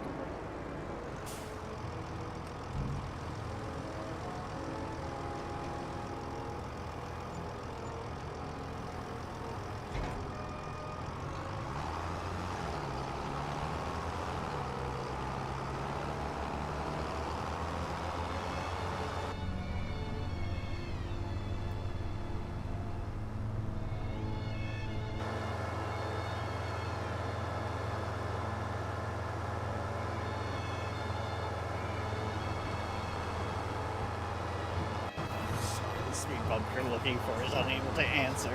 The speed bump you're looking for is unable to answer,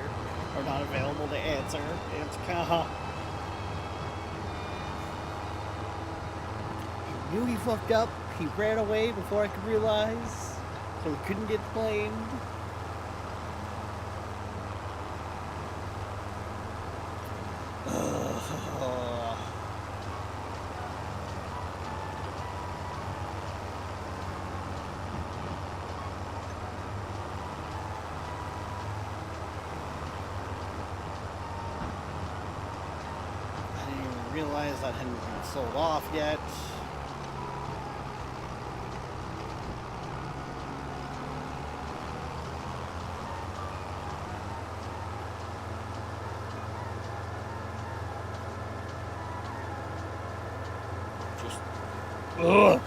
or not available to answer. It's He knew he fucked up. He ran away before I could realize, so he couldn't get blamed. I didn't even realize that hadn't been sold off yet. Just ugh.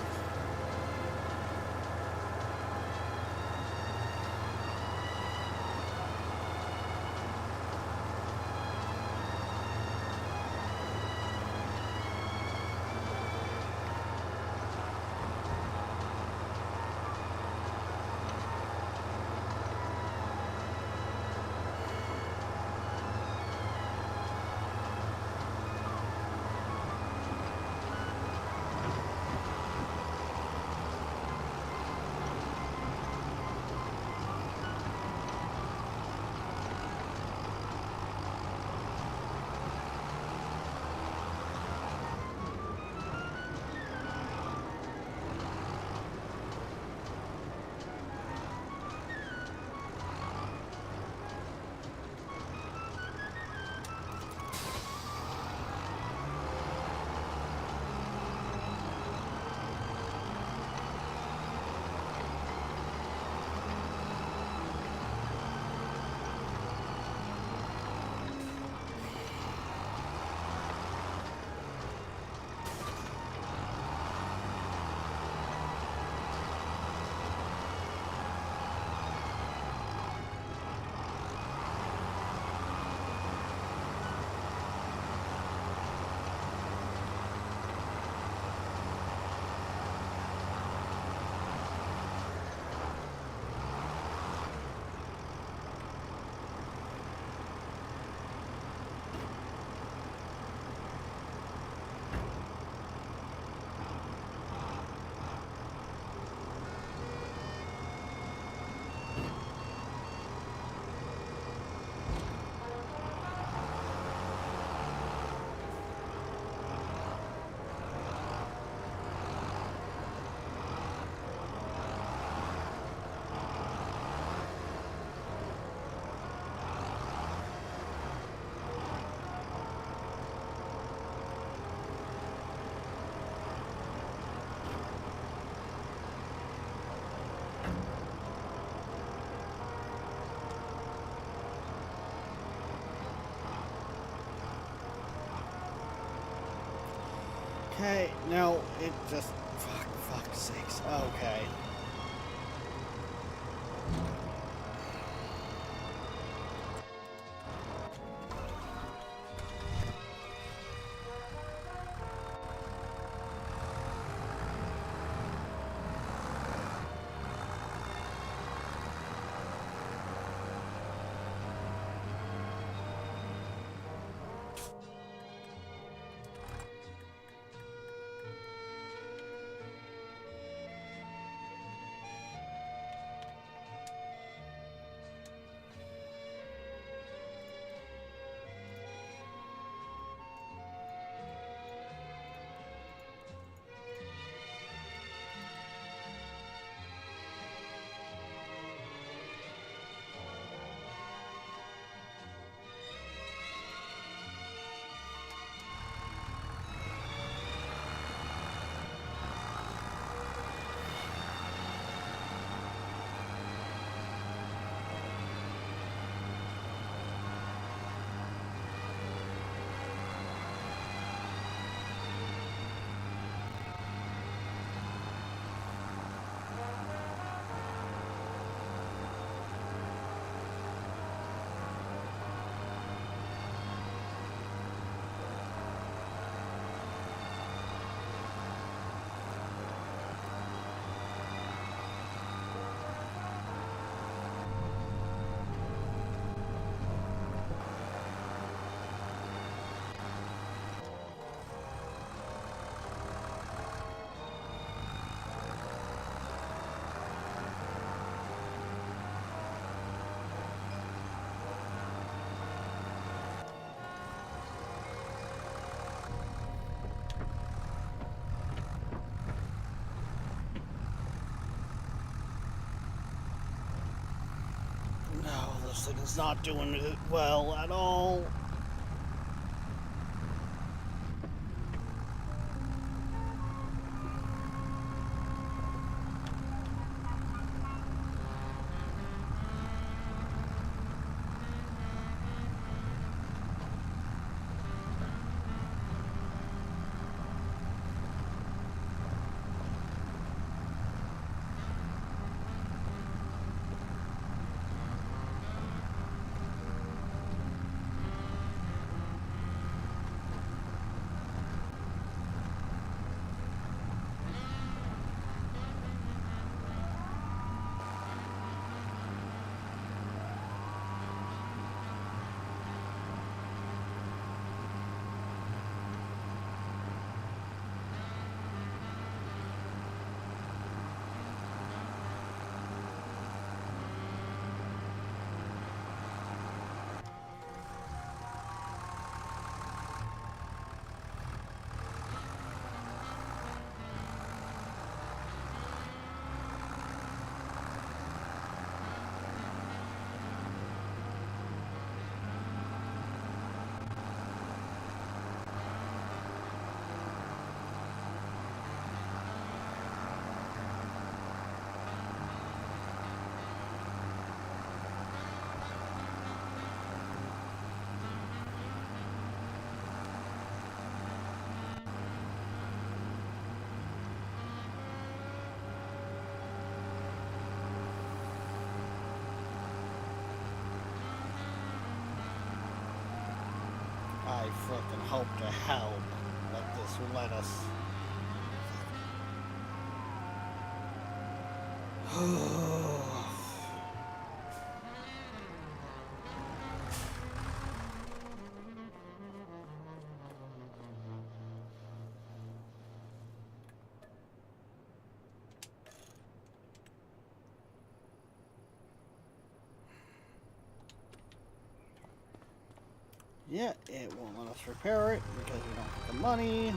Okay, no, it just... fuck's sakes. Okay. this thing is not doing it well at all. I frickin' hope to hell that this will let us. Yeah, it won't let us repair it because we don't have the money.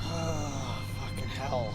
Fucking hell.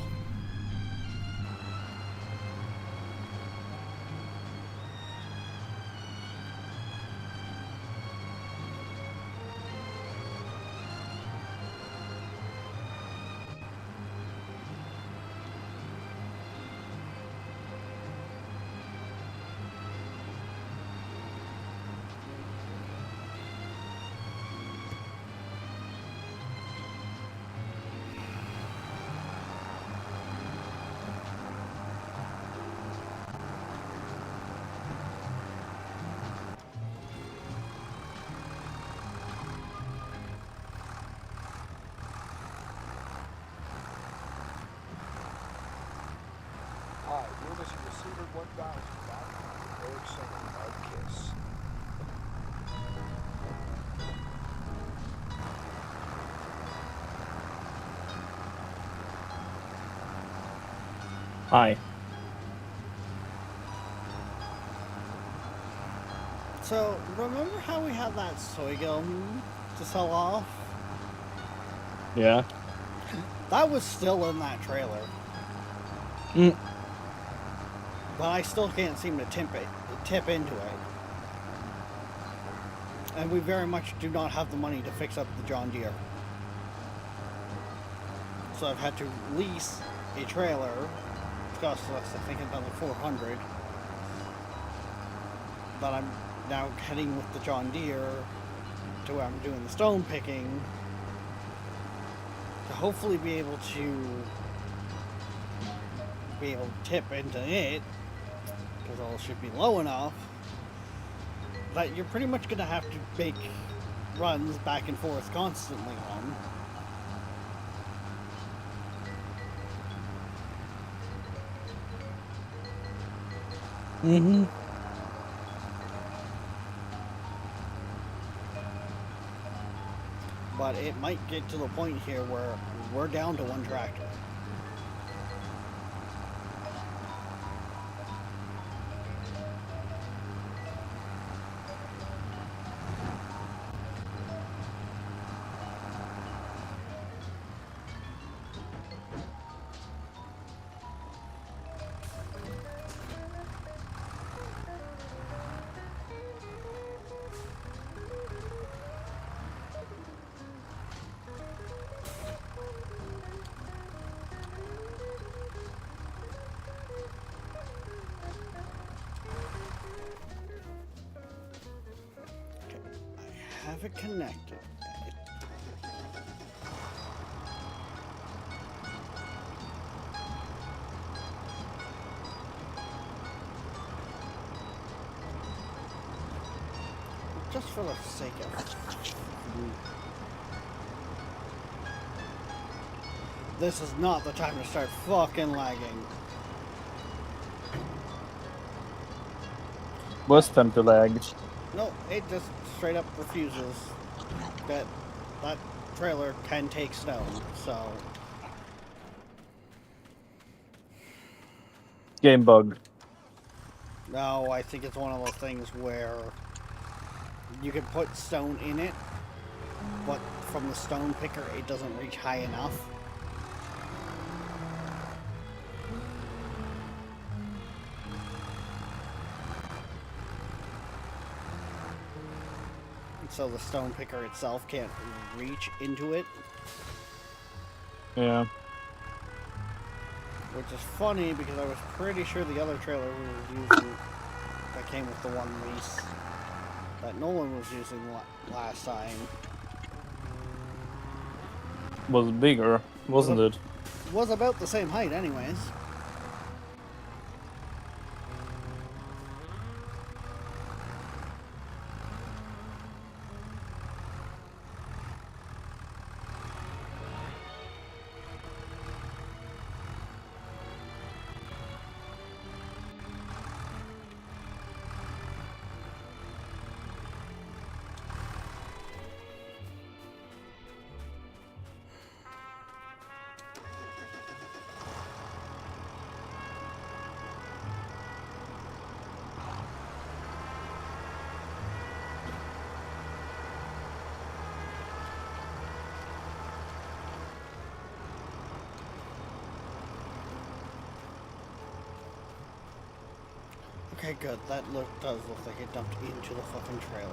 Hi, you're listening to Seabird 1000. Eric Singer of Kiss. Hi. So, remember how we had that soy gum to sell off? Yeah. That was still in that trailer. Mm. But I still can't seem to tip into it. And we very much do not have the money to fix up the John Deere. So I've had to lease a trailer. It costs us, I think, another $400. But I'm now heading with the John Deere to where I'm doing the stone picking to hopefully be able to tip into it, because all should be low enough that you're pretty much going to have to make runs back and forth constantly on. Mm-hmm. But it might get to the point here where we're down to one tractor. Have it connected. Just for the sake of this is not the time to start fucking lagging. Was time to lag. No, it just straight up refuses that trailer can take stone, so Game bug. no, I think it's one of those things where you can put stone in it, but from the stone picker it doesn't reach high enough. So the stone picker itself can't reach into it, Yeah. which is funny because I was pretty sure the other trailer we were using that came with the one lease that Nolan was using last time Was bigger, wasn't it? was about the same height anyways. Okay, good. That does look like it dumped into the fucking trailer.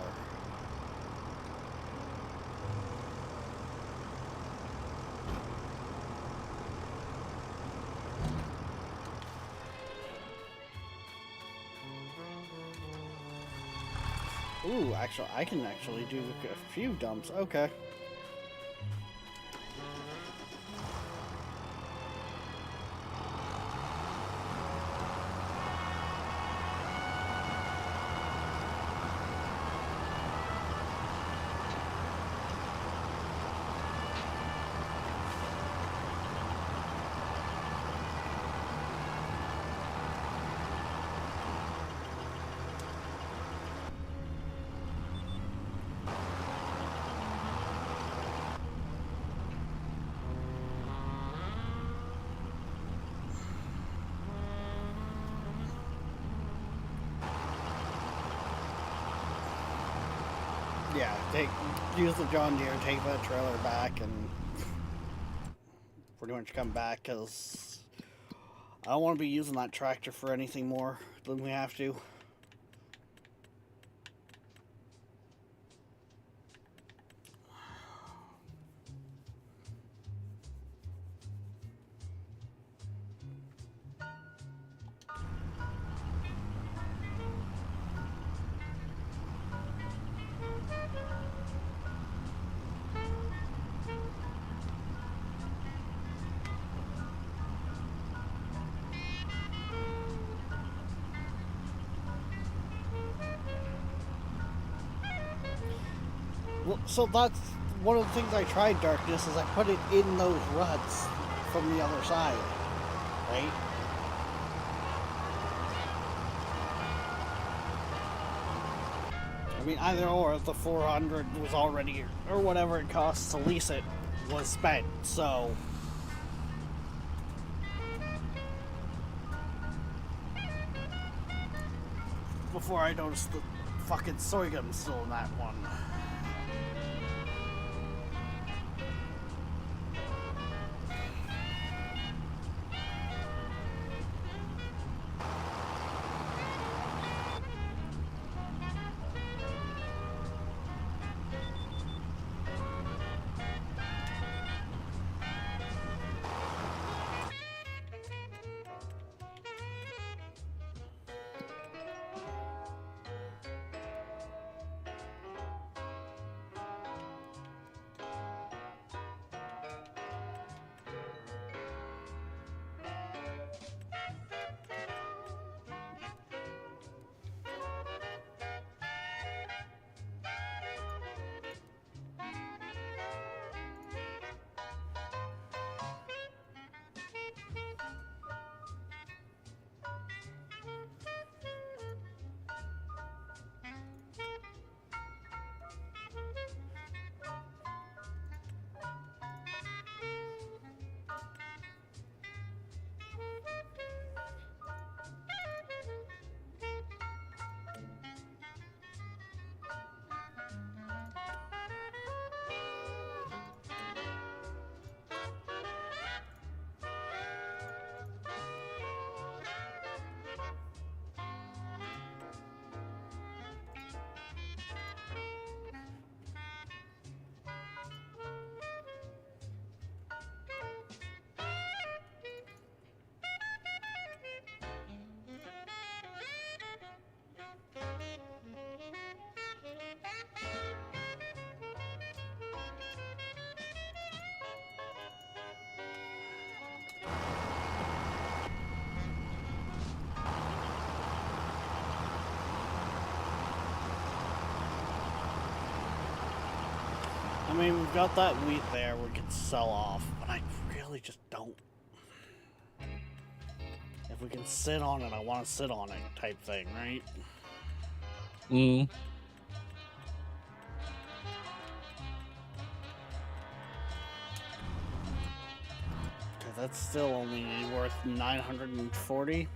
Ooh, actually, I can actually do a few dumps. Okay. Yeah, use the John Deere, take that trailer back, and pretty much come back, because I don't want to be using that tractor for anything more than we have to. Well, so that's one of the things I tried, Darkness, is I put it in those ruts from the other side, right? I mean, either or, the 400 was already, or whatever it costs to lease it, was spent, so... Before I noticed the fucking sorghum still in that one. I mean, we've got that wheat there we could sell off, but I really just don't. If we can sit on it, I want to sit on it type thing, right? Mm. Because that's still only worth 940.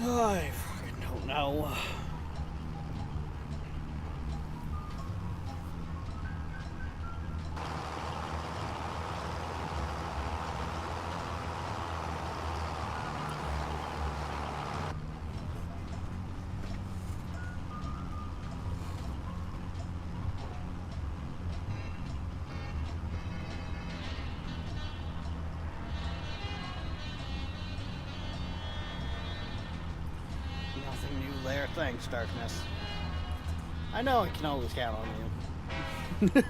I fucking don't know. Thanks, Darkness. I know I can always count on you.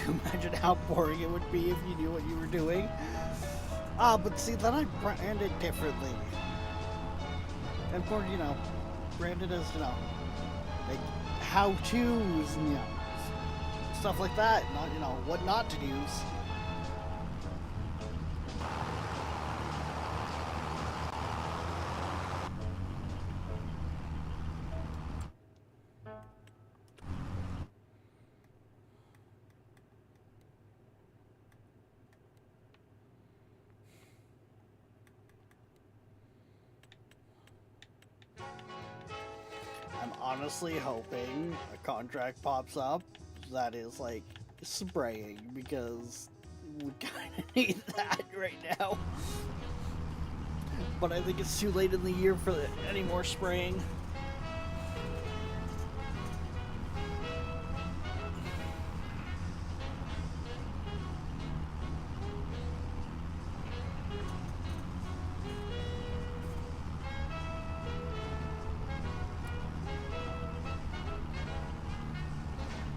Imagine how boring it would be if you knew what you were doing. But see, then I'd brand it differently. And for, branded as, like, how-tos and, stuff like that. Not, what not to do's. I'm honestly hoping a contract pops up that is like spraying, because we kind of need that right now. But I think it's too late in the year for any more spraying.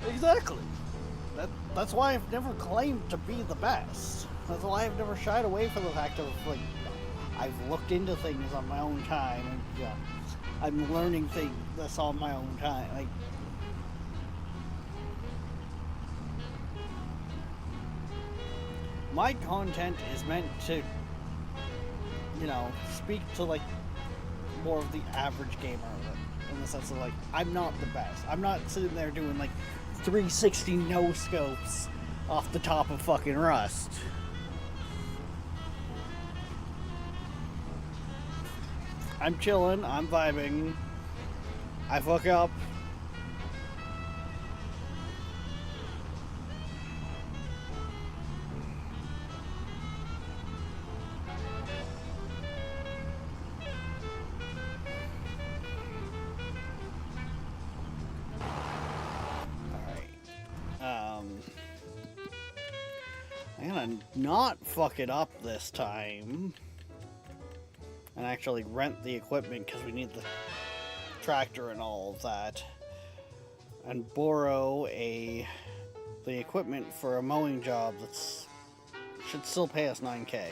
Exactly. That's why I've never claimed to be the best. That's why I've never shied away from the fact of, like, I've looked into things on my own time, and I'm learning things that's on my own time. Like, my content is meant to, speak to, like, more of the average gamer, in the sense of, like, I'm not the best. I'm not sitting there doing, like, 360 no scopes off the top of fucking Rust. I'm chilling, I'm vibing. I fuck up. I'm gonna not fuck it up this time and actually rent the equipment, because we need the tractor and all of that, and borrow the equipment for a mowing job that's should still pay us 9K.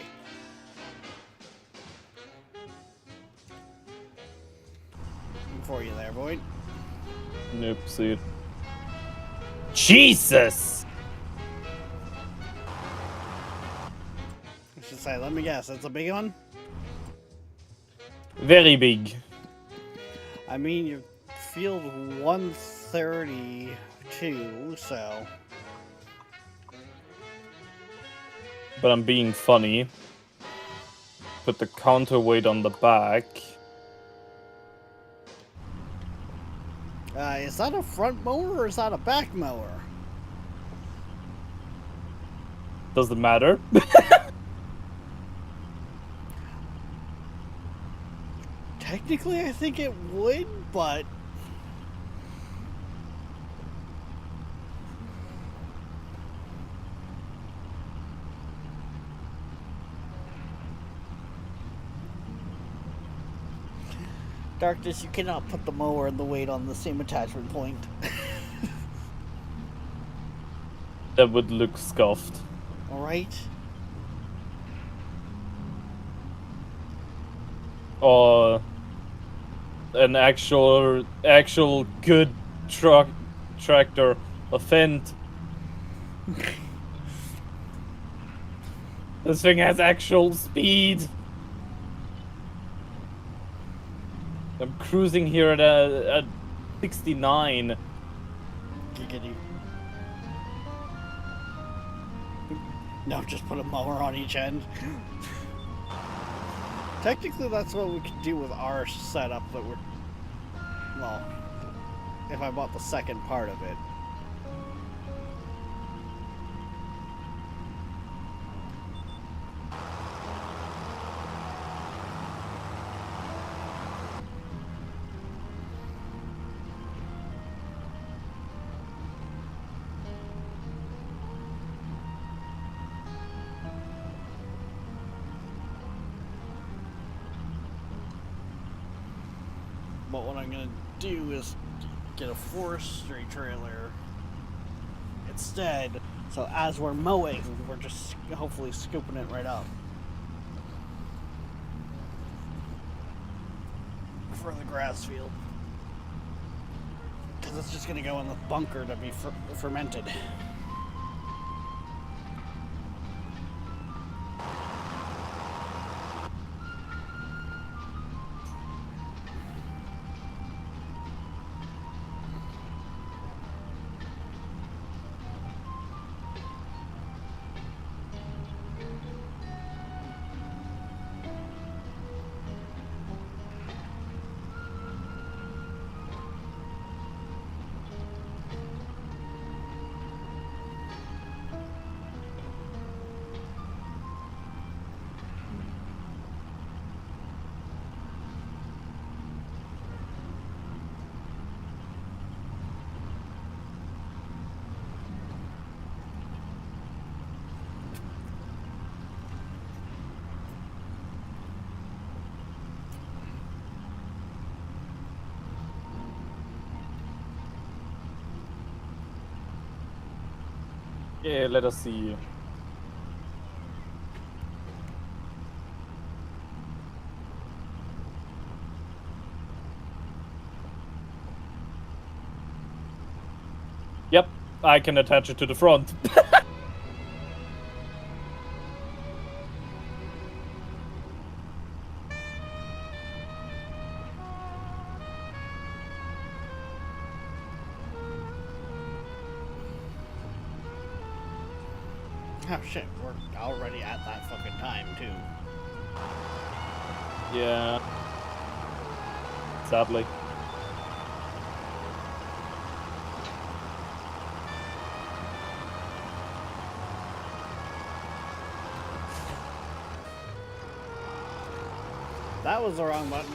for you there, boy. Nope, see it. Jesus! I should say, let me guess, it's a big one? Very big. I mean, you field 132, so... But I'm being funny. Put the counterweight on the back. Is that a front mower or is that a back mower? Does it matter? Technically, I think it would, but... Darkness, you cannot put the mower and the weight on the same attachment point. That would look scuffed. Alright? Or an actual good tractor, a Fendt. This thing has actual speed. I'm cruising here at 69. Giggity. No, just put a mower on each end. Technically, that's what we could do with our setup that we're... Well, if I bought the second part of it. But what I'm gonna do is get a forestry trailer instead, so as we're mowing, we're just hopefully scooping it right up for the grass field, because it's just gonna go in the bunker to be fermented. Yeah, let us see. Yep, I can attach it to the front. Oh shit, we're already at that fucking time too. Yeah. Sadly. That was the wrong button.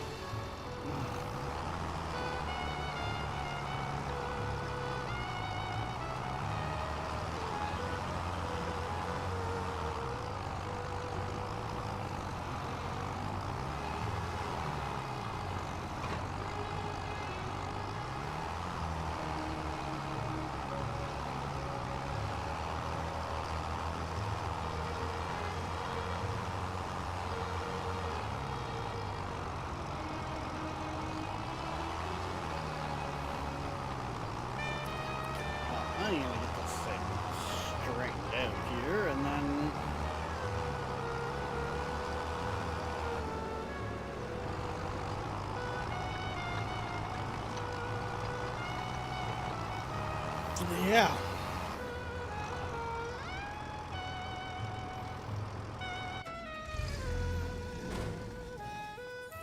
Yeah.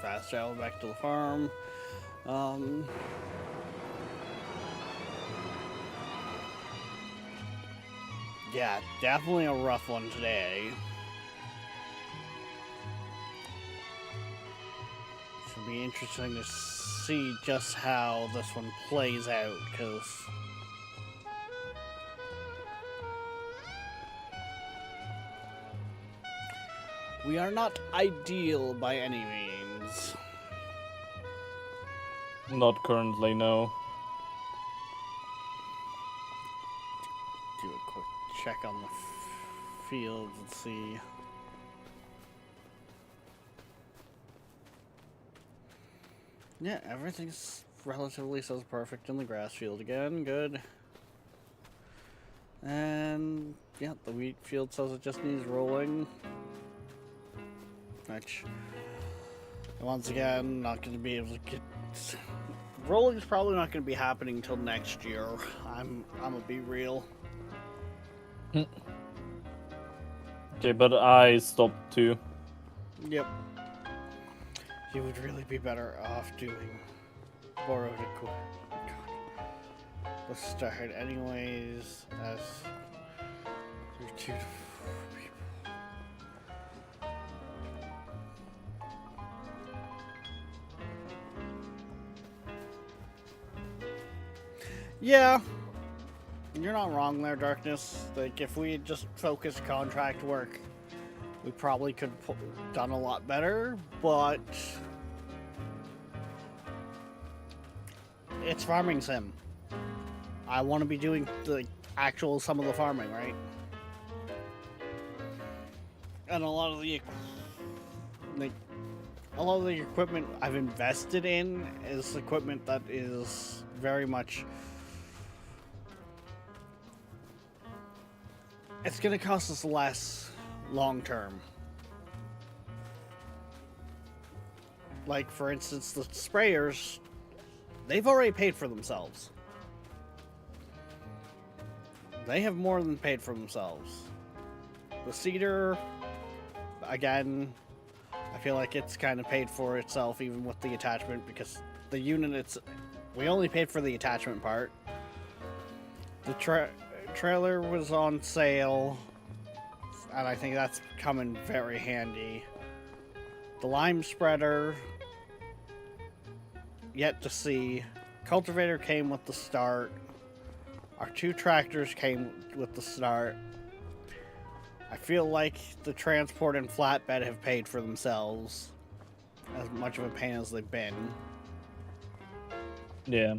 Fast travel back to the farm. Yeah, definitely a rough one today. Should be interesting to see just how this one plays out, because we are not ideal by any means. Not currently, no. Do a quick check on the fields and see. Yeah, everything's relatively says perfect in the grass field again. Good. And yeah, the wheat field says it just needs rolling. Which, once again, not going to be able to get. Rolling's probably not going to be happening until next year. I'm gonna be real. Okay, but I stopped too. Yep. You would really be better off doing borrowed equipment. Let's start anyways as your 2 to 4 people. Yeah. You're not wrong there, Darkness. Like, if we had just focused contract work, we probably could have done a lot better, but it's farming sim. I want to be doing the actual some of the farming, right? And a lot of the equipment I've invested in is equipment that is very much. It's going to cost us less long term. Like, for instance, the sprayers, they've already paid for themselves. They have more than paid for themselves. The seeder, again, I feel like it's kind of paid for itself even with the attachment, because the unit, we only paid for the attachment part. The trailer was on sale, and I think that's coming very handy. The lime spreader, yet to see. Cultivator came with the start. Our 2 tractors came with the start. I feel like the transport and flatbed have paid for themselves, as much of a pain as they've been. Yeah.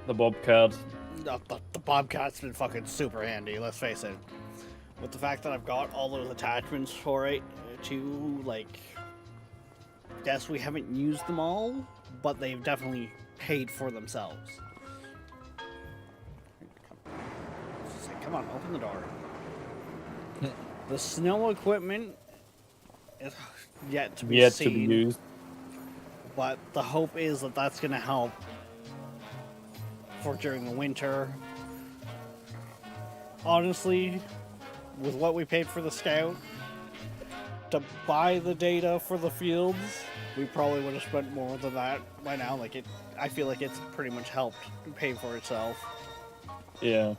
The Bobcat. The Bobcat's been fucking super handy, let's face it. With the fact that I've got all those attachments for it, too, like, yes, we haven't used them all, but they've definitely paid for themselves. Come on, open the door. The snow equipment is yet to be seen. To be used. But the hope is that that's going to help for during the winter. Honestly, with what we paid for the scout, to buy the data for the fields, we probably would have spent more than that by now. Like, I feel like it's pretty much helped pay for itself. Yeah.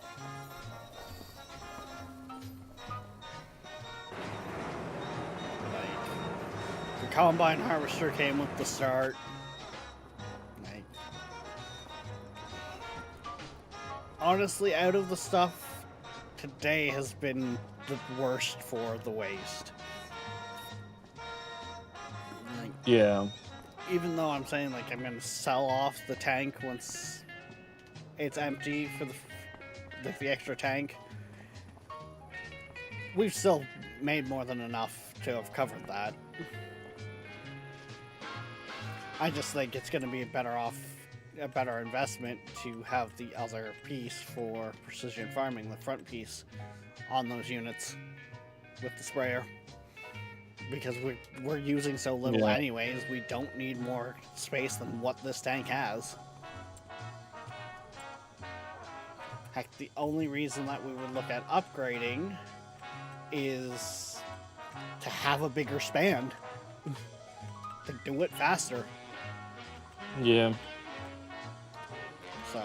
Like, the combine harvester came with the start. Like, honestly, out of the stuff, today has been the worst for the waste. Like, Yeah. even though I'm saying, like, I'm gonna sell off the tank once it's empty for the extra tank, we've still made more than enough to have covered that. I just think it's gonna be a better investment to have the other piece for precision farming, the front piece, on those units with the sprayer. Because we're using so little anyways, we don't need more space than what this tank has. Heck, the only reason that we would look at upgrading is to have a bigger span. To do it faster. Yeah. So.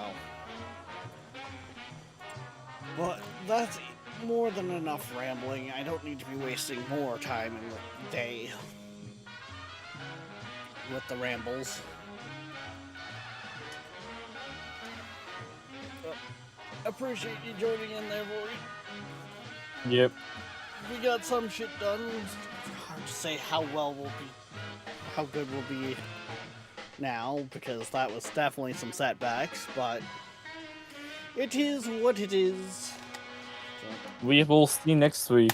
But that's more than enough rambling. I don't need to be wasting more time in the day with the rambles. Appreciate you joining in there, boy. Yep. We got some shit done. It's hard to say how good we'll be now, because that was definitely some setbacks, but it is what it is. We will see next week.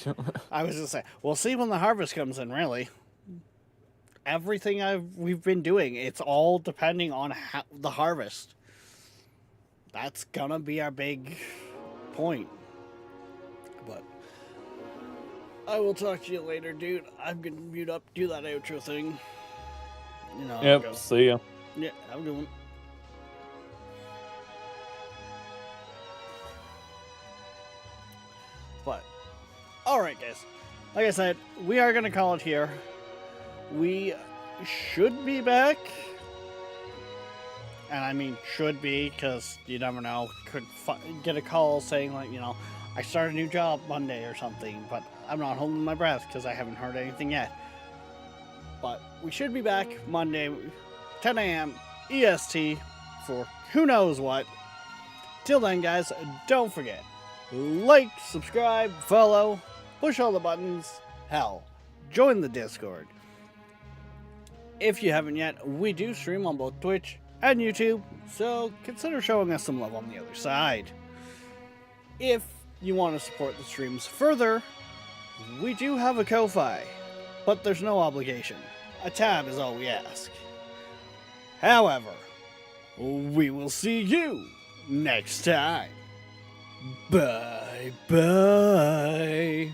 I was gonna say, we'll see when the harvest comes in, really. Everything we've been doing, it's all depending on the harvest. That's gonna be our big point. But I will talk to you later, dude. I'm gonna mute up, do that outro thing. You know. Yep, see ya. Yeah, have a good one. But, alright guys, like I said, we are going to call it here. We should be back. And I mean should be, because you never know, could get a call saying like, you know, I start a new job Monday or something, but I'm not holding my breath because I haven't heard anything yet. But we should be back Monday, 10 a.m. EST for who knows what. Till then, guys, don't forget, like, subscribe, follow, push all the buttons, hell, join the Discord. If you haven't yet, we do stream on both Twitch and YouTube, so consider showing us some love on the other side. If you want to support the streams further, we do have a Ko-Fi, but there's no obligation. A tab is all we ask. However, we will see you next time. Bye bye.